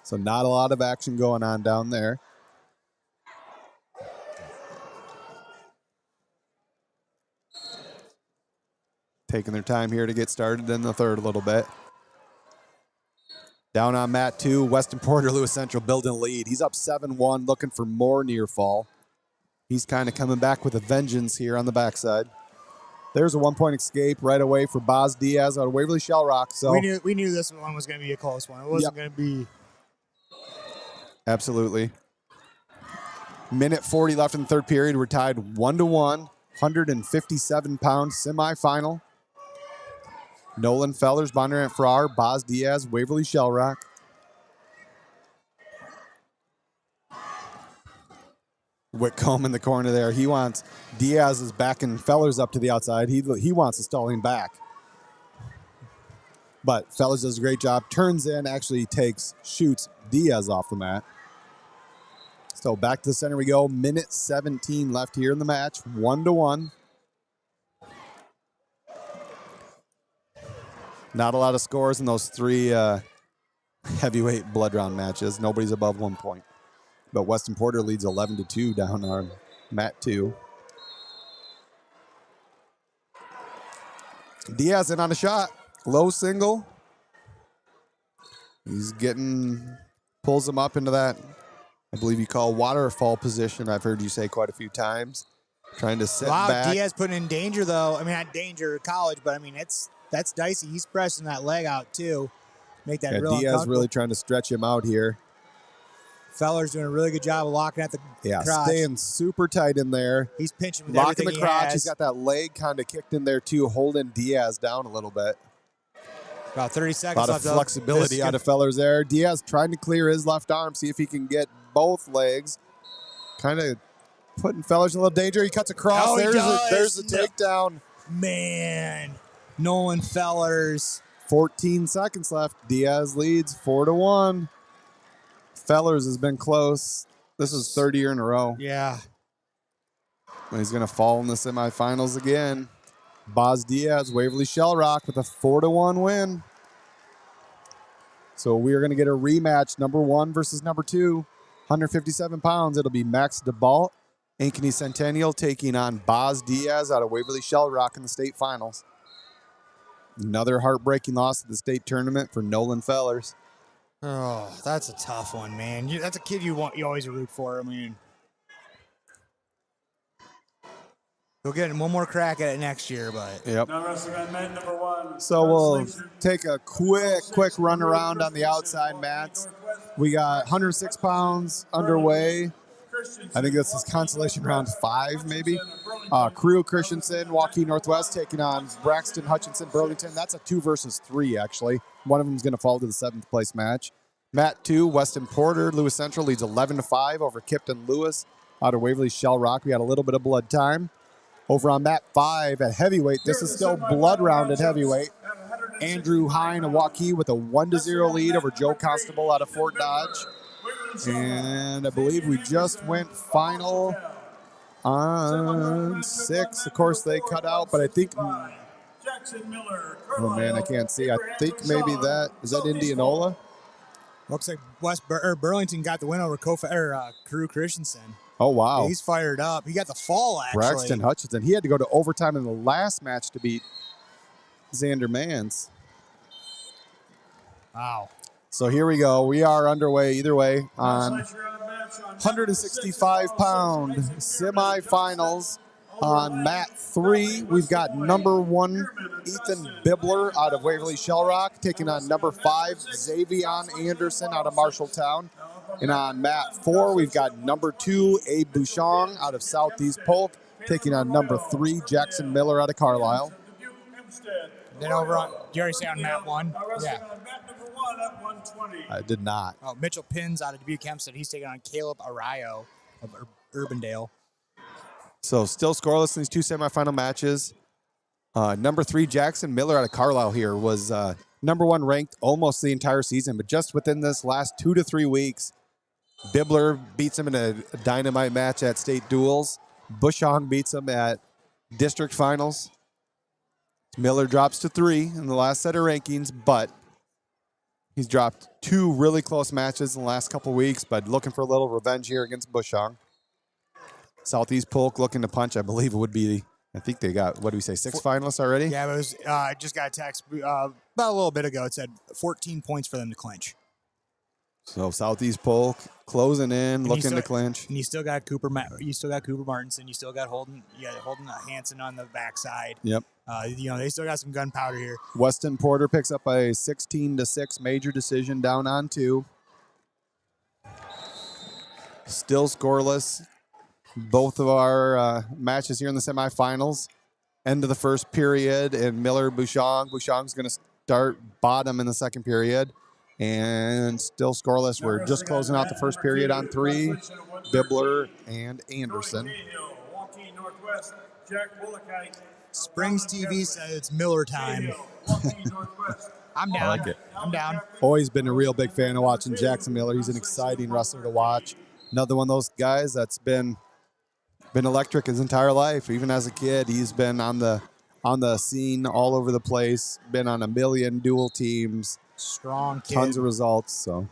So not a lot of action going on down there. Taking their time here to get started in the third a little bit. Down on mat 2, Weston Porter, Lewis Central building a lead. He's up 7-1, looking for more near fall. He's kind of coming back with a vengeance here on the backside. There's a 1-point escape right away for Boz Diaz out of Waverly Shellrock. So
we knew this one was going to be a close one. It wasn't going to be.
Absolutely. Minute 40 left in the third period. We're tied 1-1. 157-pound semifinal. Nolan Fellers, Bondurant Farrar, Boz Diaz, Waverly Shellrock. Whitcomb in the corner there. Diaz is backing Fellers up to the outside. He wants to stall him back. But Fellers does a great job. Turns in, actually shoots Diaz off the mat. So back to the center we go. Minute 17 left here in the match. 1-1. Not a lot of scores in those 3 heavyweight blood round matches. Nobody's above 1 point. But Weston Porter leads 11-2 down on mat 2. Diaz in on a shot. Low single. He's pulls him up into that, I believe you call waterfall position. I've heard you say quite a few times. Trying to sit back.
Diaz putting in danger, though. Not danger college, but that's dicey. He's pressing that leg out, too. Make that real uncomfortable.
Diaz really trying to stretch him out here.
Feller's doing a really good job of locking at the crotch.
Staying super tight in there.
He's pinching with
locking the crotch.
Has.
He's got that leg kind of kicked in there, too, holding Diaz down a little bit.
About 30 seconds
left. A lot of flexibility out of Fellers there. Diaz trying to clear his left arm, see if he can get both legs. Kind of putting Fellers in a little danger. He cuts across.
Oh,
there's the takedown.
Man, Nolan Fellers.
14 seconds left. Diaz leads 4-1. Fellers has been close. This is 3rd year in a row.
Yeah.
He's going to fall in the semifinals again. Boz Diaz, Waverly Shellrock with a 4-1 win. So we are going to get a rematch, number 1 versus number 2, 157 pounds. It'll be Max DeBalt, Ankeny Centennial, taking on Boz Diaz out of Waverly Shellrock in the state finals. Another heartbreaking loss at the state tournament for Nolan Fellers.
Oh, that's a tough one, man. That's a kid you always root for. We'll get one more crack at it next year, but
Yep.
Now wrestling on mat number 1.
So we'll
Consolations.
take a quick run around on the outside mats. We got 106 pounds underway. I think this is consolation round 5, maybe. Crew Christensen, Waukee Northwest taking on Braxton Hutchinson Burlington. That's a 2 versus 3, actually. One of them is going to fall to the 7th place match. Mat 2, Weston Porter, Lewis Central leads 11-5 over Kipton Lewis out of Waverly Shell Rock. We got a little bit of blood time. Over on mat 5 at heavyweight, this is still blood round at heavyweight. Andrew Hine of Waukee with a 1-0 lead over Joe Constable out of Fort Dodge. And I believe we just went final on 6. Of course, they cut out, but I think, oh man, I can't see. I think maybe is that Indianola?
looks like Burlington got the win over Crew Christensen.
Oh, wow.
Yeah, he's fired up. He got the fall, actually.
Braxton Hutchinson. He had to go to overtime in the last match to beat Xander Mans.
Wow.
So here we go. We are underway either way on 165-pound semifinals. On mat 3, we've got number 1 Ethan Bibler out of Waverly Shell Rock taking on number 5 Xavion Anderson out of Marshalltown. And on mat 4, we've got number 2 Abe Bouchon out of Southeast Polk taking on number 3 Jackson Miller out of Carlisle.
Then over on, you already say on mat 1? Yeah.
I did not.
Oh, Mitchell Pins out of Dubuque Hempstead. He's taking on Caleb Arayo of Urbandale.
So still scoreless in these 2 semifinal matches. Number 3 Jackson Miller out of Carlisle here was number 1 ranked almost the entire season, but just within this last 2 to 3 weeks, Bibler beats him in a dynamite match at state duels. Bushong beats him at district finals. Miller drops to 3 in the last set of rankings, but he's dropped 2 really close matches in the last couple weeks, but looking for a little revenge here against Bushong. Southeast Polk looking to punch. I believe it would be, I think they got, what do we say, 6 finalists already?
Yeah, but it was, I just got a text about a little bit ago. It said 14 points for them to clinch.
So Southeast Polk closing in, looking to clinch.
And you still got Cooper Martinson. You still got Holden Hansen on the backside.
Yep.
They still got some gunpowder here.
Weston Porter picks up a 16-6 major decision down on 2. Still scoreless. Both of our matches here in the semifinals. End of the first period, and Miller Bouchong. Bouchong's going to start bottom in the second period. And still scoreless. We're just closing out the first period on 3. Bibler and Anderson.
Springs TV said it's Miller time. I'm down.
I like it.
I'm down.
Always been a real big fan of watching Jackson Miller. He's an exciting wrestler to watch. Another one of those guys that's been electric his entire life. Even as a kid, he's been on the scene all over the place. Been on a million dual teams.
Strong kid.
Tons of results. So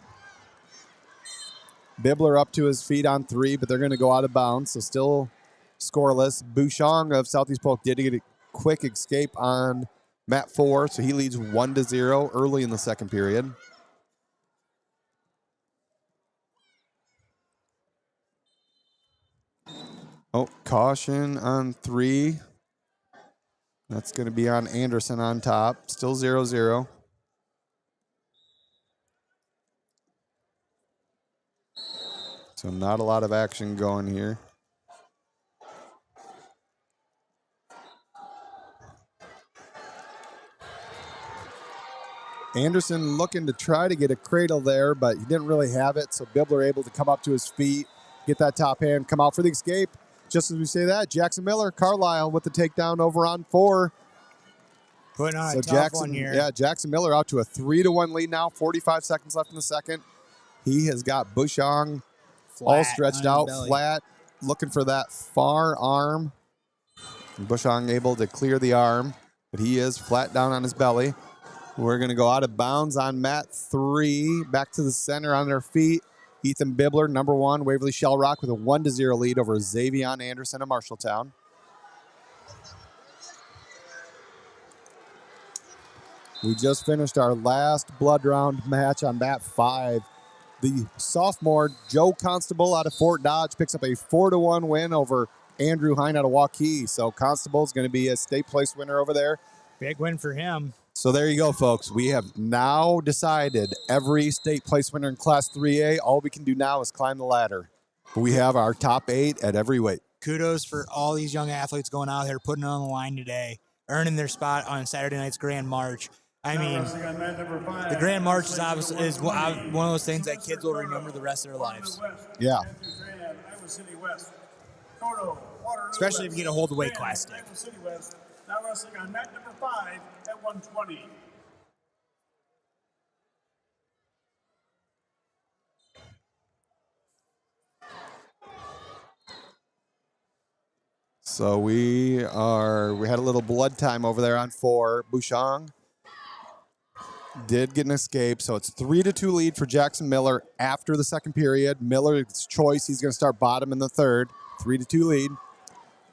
Bibler up to his feet on 3, but they're going to go out of bounds. So still scoreless. Bouchong of Southeast Polk did get a quick escape on mat 4, so he leads 1-0 early in the second period. Oh, caution on 3. That's going to be on Anderson on top. Still 0-0. So not a lot of action going here. Anderson looking to try to get a cradle there, but he didn't really have it. So Bibler able to come up to his feet, get that top hand, come out for the escape. Just as we say that, Jackson Miller, Carlisle with the takedown over on 4.
Putting on a tough one here.
Yeah, Jackson Miller out to a 3-1 lead now. 45 seconds left in the second. He has got Bushong all stretched out, flat, looking for that far arm. Bushong able to clear the arm, but he is flat down on his belly. We're going to go out of bounds on mat 3. Back to the center on their feet. Ethan Bibler, number 1, Waverly Shell Rock with a 1-0 lead over Xavion Anderson of Marshalltown. We just finished our last blood round match on mat 5. The sophomore Joe Constable out of Fort Dodge picks up a 4-1 win over Andrew Hine out of Waukee. So Constable's going to be a state place winner over there.
Big win for him.
So there you go, folks. We have now decided every state place winner in Class 3A. All we can do now is climb the ladder. We have our top 8 at every weight.
Kudos for all these young athletes going out there, putting it on the line today, earning their spot on Saturday night's Grand March. I mean, the Grand March is obviously one of those things that kids will remember the rest of their lives.
Yeah.
Especially if you get a hold of weight class stick.
Now wrestling on mat number 5 at 120.
So we had a little blood time over there on 4. Bouchon did get an escape, so it's 3-2 lead for Jackson Miller after the second period. Miller's choice, he's going to start bottom in the third. 3-2 lead.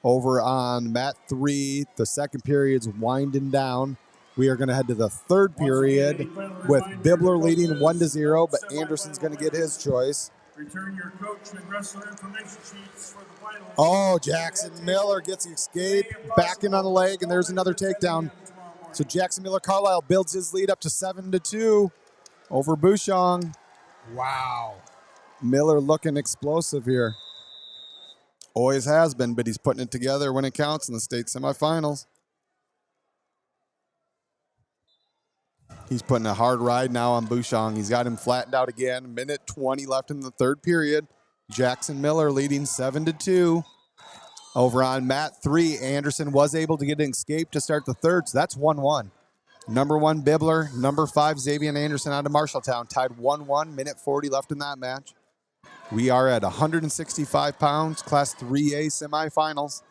Over on mat 3, the second period's winding down. We are going to head to the third period with Bibler leading 1-0, but Anderson's going to get his choice.
Return your coach and wrestler information sheets for the finals.
Oh, Jackson Miller gets the escape, back in on the leg, and there's another takedown. So Jackson Miller Carlisle builds his lead up to 7-2 over Bouchon.
Wow.
Miller looking explosive here. Always has been, but he's putting it together when it counts in the state semifinals. He's putting a hard ride now on Bouchon. He's got him flattened out again. Minute 20 left in the third period. Jackson Miller leading 7-2. Over on mat 3, Anderson was able to get an escape to start the third, so that's 1-1. Number 1, Bibler. Number 5, Xavier Anderson out of Marshalltown. Tied 1-1, minute 40 left in that match. We are at 165 pounds, Class 3A semifinals.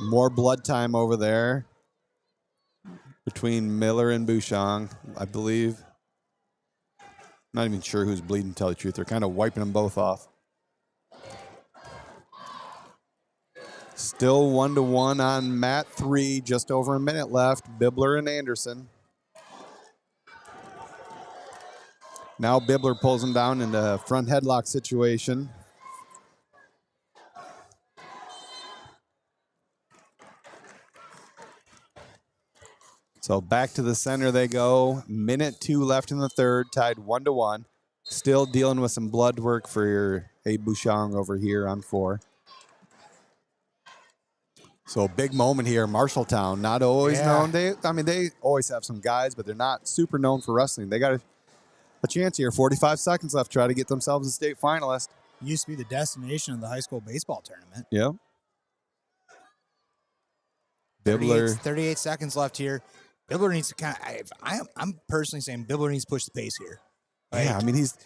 More blood time over there between Miller and Bouchon, I believe. Not even sure who's bleeding, to tell the truth. They're kind of wiping them both off. Still 1-1 on mat 3, just over a minute left. Bibler and Anderson. Now Bibler pulls him down in a front headlock situation. So back to the center they go. Minute 2 left in the third, tied 1-1. Still dealing with some blood work for your Abe Bouchon over here on 4. So big moment here, Marshalltown. Not always known. They always have some guys, but they're not super known for wrestling. They got a chance here. 45 seconds left. Try to get themselves a state finalist.
Used to be the destination of the high school baseball tournament.
Yep. Bibler.
38 seconds left here. Bibler needs to I'm personally saying Bibler needs to push the pace here. Like,
yeah, I mean he's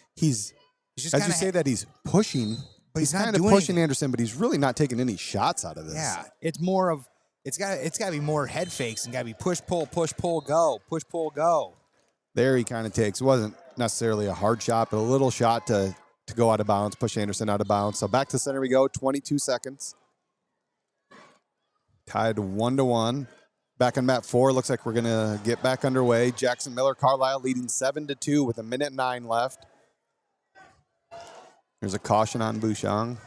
just
as you say that he's pushing,
but
he's
not
kind of
doing
pushing
anything.
Anderson, but he's really not taking any shots out of this.
Yeah, it's more of it's got to be more head fakes and got to be push pull go, push pull go.
There he kind of takes. It wasn't necessarily a hard shot, but a little shot to go out of bounds, push Anderson out of bounds. So back to center we go. 22 seconds. Tied 1-1. Back on mat 4, looks like we're going to get back underway. Jackson Miller Carlisle leading 7-2 with a minute 9 left. There's a caution on Bouchon.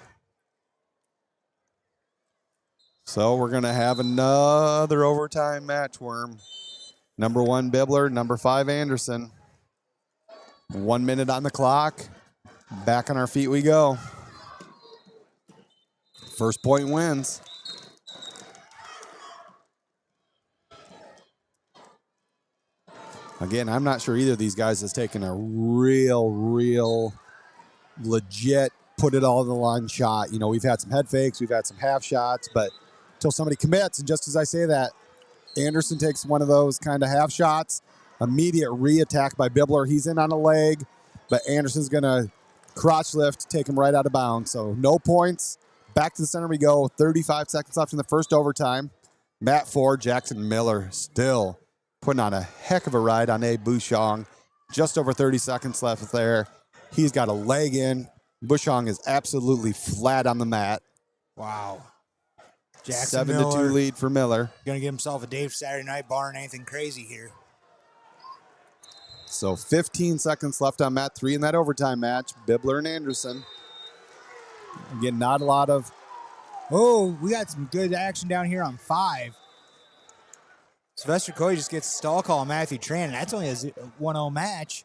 So we're going to have another overtime match, Worm. Number 1, Bibler. Number 5, Anderson. 1 minute on the clock. Back on our feet we go. First point wins. Again, I'm not sure either of these guys has taken a real legit put it all in the line shot. You know, we've had some head fakes, we've had some half shots, but until somebody commits, and just as I say that, Anderson takes one of those kind of half shots, immediate re-attack by Bibler. He's in on a leg, but Anderson's going to crotch lift, take him right out of bounds. So no points. Back to the center we go. 35 seconds left in the first overtime. Mat 4, Jackson Miller still putting on a heck of a ride on Abe Bouchon. Just over 30 seconds left there. He's got a leg in. Bouchon is absolutely flat on the mat.
Wow. Jackson
7-2
Miller
lead for Miller.
going to give himself a day for Saturday night, barring anything crazy here.
So 15 seconds left on mat 3 in that overtime match. Bibler and Anderson.
Again, not a lot of.
Oh, we got some good action down here on 5. Sylvester Coy just gets a stall call on Matthew Tran, and that's only a 1-0 match.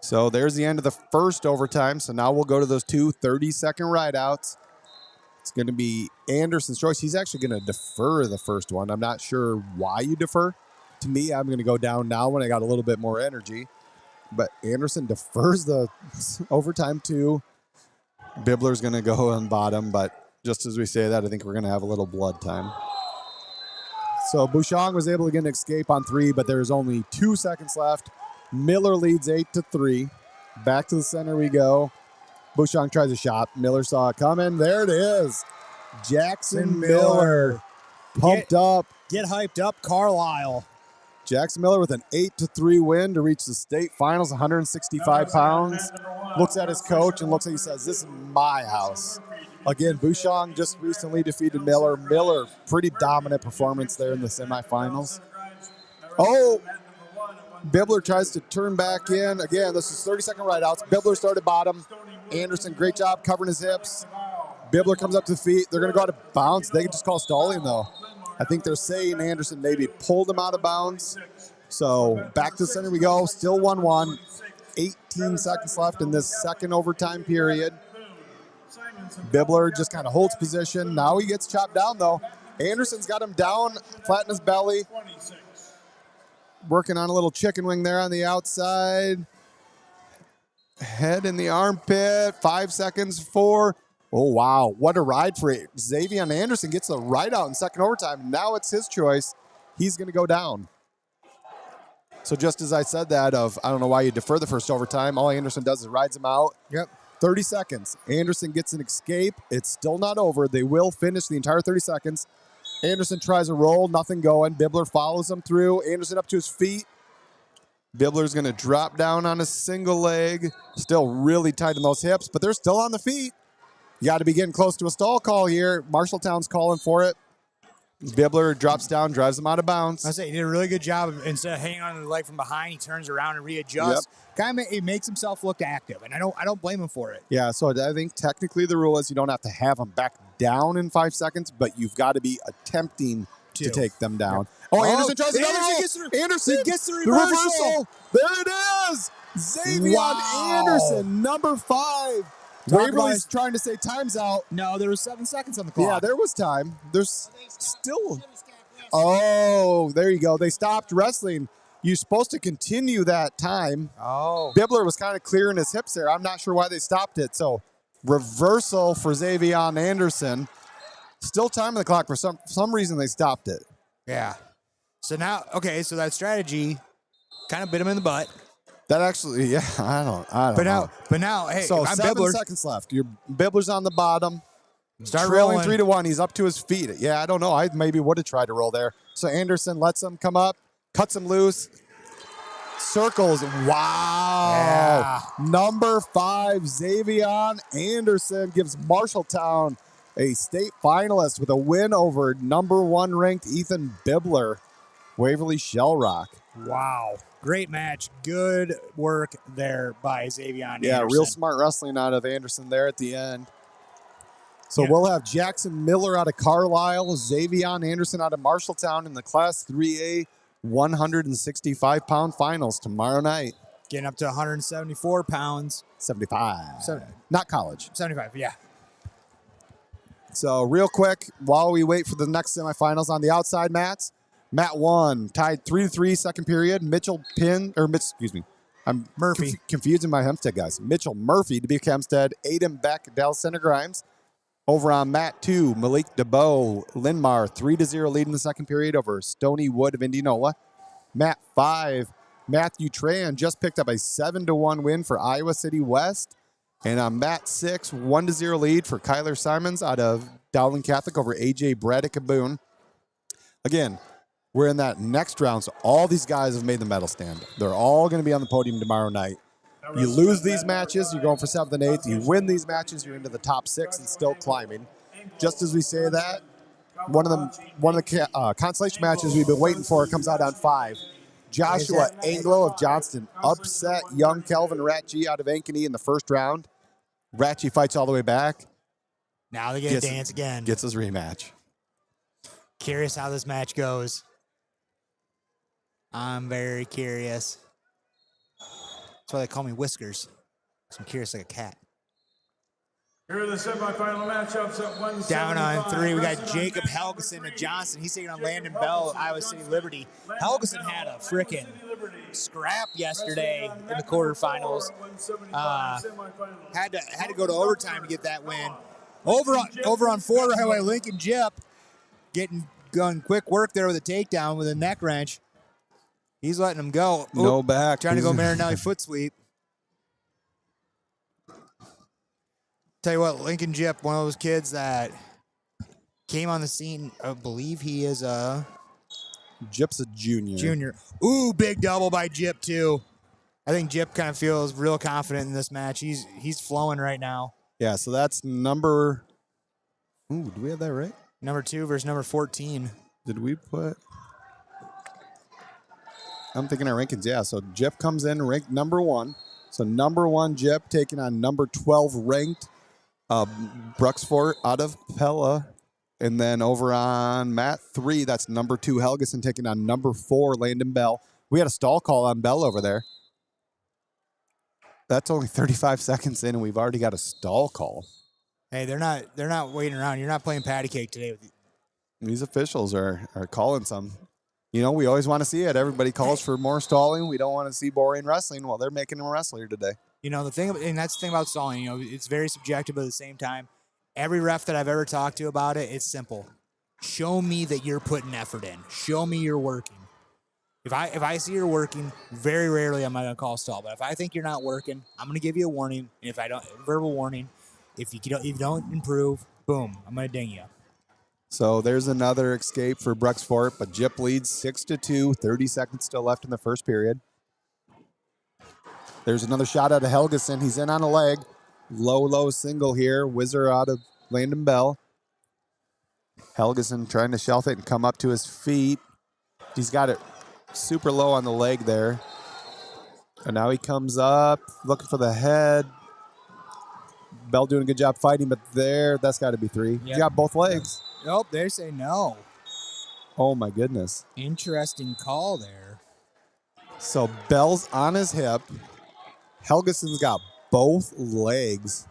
So there's the end of the first overtime. So now we'll go to those two 30-second rideouts. It's going to be Anderson's choice. He's actually going to defer the first one. I'm not sure why you defer. To me, I'm going to go down now when I got a little bit more energy. But Anderson defers the overtime 2. Bibler's going to go on bottom, but just as we say that, I think we're going to have a little blood time. So Bouchon was able to get an escape on 3, but there's only 2 seconds left. Miller leads 8-3. Back to the center we go. Bouchon tries a shot. Miller saw it coming. There it is. Jackson Miller pumped up.
Get hyped up, Carlisle.
Jackson Miller with an 8-3 win to reach the state finals, 165 pounds. Looks at his coach and looks at he says, "This is my house." Again, Bouchon just recently defeated Miller. Miller, pretty dominant performance there in the semifinals. Oh, Bibler tries to turn back in. Again, this is 30-second rideouts. Bibler started bottom. Anderson, great job covering his hips. Bibler comes up to the feet. They're going to go out of bounds. They can just call stalling, though. I think they're saying Anderson maybe pulled him out of bounds. So back to the center we go. Still 1-1. 18 seconds left in this second overtime period. Bibler just kind of holds position. Now he gets chopped down, though. Anderson's got him down, flat in his belly. Working on a little chicken wing there on the outside. Head in the armpit. 5 seconds, 4. Oh, wow. What a ride for it. Xavier Anderson gets the ride out in second overtime. Now it's his choice. He's going to go down. So just as I said that I don't know why you defer the first overtime. All Anderson does is rides him out.
Yep.
30 seconds. Anderson gets an escape. It's still not over. They will finish the entire 30 seconds. Anderson tries a roll. Nothing going. Bibler follows him through. Anderson up to his feet. Bibler's going to drop down on a single leg. Still really tight in those hips, but they're still on the feet. You got to be getting close to a stall call here. Marshalltown's calling for it. Bibler drops down, drives him out of bounds.
I say he did a really good job of, instead of hanging on to the leg from behind, he turns around and readjusts. Kind of, it makes himself look active, and I don't blame him for it.
Yeah, so I think technically the rule is you don't have to have them back down in 5 seconds, but you've got to be attempting to take them down. Oh, Anderson tries another roll. Anderson
gets the
reversal. There it is. Xavier Anderson, number 5. Waverly's trying to say time's out.
No, there was 7 seconds on the clock.
Yeah, there was time. There's still. Oh, there you go. They stopped wrestling. You're supposed to continue that time.
Oh.
Bibler was kind of clearing his hips there. I'm not sure why they stopped it. So reversal for Xavier Anderson. Still time on the clock. For some reason, they stopped it.
Yeah. So now, okay, so that strategy kind of bit him in the butt.
That actually, yeah, I don't know.
But now, hey,
so
I'm
7
Bibler.
seconds left. Your Bibler's on the bottom.
Start
trailing
rolling.
3-1. He's up to his feet. Yeah, I don't know. I maybe would have tried to roll there. So Anderson lets him come up, cuts him loose, circles. Wow.
Yeah.
Number 5, Xavier Anderson gives Marshalltown a state finalist with a win over number 1 ranked Ethan Bibler, Waverly Shell Rock.
Wow. Great match. Good work there by Xavier Anderson.
Yeah, real smart wrestling out of Anderson there at the end. So we'll have Jackson Miller out of Carlisle, Xavier Anderson out of Marshalltown in the Class 3A 165-pound finals tomorrow night.
Getting up to 174 pounds.
75. Not college.
75, yeah.
So real quick, while we wait for the next semifinals on the outside mats, Mat 1 tied 3-3 second period. I'm
Murphy.
Confusing my Hempstead guys. Mitchell Murphy to beat Hempstead. Aiden Beck, Dallas Center Grimes. Over on Mat 2, Malik DeBow, Linmar, 3-0 lead in the second period over Stony Wood of Indianola. Mat 5, Matthew Tran just picked up a 7-1 win for Iowa City West. And on Mat 6, 1-0 lead for Kyler Simons out of Dowling Catholic over AJ Braddock of Boone. Again, we're in that next round, so all these guys have made the medal stand. They're all going to be on the podium tomorrow night. You lose these matches, you're going for 7th and 8th. You win these matches, you're into the top 6 and still climbing. Just as we say that, one of the consolation matches we've been waiting for comes out on 5.
Joshua Anglo of Johnston upset young Kelvin Ratchie out of Ankeny in the first round. Ratchie fights all the way back.
Now they get a dance again.
Gets his rematch.
Curious how this match goes. I'm very curious. That's why they call me Whiskers. 'Cause I'm curious like a cat.
Here are the semifinal matchups at 175.
Down on 3, we got Jacob Helgeson of Johnson. He's taking on Landon Bell, Iowa City Liberty. Helgeson had a freaking scrap yesterday in the quarterfinals. Had to go to overtime to get that win. Over on 4 right away, Lincoln Jip going quick work there with a takedown with a neck wrench. He's letting him go.
No back.
Trying to go Marinelli foot sweep. Tell you what, Lincoln Jip, one of those kids that came on the scene. I believe he is a
Jip's a junior.
junior. Ooh, big double by Jip too. I think Jip kind of feels real confident in this match. He's flowing right now.
Yeah, so that's number. Ooh, do we have that right?
Number 2 versus number 14.
Did we put? I'm thinking our rankings. Yeah, so Jip comes in ranked number 1. So number 1 Jip taking on number 12 ranked Bruxfort out of Pella. And then over on mat 3, that's number 2 Helgeson taking on number 4 Landon Bell. We had a stall call on Bell over there. That's only 35 seconds in, and we've already got a stall call.
Hey, they're not waiting around. You're not playing patty cake today.
These officials are calling some. You know, we always want to see it. Everybody calls for more stalling. We don't want to see boring wrestling. Well, they're making them a wrestler today.
You know, and that's the thing about stalling. You know, it's very subjective, but at the same time, every ref that I've ever talked to about it, it's simple. Show me that you're putting effort in. Show me you're working. If I see you're working, very rarely am I going to call stall. But if I think you're not working, I'm going to give you a warning. And if I don't, verbal warning. If you don't improve, boom, I'm going to ding you.
So there's another escape for Bruxfort, but Jip leads 6-2. 30 seconds still left in the first period. There's another shot out of Helgeson. He's in on a leg. Low single here. Whizzer out of Landon Bell. Helgeson trying to shelf it and come up to his feet. He's got it super low on the leg there. And now he comes up looking for the head. Bell doing a good job fighting, but that's got to be 3. Yep. He got both legs.
Nope, they say no.
Oh, my goodness.
Interesting call there.
So Bell's on his hip. Helgeson's got both legs.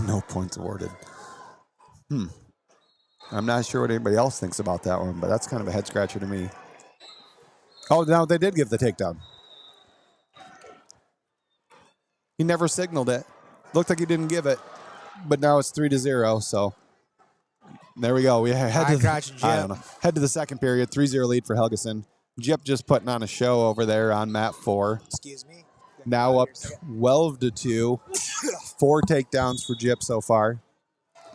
No points awarded. I'm not sure what anybody else thinks about that one, but that's kind of a head scratcher to me. Oh, no, they did give the takedown. He never signaled it. Looked like he didn't give it, but now it's 3-0. So there we go. We head to the second period. 3-0 lead for Helgeson. Jip just putting on a show over there on mat 4.
Excuse me.
Now up 12-2. 4 takedowns for Jip so far.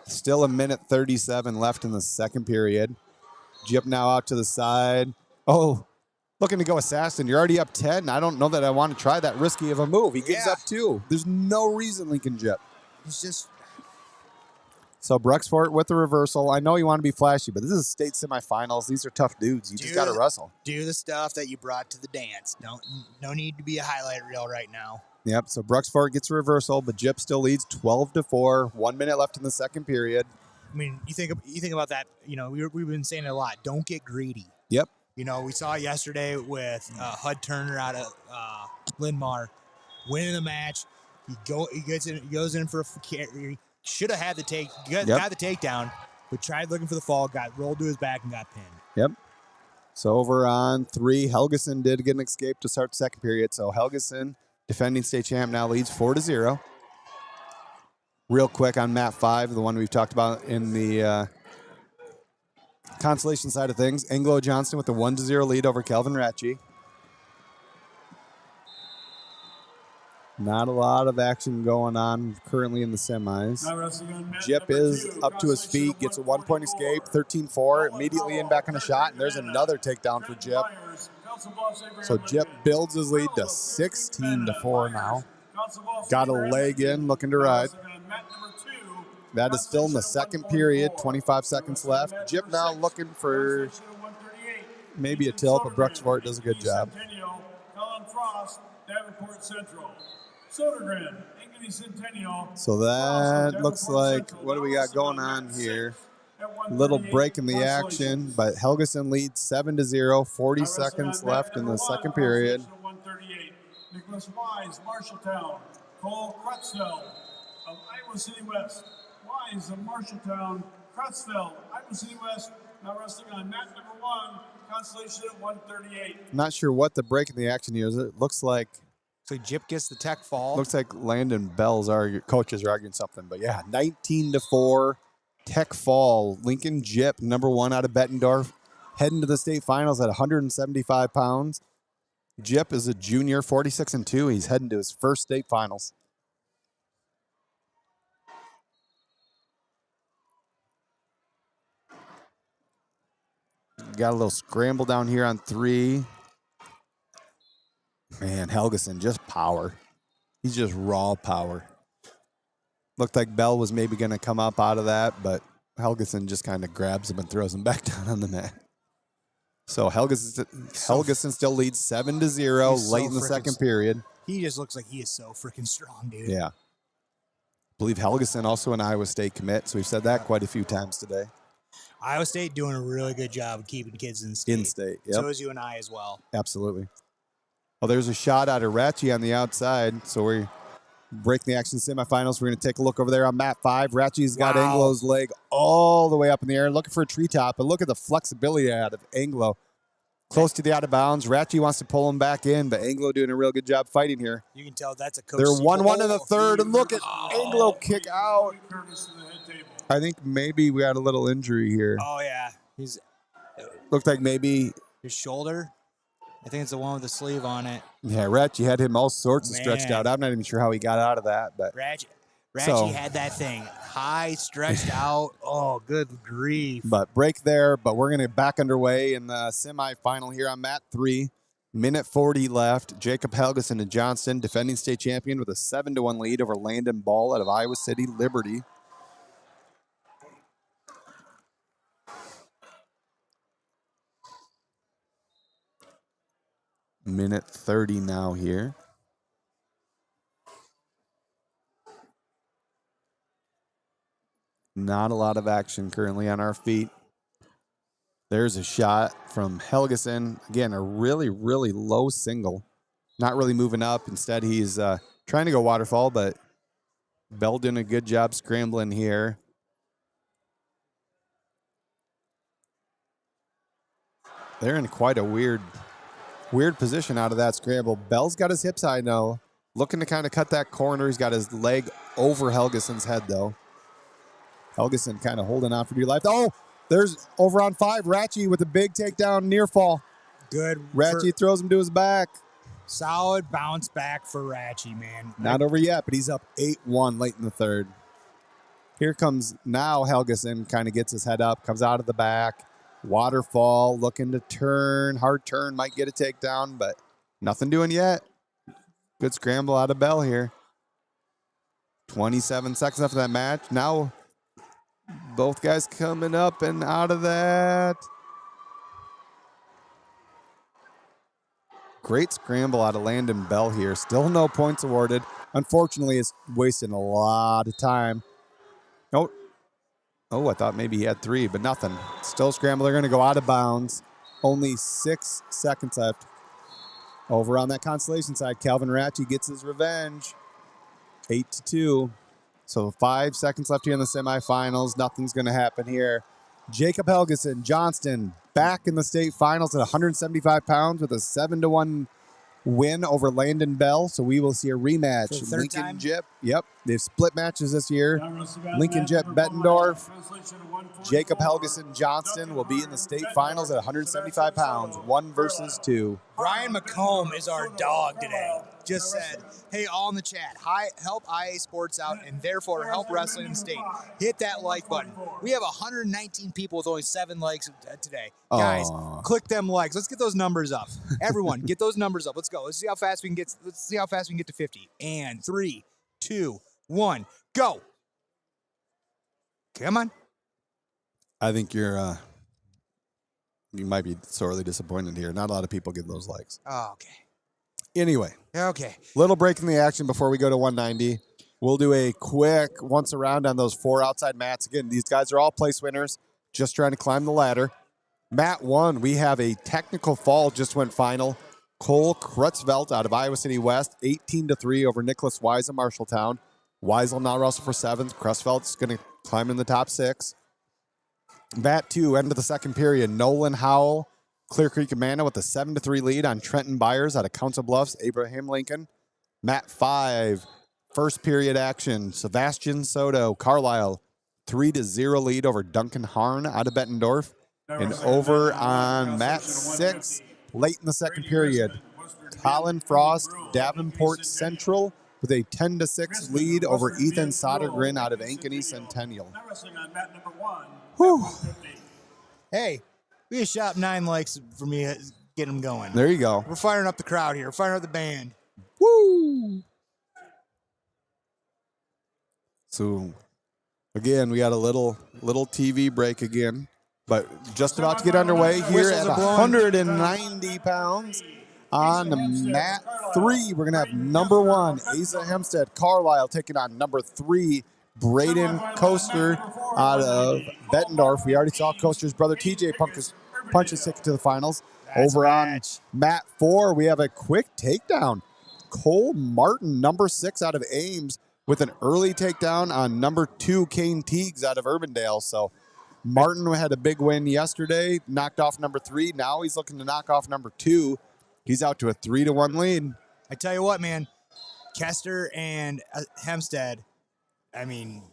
Still 1:37 left in the second period. Jip now out to the side. Oh, looking to go assassin. You're already up 10. I don't know that I want to try that risky of a move. He gives up 2. There's no reason Lincoln Jip.
He's just...
So Bruxfort with the reversal. I know you want to be flashy, but this is state semifinals. These are tough dudes. You just got to wrestle.
Do the stuff that you brought to the dance. No need to be a highlight reel right now.
Yep, so Bruxfort gets a reversal, but Jip still leads 12-4. 1 minute left in the second period.
I mean, you think about that. You know, we've been saying it a lot. Don't get greedy.
Yep.
You know, we saw it yesterday with Hud Turner out of Linn-Mar winning the match. He goes in for a carry. Should have had the got the takedown, but tried looking for the fall, got rolled to his back and got pinned.
Yep. So over on 3, Helgeson did get an escape to start the second period. So Helgeson, defending state champ, now leads 4-0. Real quick on mat 5, the one we've talked about in the consolation side of things. Anglo-Johnston with a 1-0 lead over Kelvin Ratchie. Not a lot of action going on currently in the semis. Jip is up to his feet, gets a 1-point escape, 13-4, immediately in back on a shot, and there's another takedown for Jip. So Jip builds his lead to 16-4 now. Got a leg in, looking to ride. That is still in the second period, 25 seconds left. Jip now looking for maybe a tilt, but Bruxfort does a good job.
Centennial, Colin Frost, Davenport Central. Sodergren, Ankeny Centennial.
So that looks like, what do we got going on here? Little break in the action, but Helgeson leads 7-0, 40 seconds left in the second period.
138. Nicholas Wise, Marshalltown. Cole Crutchfeld of Iowa City West. Wise of Marshalltown. Crutchfeld, Iowa City West. Now wrestling on mat number 1. Consolation at 138.
Not sure what the break in the action here is. It looks like
Jip gets the tech fall.
Looks like Landon Bell's coaches are arguing something, but yeah, 19-4, tech fall. Lincoln Jip, number 1 out of Bettendorf, heading to the state finals at 175 pounds. Jip is a junior, 46-2. He's heading to his first state finals. Got a little scramble down here on 3. Man, Helgeson, just power. He's just raw power. Looked like Bell was maybe going to come up out of that, but Helgeson just kind of grabs him and throws him back down on the mat. So Helgeson still leads 7-0 late in the second period.
He just looks like he is so freaking strong, dude.
Yeah. I believe Helgeson also an Iowa State commit, so we've said that quite a few times today.
Iowa State doing a really good job of keeping kids in state.
In state, yep.
So is UNI as well.
Absolutely. Well, there's a shot out of Ratchie on the outside, so we break the action semifinals. We're going to take a look over there on mat 5. Ratchie's got Anglo's leg all the way up in the air, looking for a treetop, but look at the flexibility out of Anglo. Close to the out of bounds. Ratchie wants to pull him back in, but Anglo doing a real good job fighting here.
You can tell that's a coach.
They're 1-1 in the third, and look at Anglo kick out. I think maybe we had a little injury here.
Oh, yeah. He's
looked like maybe
his shoulder. I think it's the one with the sleeve on it.
Yeah, Ratchie had him all sorts of stretched out. I'm not even sure how he got out of that, but
Ratchie had that thing high, stretched out. Oh, good grief.
But break there, but we're going to back underway in the semifinal here on mat 3. Minute 40 left. Jacob Helgeson and Johnston, defending state champion with a 7-1 lead over Landon Ball out of Iowa City Liberty. Minute 30 now here. Not a lot of action currently on our feet. There's a shot from Helgeson. Again, a really, really low single. Not really moving up. Instead, he's trying to go waterfall, but Bell doing a good job scrambling here. They're in quite a weird position out of that scramble. Bell's got his hips high now. Looking to kind of cut that corner. He's got his leg over Helgeson's head, though. Helgeson kind of holding on for dear life. Oh, there's over on 5. Ratchie with a big takedown, near fall.
Good.
Ratchie throws him to his back.
Solid bounce back for Ratchie, man.
Not over yet, but he's up 8-1 late in the third. Here comes now Helgeson, kind of gets his head up, comes out of the back. Waterfall, looking to turn. Hard turn, might get a takedown, but nothing doing yet. Good scramble out of Bell here. 27 seconds left of that match. Now both guys coming up and out of that. Great scramble out of Landon Bell here. Still no points awarded. Unfortunately, it's wasting a lot of time. Oh, I thought maybe he had 3, but nothing. Still scramble. They're going to go out of bounds. Only 6 seconds left. Over on that Consolation side, Calvin Ratchie gets his revenge. 8-2. So 5 seconds left here in the semifinals. Nothing's going to happen here. Jacob Helgeson, Johnston, back in the state finals at 175 pounds with a 7-1 win over Landon Bell. So we will see a rematch.
For the third time?
Jip. Yep. They've split matches this year. Lincoln Jip Bettendorf. Jacob Helgeson Johnston will be in the state finals at 175 pounds. 1 versus 2.
Brian McComb is our dog today. Just said, hey, all in the chat, help IA Sports out and therefore help wrestling in the state. Hit that like button. We have 119 people with only 7 likes today. Guys, click them likes. Let's get those numbers up. Everyone, get those numbers up. Let's go. Let's see how fast we can get. Let's see how fast we can get to 50. And 3, 2, 1, go. Come on.
I think you're
You might be sorely disappointed here. Not a lot of people give those likes.
Oh, okay.
Anyway,
Okay.
little break in the action before we go to 190. We'll do a quick once around on those 4 outside mats. Again, these guys are all place winners, just trying to climb the ladder. Mat 1, we have a technical fall, just went final. Cole Krutzvelt out of Iowa City West, 18-3 over Nicholas Wise of Marshalltown. Wise will now wrestle for 7th. Krutzvelt's going to climb in the top 6. Mat 2, end of the second period. Nolan Howell, Clear Creek Amanda with a 7-3 lead on Trenton Byers out of Council Bluffs, Abraham Lincoln. Mat 5, first period action. Sebastian Soto, Carlisle, 3-0 lead over Duncan Harn out of Bettendorf. And over on Mat 6, late in the second period, Colin Frost, Davenport Central with a 10-6 lead over Ethan Sodergren out of Ankeny Centennial.
Whew. Hey, we just shot 9 likes for me to get them going.
There you go.
We're firing up the crowd here. We're firing up the band.
Woo! So, again, we got a little TV break again, but just about to get underway here at 190 pounds. On mat 3, we're going to have number 1, Asa Hempstead Carlisle taking on number 3, Braden Coaster out of Bettendorf. We already saw Coaster's brother TJ punch his ticket to the finals. Over on mat 4, we have a quick takedown. Cole Martin, number 6 out of Ames, with an early takedown on number 2, Kane Teagues out of Urbandale. So Martin had a big win yesterday, knocked off number 3. Now he's looking to knock off number 2. He's out to a 3-1 lead.
I tell you what, man, Kester and Hempstead, I mean,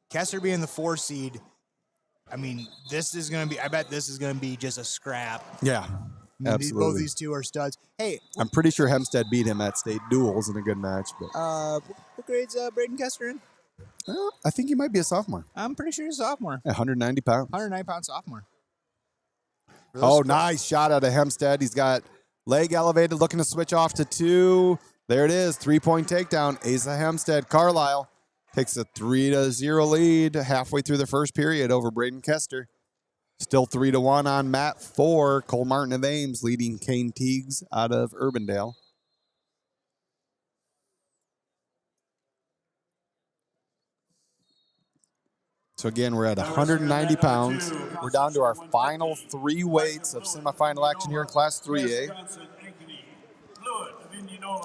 Kester being the 4 seed, I mean, this is going to be, I bet this is going to be just a scrap.
Yeah, absolutely.
Both these two are studs. Hey.
I'm pretty sure Hempstead beat him at state duels in a good match. But
what grade's Braden Kester in?
I think he might be a sophomore.
I'm pretty sure he's a sophomore.
190 pounds.
109-pound sophomore.
Oh, nice shot out of Hempstead. He's got leg elevated, looking to switch off to 2. There it is, 3-point takedown. Asa Hempstead, Carlisle takes a 3-0 lead halfway through the first period over Braden Kester. Still 3-1 on mat 4. Cole Martin of Ames leading Kane Teagues out of Urbandale. So again, we're at 190 pounds. We're down to our final 3 weights of semifinal action here in Class 3A.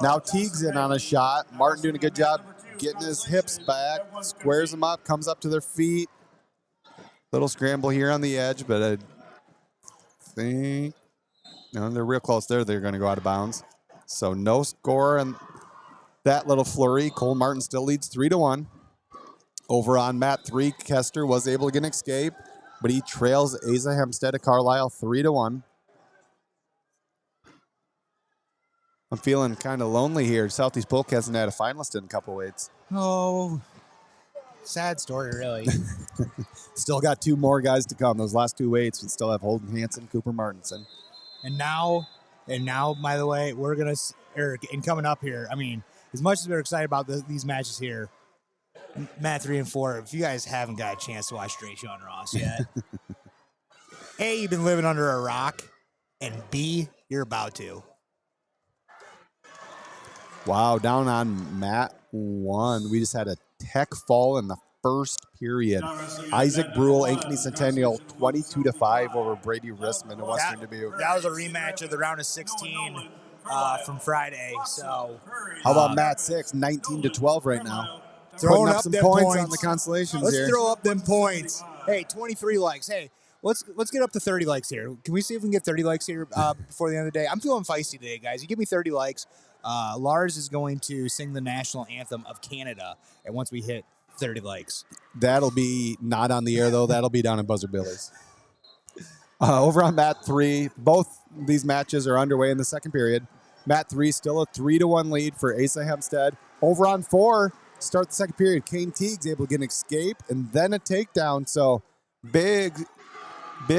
Now Teagues in on a shot. Martin doing a good job getting his hips back, squares them up, comes up to their feet. Little scramble here on the edge, but I think, no, they're real close there. They're going to go out of bounds. So no score on that little flurry. Cole Martin still leads 3-1. Over on mat 3, Kester was able to get an escape, but he trails Asa Hempstead of Carlisle 3-1. I'm feeling kind of lonely here. Southeast Polk hasn't had a finalist in a couple weights.
Oh, sad story, really.
Still got 2 more guys to come. Those last 2 weights, we still have Holden Hansen, Cooper Martinson.
And now, by the way, we're going to, and coming up here, I mean, as much as we're excited about these matches here, mat 3 and 4, if you guys haven't got a chance to watch Straight Sean Ross yet, A, you've been living under a rock, and B, you're about to.
Wow, down on mat 1, we just had a tech fall in the first period. Isaac Brule, Ankeny Centennial, 22-5 over Brady Rissman in Western Dubuque.
That was a rematch of the round of 16 from Friday. So,
how about mat 6, 19-12 right now?
Throwing
up
up
some
them
points on the Consolations
Let's
here.
throw up them points. Hey, 23 likes. Hey, let's get up to 30 likes here. Can we see if we can get 30 likes here before the end of the day? I'm feeling feisty today, guys. You give me 30 likes. Lars is going to sing the national anthem of Canada, and once we hit 30 likes.
That'll be not on the air, though. That'll be down in Buzzer Billy's. Over on mat 3, both these matches are underway in the second period. Mat 3 still a 3-1 lead for Asa Hempstead. Over on 4, start the second period. Kane Teagues able to get an escape and then a takedown. So big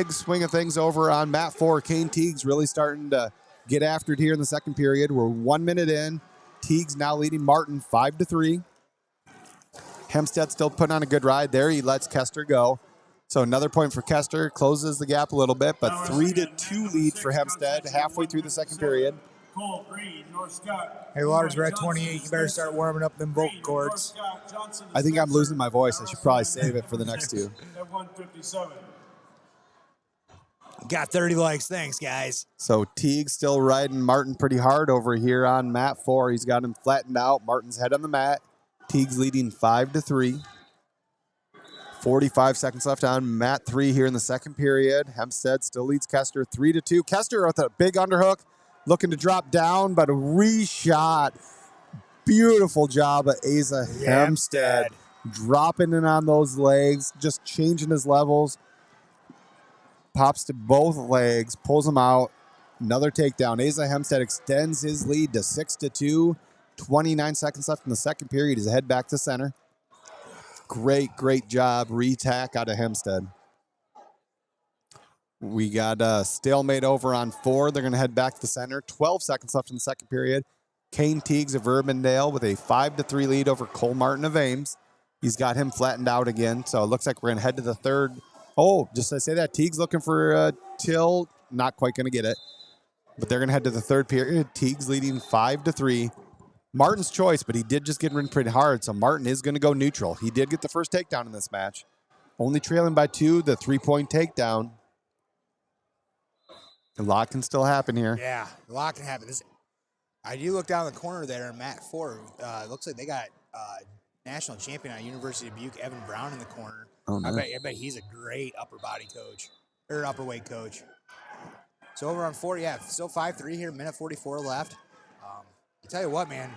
swing of things over on mat 4. Kane Teagues really starting to get after it here in the second period. We're 1 minute in. Teagues now leading Martin 5-3. Hempstead still putting on a good ride there. He lets Kester go.
So another point for Kester, closes the gap a little bit, but 3-2 lead for Hempstead halfway through the second period.
Hey, Lars, we're at 28. You better start warming up them vocal cords.
I think I'm losing my voice. I should probably save it for the next two.
Got 30 likes. Thanks, guys.
So Teague still riding Martin pretty hard over here on mat 4. He's got him flattened out. Martin's head on the mat. Teague's leading 5-3. 45 seconds left on mat 3 here in the second period. Hempstead still leads Kester 3-2. Kester with a big underhook, looking to drop down, but a reshot. Beautiful job of Asa Hempstead. Dropping in on those legs, just changing his levels. Pops to both legs, pulls him out. Another takedown. Asa Hempstead extends his lead to 6-2. 29 seconds left in the second period. He's head back to center. Great job. Retack out of Hempstead. We got a stalemate over on 4. They're going to head back to the center. 12 seconds left in the second period. Kane Teagues of Urbandale with a 5-3 lead over Cole Martin of Ames. He's got him flattened out again, so it looks like we're going to head to the third. Oh, just to say that, Teagues looking for a till. Not quite going to get it. But they're going to head to the third period. Teagues leading 5-3. Martin's choice, but he did just get ridden pretty hard, so Martin is going to go neutral. He did get the first takedown in this match. Only trailing by 2, the 3-point takedown. A lot can still happen here.
Yeah, a lot can happen. I do look down the corner there in mat 4. Looks like they got national champion out of University of Butte, Evan Brown, in the corner.
Oh, no.
I bet he's a great upper body coach, or upper weight coach. So over on 4, yeah, still 5-3 here, minute 44 left. I tell you what, man,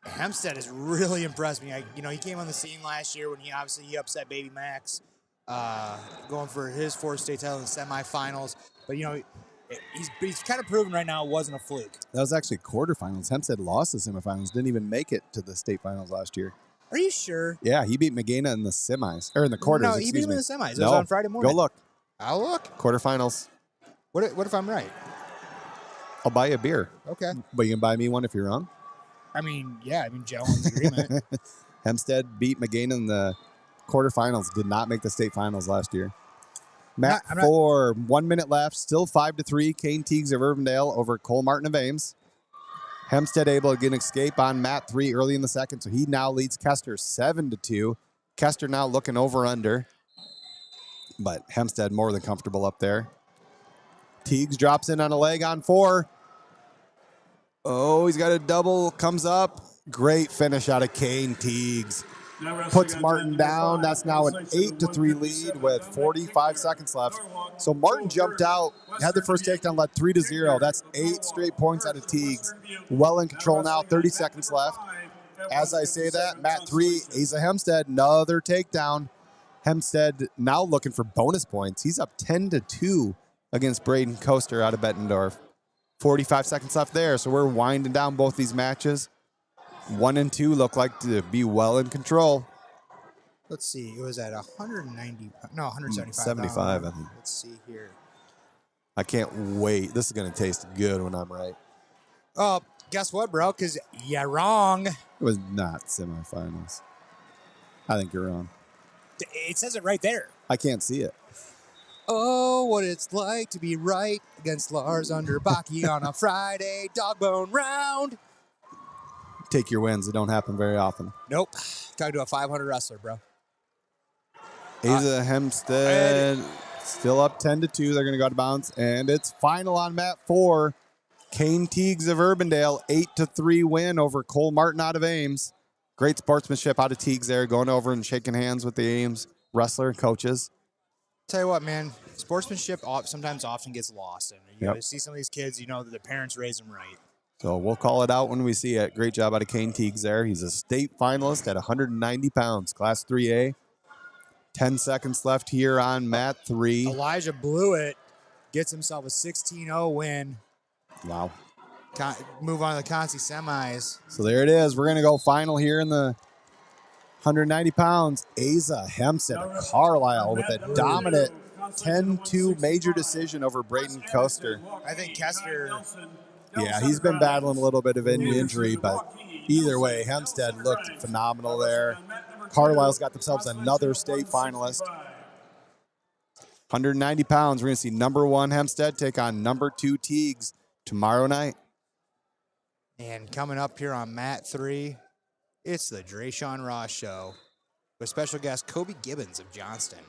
Hempstead has really impressed me. He came on the scene last year when he upset Baby Max, going for his 4th state title in the semifinals. But he's kind of proven right now it wasn't a fluke.
That was actually quarterfinals. Hempstead lost the semifinals, didn't even make it to the state finals last year.
Are you sure?
Yeah, he beat Magana in the semis, or in the quarters.
No, he beat him in the semis. It was
No,
on Friday morning.
Go look.
I'll look.
Quarterfinals.
What if I'm right?
I'll buy you a beer.
Okay.
But you can buy me one if you're wrong.
Gentleman's agreement.
Hempstead beat Magana in the quarterfinals. Did not make the state finals last year. Mat 4, 1 minute left. Still 5-3. Kane Teagues of Urbandale over Cole Martin of Ames. Hempstead able to get an escape on mat 3 early in the second, so he now leads Kester 7-2. Kester now looking over under, but Hempstead more than comfortable up there. Teagues drops in on a leg on 4. Oh, he's got a double, comes up. Great finish out of Kane Teagues. Puts Martin down. That's now an 8-3 lead with 45 seconds left. So Martin jumped out, had the first takedown, led 3-0. That's 8 straight points out of Teagues. Well in control now, 30 seconds left. As I say that, mat 3, Asa Hempstead, another takedown. Hempstead now looking for bonus points. He's up 10-2 against Braden Coaster out of Bettendorf. 45 seconds left there, so we're winding down both these matches. 1 and 2 look like to be well in control.
Let's see. It was at 175.
75, I think.
Let's see here.
I can't wait. This is going to taste good when I'm right.
Oh, guess what, bro? Because you're wrong.
It was not semifinals. I think you're wrong.
It says it right there.
I can't see it.
Oh, what it's like to be right against Lars Underbaki on a Friday dogbone round.
Take your wins. It don't happen very often.
Nope. Talking to a 500 wrestler, bro.
Asa Hempstead still up 10-2. They're going to go out of bounds. And it's final on mat 4. Kane Teagues of Urbandale, 8-3 win over Cole Martin out of Ames. Great sportsmanship out of Teagues there, going over and shaking hands with the Ames wrestler and coaches.
Tell you what, man, sportsmanship sometimes often gets lost. And you
Yep.
see some of these kids, that their parents raise them right.
So we'll call it out when we see it. Great job out of Kane Teagues there. He's a state finalist at 190 pounds, Class 3A. 10 seconds left here on mat 3.
Elijah blew it, gets himself a 16-0 win.
Wow.
Move on to the Consi semis.
So there it is. We're going to go final here in the 190 pounds. Asa Hempstead of Carlisle with a dominant 10-2 major decision over Braden Coaster.
I think Kester...
Yeah, he's been battling a little bit of an injury, but either way, Hempstead looked phenomenal there. Carlisle's got themselves another state finalist. 190 pounds. We're going to see number 1 Hempstead take on number 2 Teagues tomorrow night.
And coming up here on mat 3, it's the Drayshawn Ross Show with special guest Kobe Gibbons of Johnston.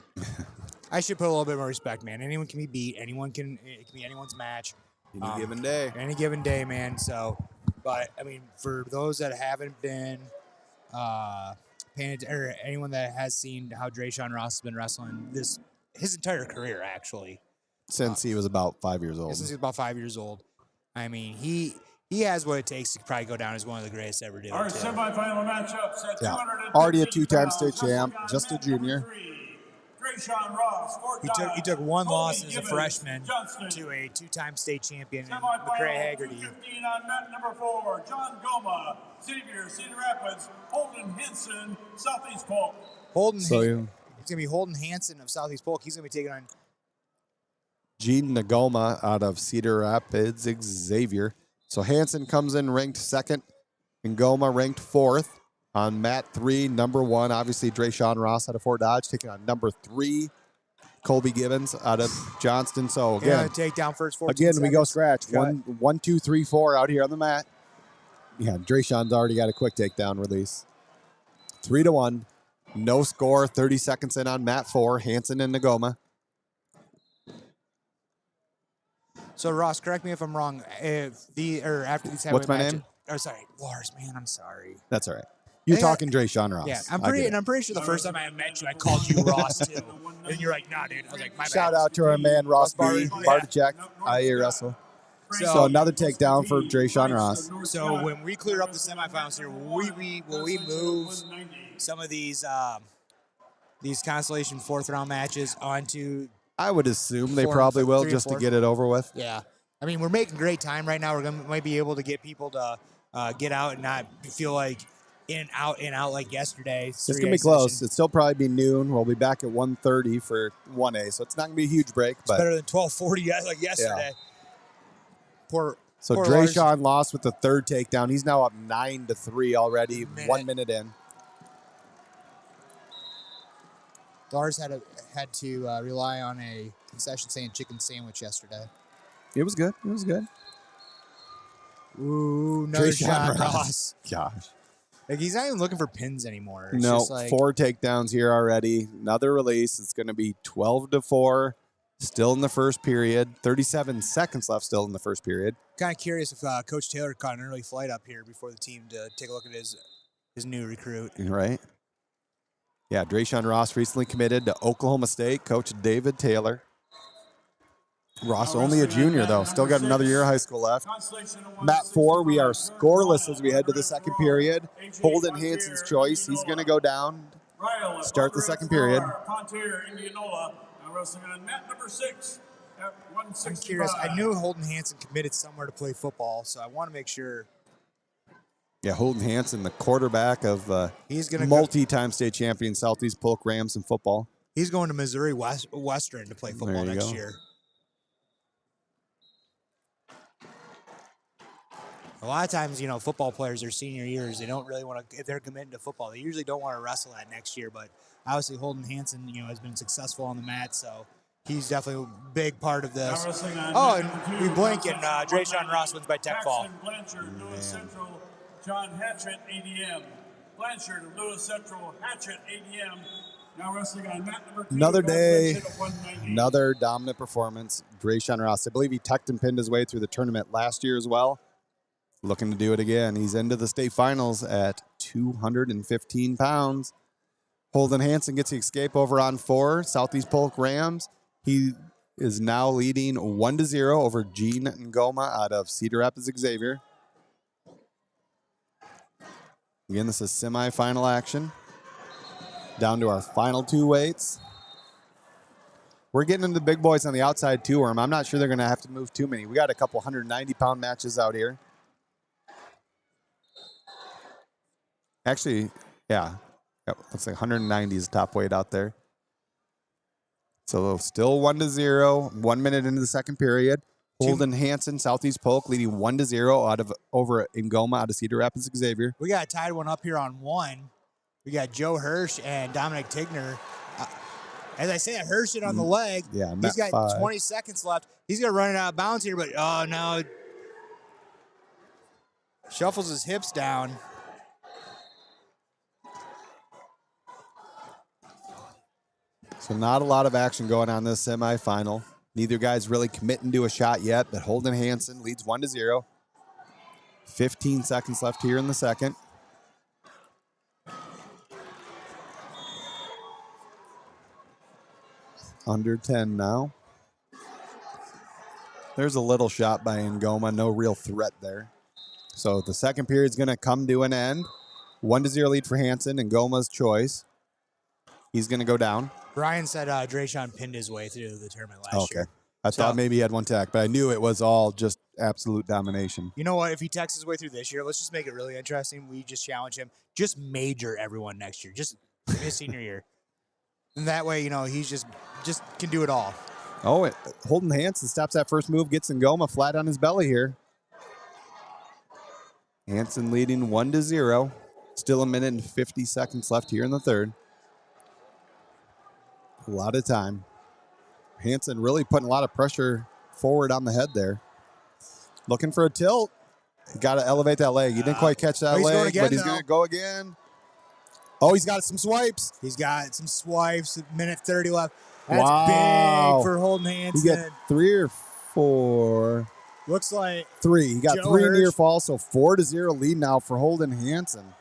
I should put a little bit more respect, man. Anyone can be beat. It can be anyone's match.
Any given day.
Any given day, man. So, but I mean, for those that haven't been or anyone that has seen how Drayshawn Ross has been wrestling his entire career, actually,
Since he was about 5 years old.
since he was about 5 years old. I mean, he has what it takes to probably go down as one of the greatest ever do it.
Our
too.
semifinal matchups at
Yeah.
215
Already a 2-time
pounds,
state champ,
wrestling on
just a
mat number
junior.
3, Drayshawn Ross, Fort
He took one
Dodge,
loss
Colby
as a
Gibbons,
freshman
Johnston.
to a 2-time state champion in
Semifinal
McCray Haggerty.
215 on mat number 4, John Goma, Xavier, Cedar Rapids, Holden Henson, Southeast Polk.
It's going to be Holden Hansen of Southeast Polk. He's going to be taking on
Gene Nagoma out of Cedar Rapids, Xavier. So Hansen comes in ranked 2nd, and Goma ranked 4th. On mat 3, number 1, obviously Drayshawn Ross out of Fort Dodge, taking on number 3, Colby Gibbons out of Johnston. So again,
take down first 14
again we go
seconds.
scratch.
Cut.
1, 2, 3, 4 out here on the mat. Yeah, Drayshawn's already got a quick takedown release. 3-1. No score. 30 seconds in on mat 4. Hansen and Nagoma.
So Ross, correct me if I'm wrong. After these
What's my
matches,
name?
Oh, sorry, Lars. Man, I'm sorry.
That's all right. You're
I think
talking Drayshawn Ross.
Yeah,
I get it.
I'm pretty sure the first time I met you, I called you Ross too, and you're like, nah, dude. I was like, my
Shout
bad.
out to our man Ross B.
Barty.
Bartachek, IAwrestle. So another takedown for Drayshawn Ross.
So when we clear up the semifinals here, will we move some of these consolation 4th round matches onto?
I would assume they
4 and
probably will
3 and
just to
4.
get it over with.
Yeah, I mean we're making great time right now. Might be able to get people to get out and not feel like in and out like yesterday.
It's going to be close. It'll still probably be noon. We'll be back at 1:30 for 1A, so it's not going to be a huge break.
It's better than 12:40 like yesterday. Poor
Drayshawn lost with the 3rd takedown. He's now up 9-3 already, 1 minute in.
Lars had to rely on a concession stand chicken sandwich yesterday.
It was good. It was good.
Ooh, another shot, Ross.
Gosh.
Like he's not even looking for pins anymore. It's
No,
just like,
4 takedowns here already. Another release. It's going to be 12-4. Still in the first period. 37 seconds left still in the first period.
Kind of curious if Coach Taylor caught an early flight up here before the team to take a look at his new recruit.
Right. Yeah, Drayshawn Ross recently committed to Oklahoma State. Coach David Taylor. Ross only a junior, though. Still got another year of high school left. Mat 4, we are scoreless as we head to the second period. Holden Hansen's choice. He's going to go down. Start the second period.
I'm curious. I knew Holden Hansen committed somewhere to play football, so I want to make sure.
Yeah, Holden Hansen, the quarterback of
He's going to
multi-time state champion Southeast Polk Rams in football.
He's going to Missouri Western to play football next year. A lot of times, football players, their senior years, they don't really want to, if they're committed to football, they usually don't want to wrestle that next year. But obviously, Holden Hansen, has been successful on the mat, so he's definitely a big part of this. Oh, and we blink, and Drayshawn Ross wins by tech fall.
Blanchard, Lewis Central, John Hatchett, ADM. Blanchard, Lewis Central, Hatchett, ADM. Now wrestling on mat number 2.
Another day, another dominant performance. Drayshawn Ross, I believe he tucked and pinned his way through the tournament last year as well. Looking to do it again. He's into the state finals at 215 pounds. Holden Hansen gets the escape over on 4, Southeast Polk Rams. He is now leading 1-0 over Gene Ngoma out of Cedar Rapids Xavier. Again, this is semifinal action. Down to our final 2 weights. We're getting into the big boys on the outside too, Worm. I'm not sure they're going to have to move too many. We got a couple 190-pound matches out here. Actually, yeah. Looks like 190 is the top weight out there. So still 1-0, 1 minute into the second period. Holden Hansen, Southeast Polk, leading 1-0 over Ngoma out of Cedar Rapids Xavier.
We got tied one up here on 1. We got Joe Hirsch and Dominic Tigner. As I say, I Hirsch it on the leg.
Yeah,
he's got
Matt 5.
20 seconds left. He's going to run it out of bounds here, but oh no. Shuffles his hips down.
So not a lot of action going on this semifinal. Neither guy's really committing to a shot yet, but Holden Hansen leads 1-0. 15 seconds left here in the second. Under 10 now. There's a little shot by Ngoma, no real threat there. So the second period's going to come to an end. 1-0 lead for Hansen, and Ngoma's choice. He's going to go down.
Brian said Drayshawn pinned his way through the tournament last year.
I thought maybe he had one tech, but I knew it was all just absolute domination.
You know what? If he texts his way through this year, let's just make it really interesting. We just challenge him. Just major everyone next year. Just his senior year. And that way, you know, he's just can do it all.
Oh, Holden Hansen stops that first move, gets Ngoma flat on his belly here. Hansen leading 1-0. Still a minute and 50 seconds left here in the third. A lot of time. Hansen really putting a lot of pressure forward on the head there. Looking for a tilt. You got to elevate that leg. He didn't quite catch that leg,
again,
but he's going to go again. Oh, he's got some swipes.
He's got some swipes. Minute 30 left. That's
Wow.
big for Holden
He
Hansen.
got 3 or 4.
Looks like
3. He got
Joe
3
Hirsch.
near fall, so 4-0 lead now for Holden Hansen.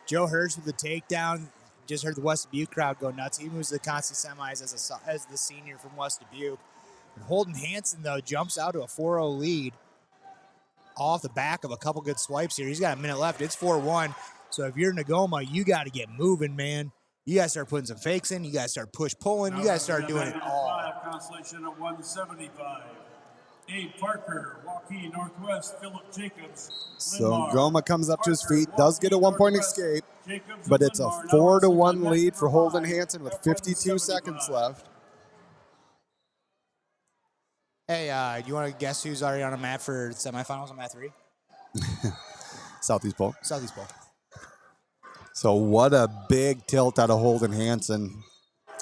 Joe Hirsch with the takedown. Just heard the West Dubuque crowd go nuts. He moves to the Consti semis as the senior from West Dubuque. And Holden Hansen, though, jumps out to a 4-0 lead off the back of a couple good swipes here. He's got a minute left. It's 4-1. So if you're Ngoma, you got to get moving, man. You got to start putting some fakes in. You got to start push-pulling. You got to start doing it all.
Consolation at 175. Dave Parker, Waukee Northwest, Philip Jacobs.
So Ngoma comes up to his feet, does get a 1-point escape, but it's a 4-1 lead for Holden Hansen with 52 seconds left.
Hey, do you want to guess who's already on a mat for semifinals on mat 3?
Southeast Bowl.
Southeast Bowl.
So what a big tilt out of Holden Hansen.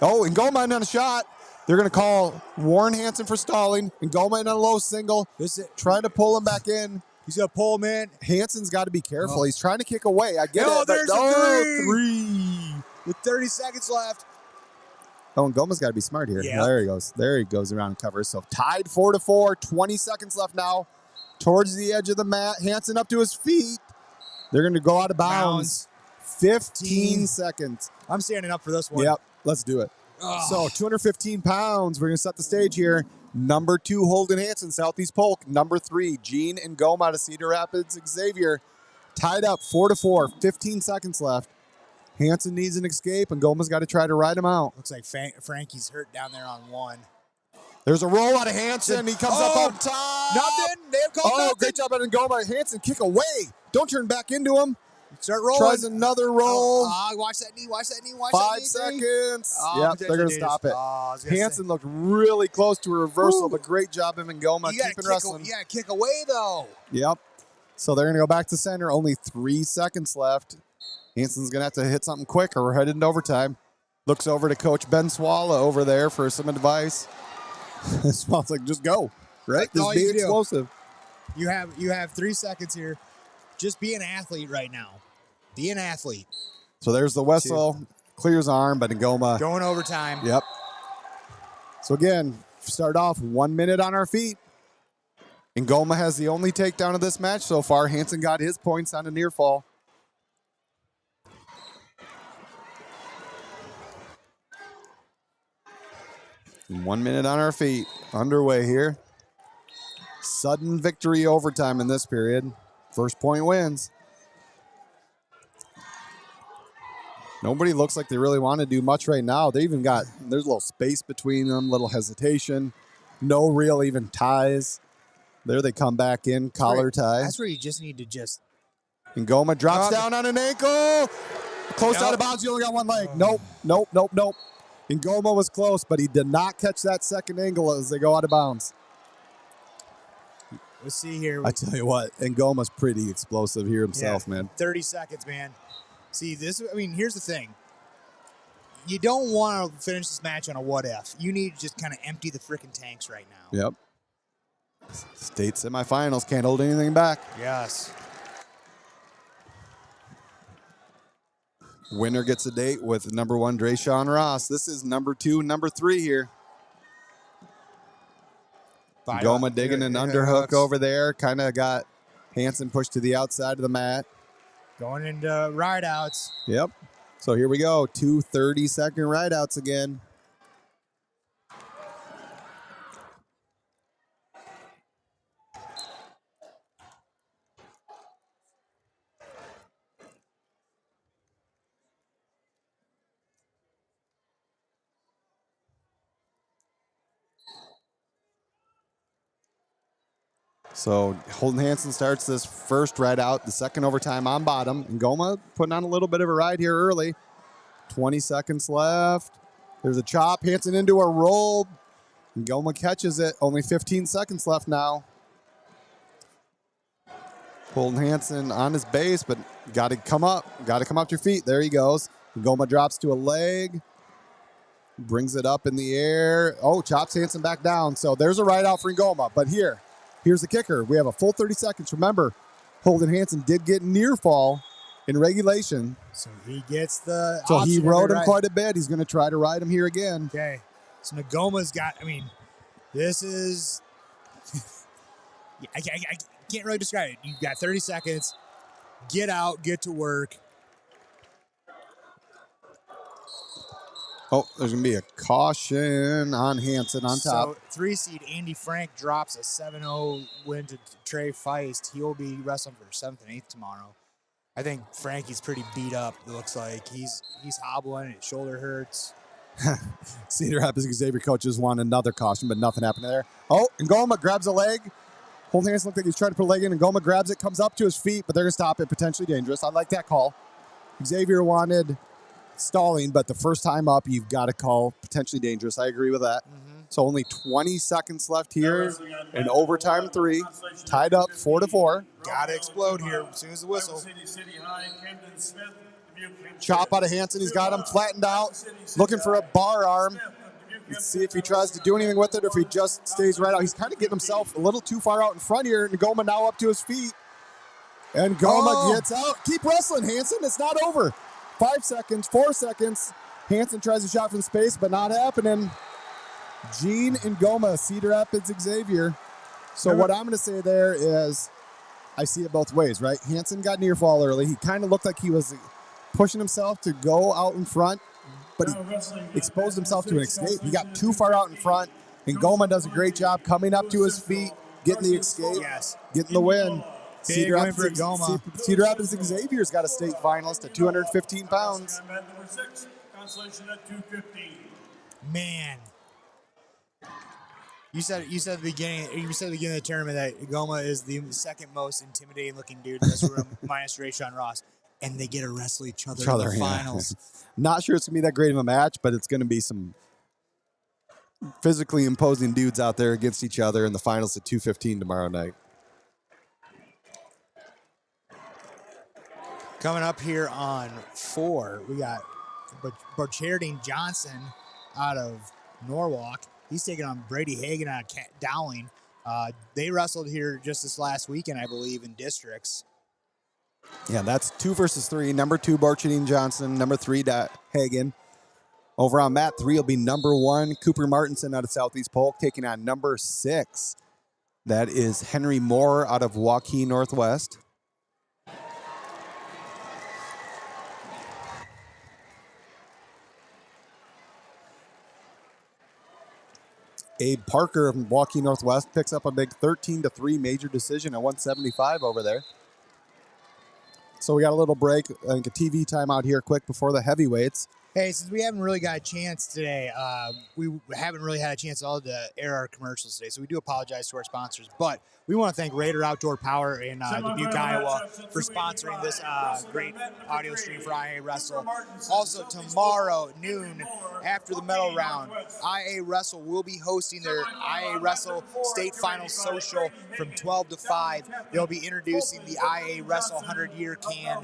Oh, and Ngoma in on a shot. They're going to call Warren Hansen for stalling. And Ngoma in on a low single. Trying to pull him back in.
He's going to pull him in.
Hansen's got to be careful. He's trying to kick away. I get
Oh,
it.
there's a
three.
With 30 seconds left.
Oh, and Ngoma's got to be smart here.
Yeah.
There he goes. There he goes around and covers. So tied 4-4. 20 seconds left now. Towards the edge of the mat. Hansen up to his feet. They're going to go out of bounds. 15 seconds.
I'm standing up for this one.
Yep. Let's do it. So 215 pounds. We're going to set the stage here. Number 2, Holden Hansen, Southeast Polk. Number 3, Gene Ngoma out of Cedar Rapids, Xavier. Tied up 4-4. 15 seconds left. Hansen needs an escape, and Ngoma's got to try to ride him out.
Looks like Frankie's hurt down there on 1.
There's a roll out of Hansen. He comes up on top.
Nothing. They have called nothing.
Great job out of Ngoma. Hansen, kick away. Don't turn back into him.
Start rolling.
Tries another roll.
Watch that knee. Watch that knee. Watch
5
that knee.
seconds.
Oh,
Yep, they're going to stop it. Hansen looked really close to a reversal, but great job of Ngoma keeping wrestling.
You got to kick away, though.
Yep. So they're going to go back to center. Only 3 seconds left. Hansen's going to have to hit something quick or we're headed into overtime. Looks over to Coach Ben Swalla over there for some advice. Swalla's like, just go, right? Just be explosive.
You have 3 seconds here. Just be an athlete right now. Be an athlete.
So there's the whistle. Clears arm, but Ngoma.
Going overtime.
Yep. So again, start off 1 minute on our feet. Ngoma has the only takedown of this match so far. Hansen got his points on a near fall. And 1 minute on our feet. Underway here. Sudden victory overtime in this period. First point wins. Nobody looks like they really want to do much right now. There's a little space between them, little hesitation. No real even ties. There they come back in, collar tie.
That's where you just need to just.
Ngoma drops down on an ankle. Close out of bounds, you only got one leg. Nope. Ngoma was close, but he did not catch that second angle as they go out of bounds.
Let's see here.
I tell you what, Ngoma's pretty explosive here himself, man.
30 seconds, man. See, here's the thing. You don't want to finish this match on a what if. You need to just kind of empty the freaking tanks right now.
Yep. State semifinals, can't hold anything back.
Yes.
Winner gets a date with number 1, Drayshawn Ross. This is number 2, number 3 here. Goma digging an underhook over there. Kind of got Hansen pushed to the outside of the mat.
Going into ride outs.
Yep. So here we go. 2 30-second ride outs again. So Holden Hansen starts this first ride out, the second overtime on bottom. And Goma putting on a little bit of a ride here early. 20 seconds left. There's a chop. Hansen into a roll. And Goma catches it. Only 15 seconds left now. Holden Hansen on his base, but got to come up. Got to come up to your feet. There he goes. Goma drops to a leg. Brings it up in the air. Oh, chops Hansen back down. So there's a ride out for Goma. But here's the kicker. We have a full 30 seconds. Remember, Holden Hansen did get near fall in regulation.
So he gets the
So he
option
rode him
right.
quite a bit. He's going to try to ride him here again.
Okay. So Nagoma's got, this is, I can't really describe it. You've got 30 seconds. Get out, get to work.
Oh, there's going to be a caution on Hansen on top.
So 3 seed Andy Frank drops a 7-0 win to Trey Feist. He will be wrestling for 7th and 8th tomorrow. I think Frankie's pretty beat up. It looks like he's hobbling. His shoulder hurts.
Cedar Rapids Xavier coaches want another caution, but nothing happened there. Oh, and Goma grabs a leg. Holden Hansen looked like he's trying to put a leg in, and Goma grabs it, comes up to his feet, but they're going to stop it. Potentially dangerous. I like that call. Xavier wanted stalling, but the first time up, you've got to call potentially dangerous. I agree with that. So only 20 seconds left here in overtime 3. Tied up 4-4.
Got to explode here as soon as the whistle.
Chop out of Hansen. He's got him flattened out. Looking for a bar arm. Let's see if he tries to do anything with it or if he just stays right out. He's kind of getting himself a little too far out in front here. And Goma now up to his feet. And Goma gets out. Keep wrestling, Hansen. It's not over. 5 seconds, 4 seconds. Hansen tries a shot from space, but not happening. Gene and Goma, Cedar Rapids Xavier. So what I'm going to say there is I see it both ways, right? Hansen got near fall early. He kind of looked like he was pushing himself to go out in front, but he exposed himself to an escape. He got too far out in front, and Goma does a great job coming up to his feet, getting the escape, getting the win.
Big win for Goma.
Cedar Rapids Xavier's got a state finalist at 215 pounds.
Man. You said at the beginning of the tournament that Goma is the second most intimidating looking dude in this room, minus Rayshawn Ross. And they get to wrestle each other in the finals.
Not sure it's going to be that great of a match, but it's going to be some physically imposing dudes out there against each other in the finals at 215 tomorrow night.
Coming up here on 4, we got Burcharding Johnson out of Norwalk. He's taking on Brady Hagan out of Dowling. They wrestled here just this last weekend, I believe, in districts.
Yeah, that's 2 versus 3. Number 2, Burcharding Johnson. Number 3, Hagan. Over on mat 3 will be number 1, Cooper Martinson out of Southeast Polk, taking on number 6. That is Henry Moore out of Waukee Northwest. Abe Parker from Waukee Northwest picks up a big 13-3 major decision at 175 over there. So we got a little break, I think a TV timeout here quick before the heavyweights.
Hey, since we haven't really got a chance today, we haven't really had a chance at all to air our commercials today, so we do apologize to our sponsors. But we want to thank Raider Outdoor Power in Dubuque, Iowa for sponsoring this great audio stream for IAwrestle. Also, tomorrow, noon, after the medal round, IAwrestle will be hosting their IAwrestle State Finals Social from 12 to 5. They'll be introducing the IAwrestle 100-year can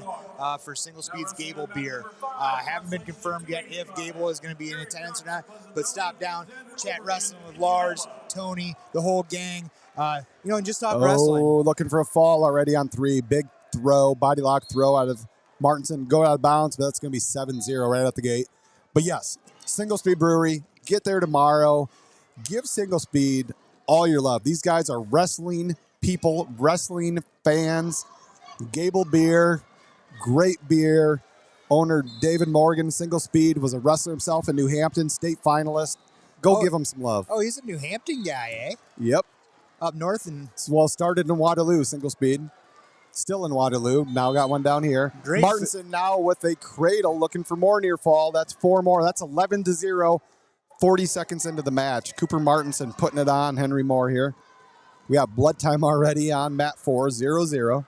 for Single Speeds Gable beer. Haven't been confirmed confirmed yet if Gable is going to be in attendance or not. But stop down, chat wrestling with Lars, Tony, the whole gang. And just talk wrestling.
Oh, looking for a fall already on 3. Big throw, body lock throw out of Martinson. Go out of bounds, but that's going to be 7-0 right out the gate. But yes, Single Speed Brewery, get there tomorrow. Give Single Speed all your love. These guys are wrestling people, wrestling fans. Gable Beer, great beer. Owner David Morgan, Single Speed, was a wrestler himself in New Hampton, state finalist. Go give him some love.
Oh, he's a New Hampton guy, eh?
Yep.
Up north and
Well, started in Waterloo, Single Speed. Still in Waterloo. Now got one down here.
Great.
Martinson now with a cradle looking for more near fall. That's 4 more. That's 11-0. 40 seconds into the match. Cooper Martinson putting it on Henry Moore here. We have blood time already on mat 4, 0-0.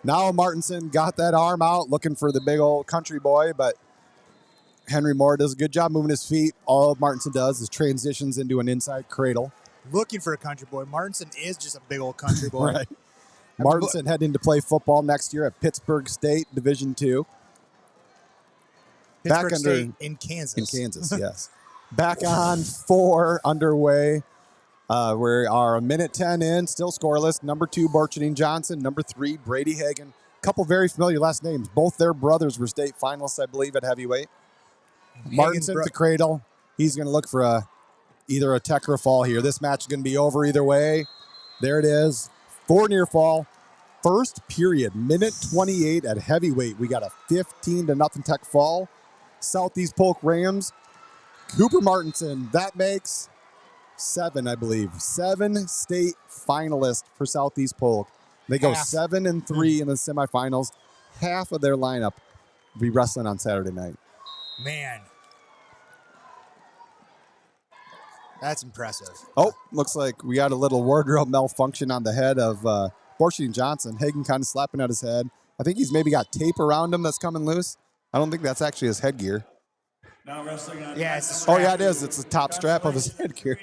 Now Martinson got that arm out looking for the big old country boy, but Henry Moore does a good job moving his feet. All Martinson does is transitions into an inside cradle.
Looking for a country boy. Martinson is just a big old country boy.
Right. Martinson heading to play football next year at Pittsburgh State Division II.
Pittsburgh State in Kansas.
In Kansas, yes. Back on 4 underway. We are 1:10 in, still scoreless. Number 2, Borcherding Johnson. Number 3, Brady Hagan. Couple very familiar last names. Both their brothers were state finalists, I believe, at heavyweight. Martinson to cradle. He's going to look for either a tech or a fall here. This match is going to be over either way. There it is. 4 near fall. First period, minute 28 at heavyweight. We got a 15-0 tech fall. Southeast Polk Rams. Cooper Martinson. That makes 7, I believe. 7 state finalists for Southeast Polk. They go 7-3 in the semifinals. Half of their lineup will be wrestling on Saturday night.
Man. That's impressive.
Oh, looks like we got a little wardrobe malfunction on the head of Borcherding Johnson. Hagen kind of slapping at his head. I think he's maybe got tape around him that's coming loose. I don't think that's actually his headgear.
Now wrestling on
Yeah, it's the strap.
Oh, yeah, it is. It's the top strap of his headgear.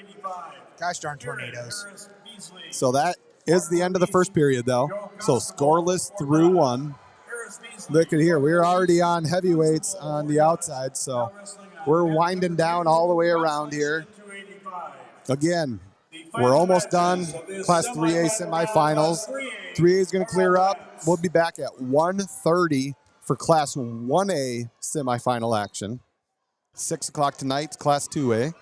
Gosh darn tornadoes.
So that is the end of the first period, though. So scoreless through 1. Look at here. We're already on heavyweights on the outside, so we're winding down all the way around here. Again, we're almost done. Class 3A semifinals. 3A is going to clear up. We'll be back at 1:30 for Class 1A semifinal action. 6 o'clock tonight, Class 2A.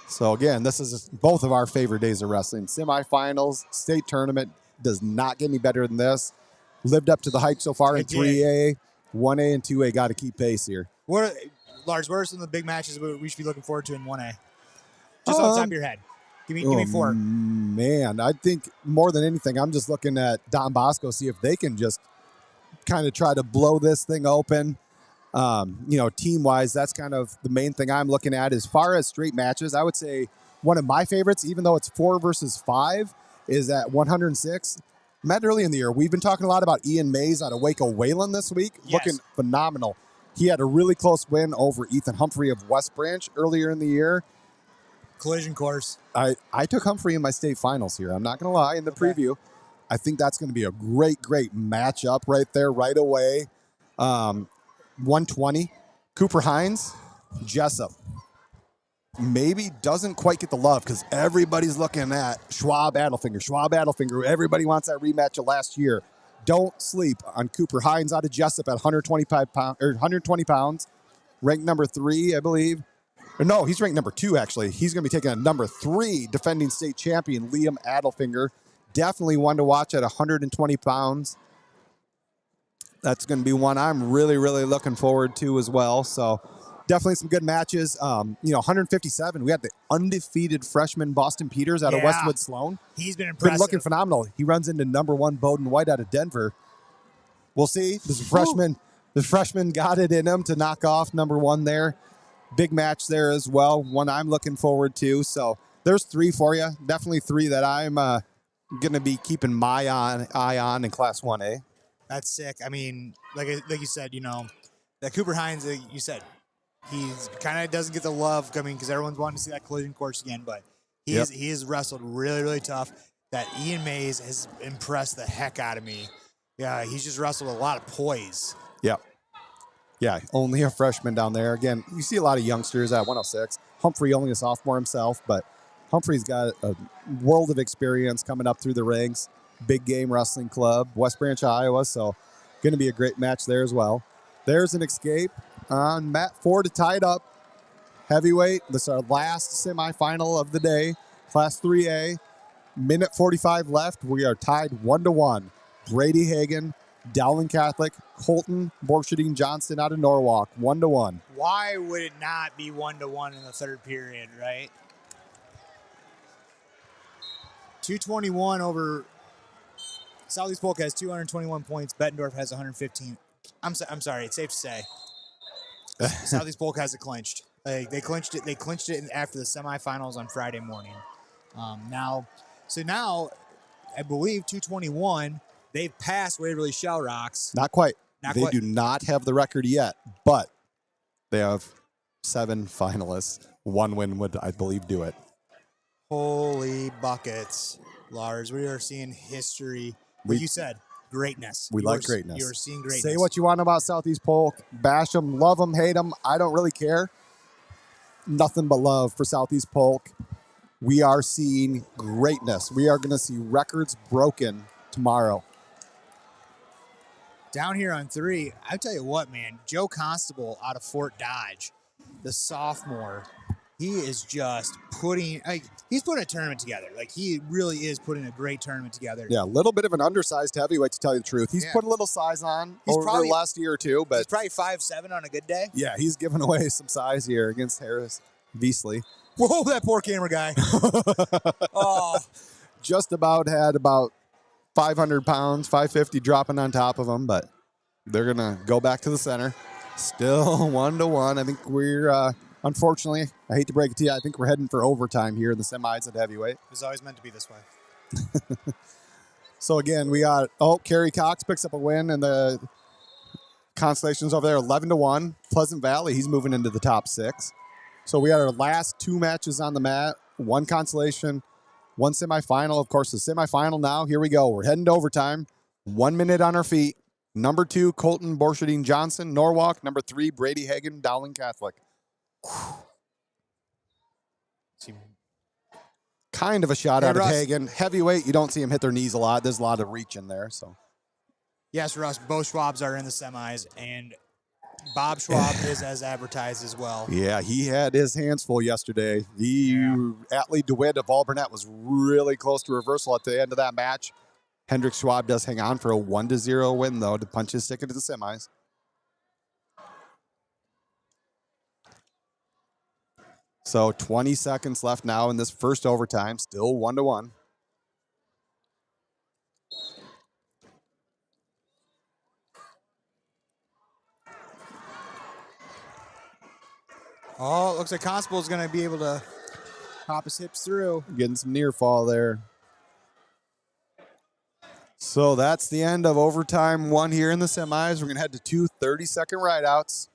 So again, this is both of our favorite days of wrestling. Semifinals, state tournament does not get any better than this. Lived up to the hype so far in 3A. 1A and 2A got to keep pace here.
Lars, what are some of the big matches we should be looking forward to in 1A? Just off the top of your head. Give me 4.
Man, I think more than anything, I'm just looking at Don Bosco, see if they can just kind of try to blow this thing open. Team-wise, that's kind of the main thing I'm looking at. As far as straight matches, I would say one of my favorites, even though it's 4 versus 5, is at 106. Met early in the year. We've been talking a lot about Ian Mays out of Waco Wayland this week.
Yes.
Looking phenomenal. He had a really close win over Ethan Humphrey of West Branch earlier in the year.
Collision course.
I took Humphrey in my state finals here. I'm not going to lie, in the preview. I think that's going to be a great, great matchup right there, right away. 120. Cooper Hines, Jessup. Maybe doesn't quite get the love because everybody's looking at Schwab Adelfinger. Everybody wants that rematch of last year. Don't sleep on Cooper Hines out of Jessup at 120 pounds. Ranked number 3, I believe. Or no, he's ranked number 2, actually. He's going to be taking on number 3 defending state champion Liam Adelfinger. Definitely one to watch at 120 pounds. That's going to be one I'm really, really looking forward to as well. So definitely some good matches. 157. We had the undefeated freshman Boston Peters out of Westwood Sloan.
He's been impressive.
Been looking phenomenal. He runs into number 1 Bowden White out of Denver. We'll see. This freshman, the freshman got it in him to knock off number 1 there. Big match there as well. One I'm looking forward to. So there's 3 for you. Definitely 3 that I'm going to be keeping my eye on in Class 1A.
That's sick. I mean, like you said, that Cooper Hines, you said, he's kind of doesn't get the love coming because everyone's wanting to see that collision course again, but he has wrestled really, really tough. That Ian Mays has impressed the heck out of me. Yeah, he's just wrestled with a lot of poise.
Yep. Yeah, only a freshman down there. Again, you see a lot of youngsters at 106. Humphrey only a sophomore himself, but Humphrey's got a world of experience coming up through the ranks. Big Game Wrestling Club, West Branch, Iowa. So going to be a great match there as well. There's an escape on mat 4 to tie it up. Heavyweight. This is our last semifinal of the day. Class 3A. Minute 45 left. We are tied 1-1. Brady Hagan, Dowling Catholic, Colton Borcherding Johnston out of Norwalk, 1-1.
Why would it not be 1-1 in the third period, right? 221 over Southeast Polk has 221 points. Bettendorf has 115. I'm sorry. It's safe to say Southeast Polk has it clinched. They clinched it. They clinched it after the semifinals on Friday morning. Now, I believe 221. They've passed Waverly Shell Rocks.
Not quite. They
quite.
do not have the record yet, but they have 7 finalists. 1 win would, I believe, do it.
Holy buckets, Lars. We are seeing history. Like you said, greatness.
We like greatness.
You are seeing greatness.
Say what you want about Southeast Polk. Bash them, love them, hate them. I don't really care. Nothing but love for Southeast Polk. We are seeing greatness. We are going to see records broken tomorrow.
Down here on 3, I tell you what, man. Joe Constable out of Fort Dodge, the sophomore, he is just he's putting a tournament together. Like, he really is putting a great tournament together.
Yeah, a little bit of an undersized heavyweight, to tell you the truth. He's put a little size on over the last year or two. But
he's probably 5'7" on a good day.
Yeah, he's giving away some size here against Harris Beasley.
Whoa, that poor camera guy. Oh.
Just about had about 500 pounds, 550 dropping on top of him, but they're going to go back to the center. Still 1-1. I think we're, unfortunately, I hate to break it to you, I think we're heading for overtime here in the semis at heavyweight.
It was always meant to be this way.
So again, we got, Kerry Cox picks up a win, and the Consolations over there, 11-1. Pleasant Valley, he's moving into the top 6. So we had our last 2 matches on the mat, 1 consolation, 1 semifinal. Of course, the semifinal now, here we go. We're heading to overtime. 1 minute on our feet. Number 2, Colton Borcherding Johnson, Norwalk. Number 3, Brady Hagan, Dowling Catholic. Kind of a shot out of Hagan. Heavyweight, you don't see him hit their knees a lot. There's a lot of reach in there. So,
yes, Russ, both Schwabs are in the semis, and Bob Schwab is as advertised as well.
Yeah, he had his hands full yesterday. Atlee DeWitt of Alburnett was really close to reversal at the end of that match. Hendrik Schwab does hang on for a 1-0 win, though, to punch his ticket to the semis. So 20 seconds left now in this first overtime, still 1-1.
Oh, it looks like Constable's going to be able to pop his hips through.
Getting some near fall there. So that's the end of overtime 1 here in the semis. We're going to head to 2 30-second rideouts.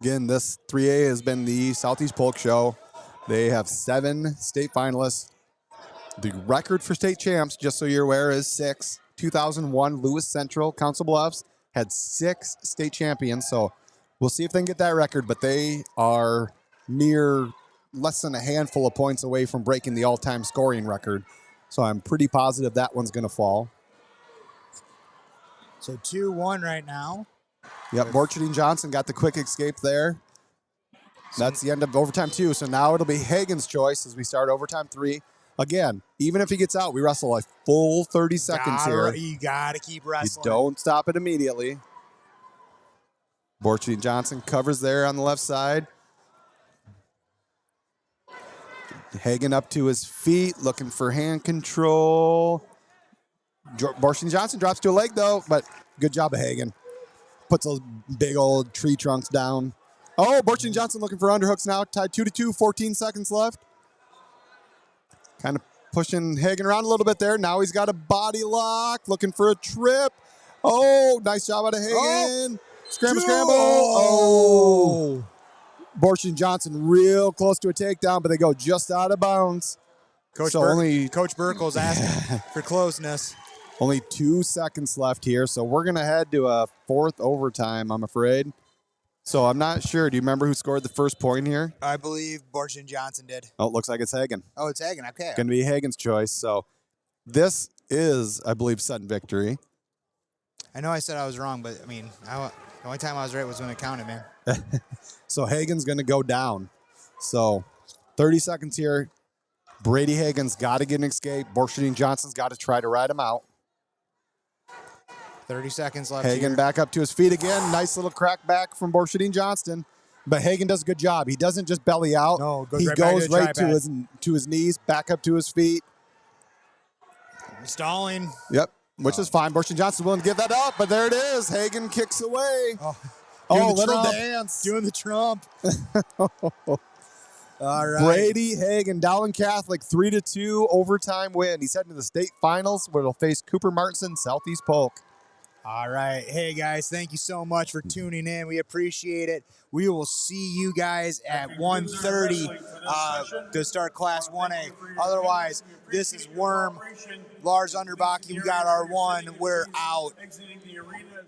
Again, this 3A has been the Southeast Polk Show. They have 7 state finalists. The record for state champs, just so you're aware, is 6. 2001, Lewis Central, Council Bluffs, had 6 state champions. So we'll see if they can get that record, but they are mere less than a handful of points away from breaking the all-time scoring record. So I'm pretty positive that one's going to fall.
So 2-1 right now.
Yep, Borcherding Johnson got the quick escape there. That's the end of overtime 2. So now it'll be Hagan's choice as we start overtime 3. Again, even if he gets out, we wrestle a full 30 seconds here.
You got to keep wrestling.
You don't stop it immediately. Borcherding Johnson covers there on the left side. Hagan up to his feet, looking for hand control. Borcherding Johnson drops to a leg, though, but good job of Hagan. Puts those big old tree trunks down. Oh, Borcherding Johnson looking for underhooks now. Tied 2-2, 14 seconds left. Kind of pushing Hagan around a little bit there. Now he's got a body lock, looking for a trip. Oh, nice job out of Hagan. Scramble, scramble. Oh. Borscht and Johnson real close to a takedown, but they go just out of bounds.
Coach
So
Coach Burkle's asking for closeness.
Only 2 seconds left here, so we're going to head to a fourth overtime, I'm afraid. So I'm not sure. Do you remember who scored the first point here?
I believe Borscht and Johnson did.
Oh, it looks like it's Hagen.
Oh, it's Hagen. Okay.
Going to be Hagen's choice. So this is, I believe, sudden victory.
I know I said I was wrong, but I mean, the only time I was right was when it counted, man.
So Hagen's going to go down. So 30 seconds here. Brady Hagen's got to get an escape. Borscht and Johnson's got to try to ride him out.
30 seconds left.
Hagen
here.
back up to his feet again. Nice little crack back from Borscht and Johnston. But Hagen does a good job. He doesn't just belly out.
No,
he
right back
goes
to the
right
tripod.
to his knees, back up to his feet.
Stalling.
Yep, which is fine. Borscht and Johnston willing to give that up, but there it is. Hagen kicks away.
Doing the
little
Trump.
dance.
Doing the Trump. All right.
Brady Hagen, Dowling Catholic, 3-2 overtime win. He's heading to the state finals where he'll face Cooper Martinson, Southeast Polk.
All right. Hey, guys, thank you so much for tuning in. We appreciate it. We will see you guys at 1:30 to start Class 1A. Otherwise, this is Worm, Lars Underbach. You got our one. We're out.
Exiting the arena.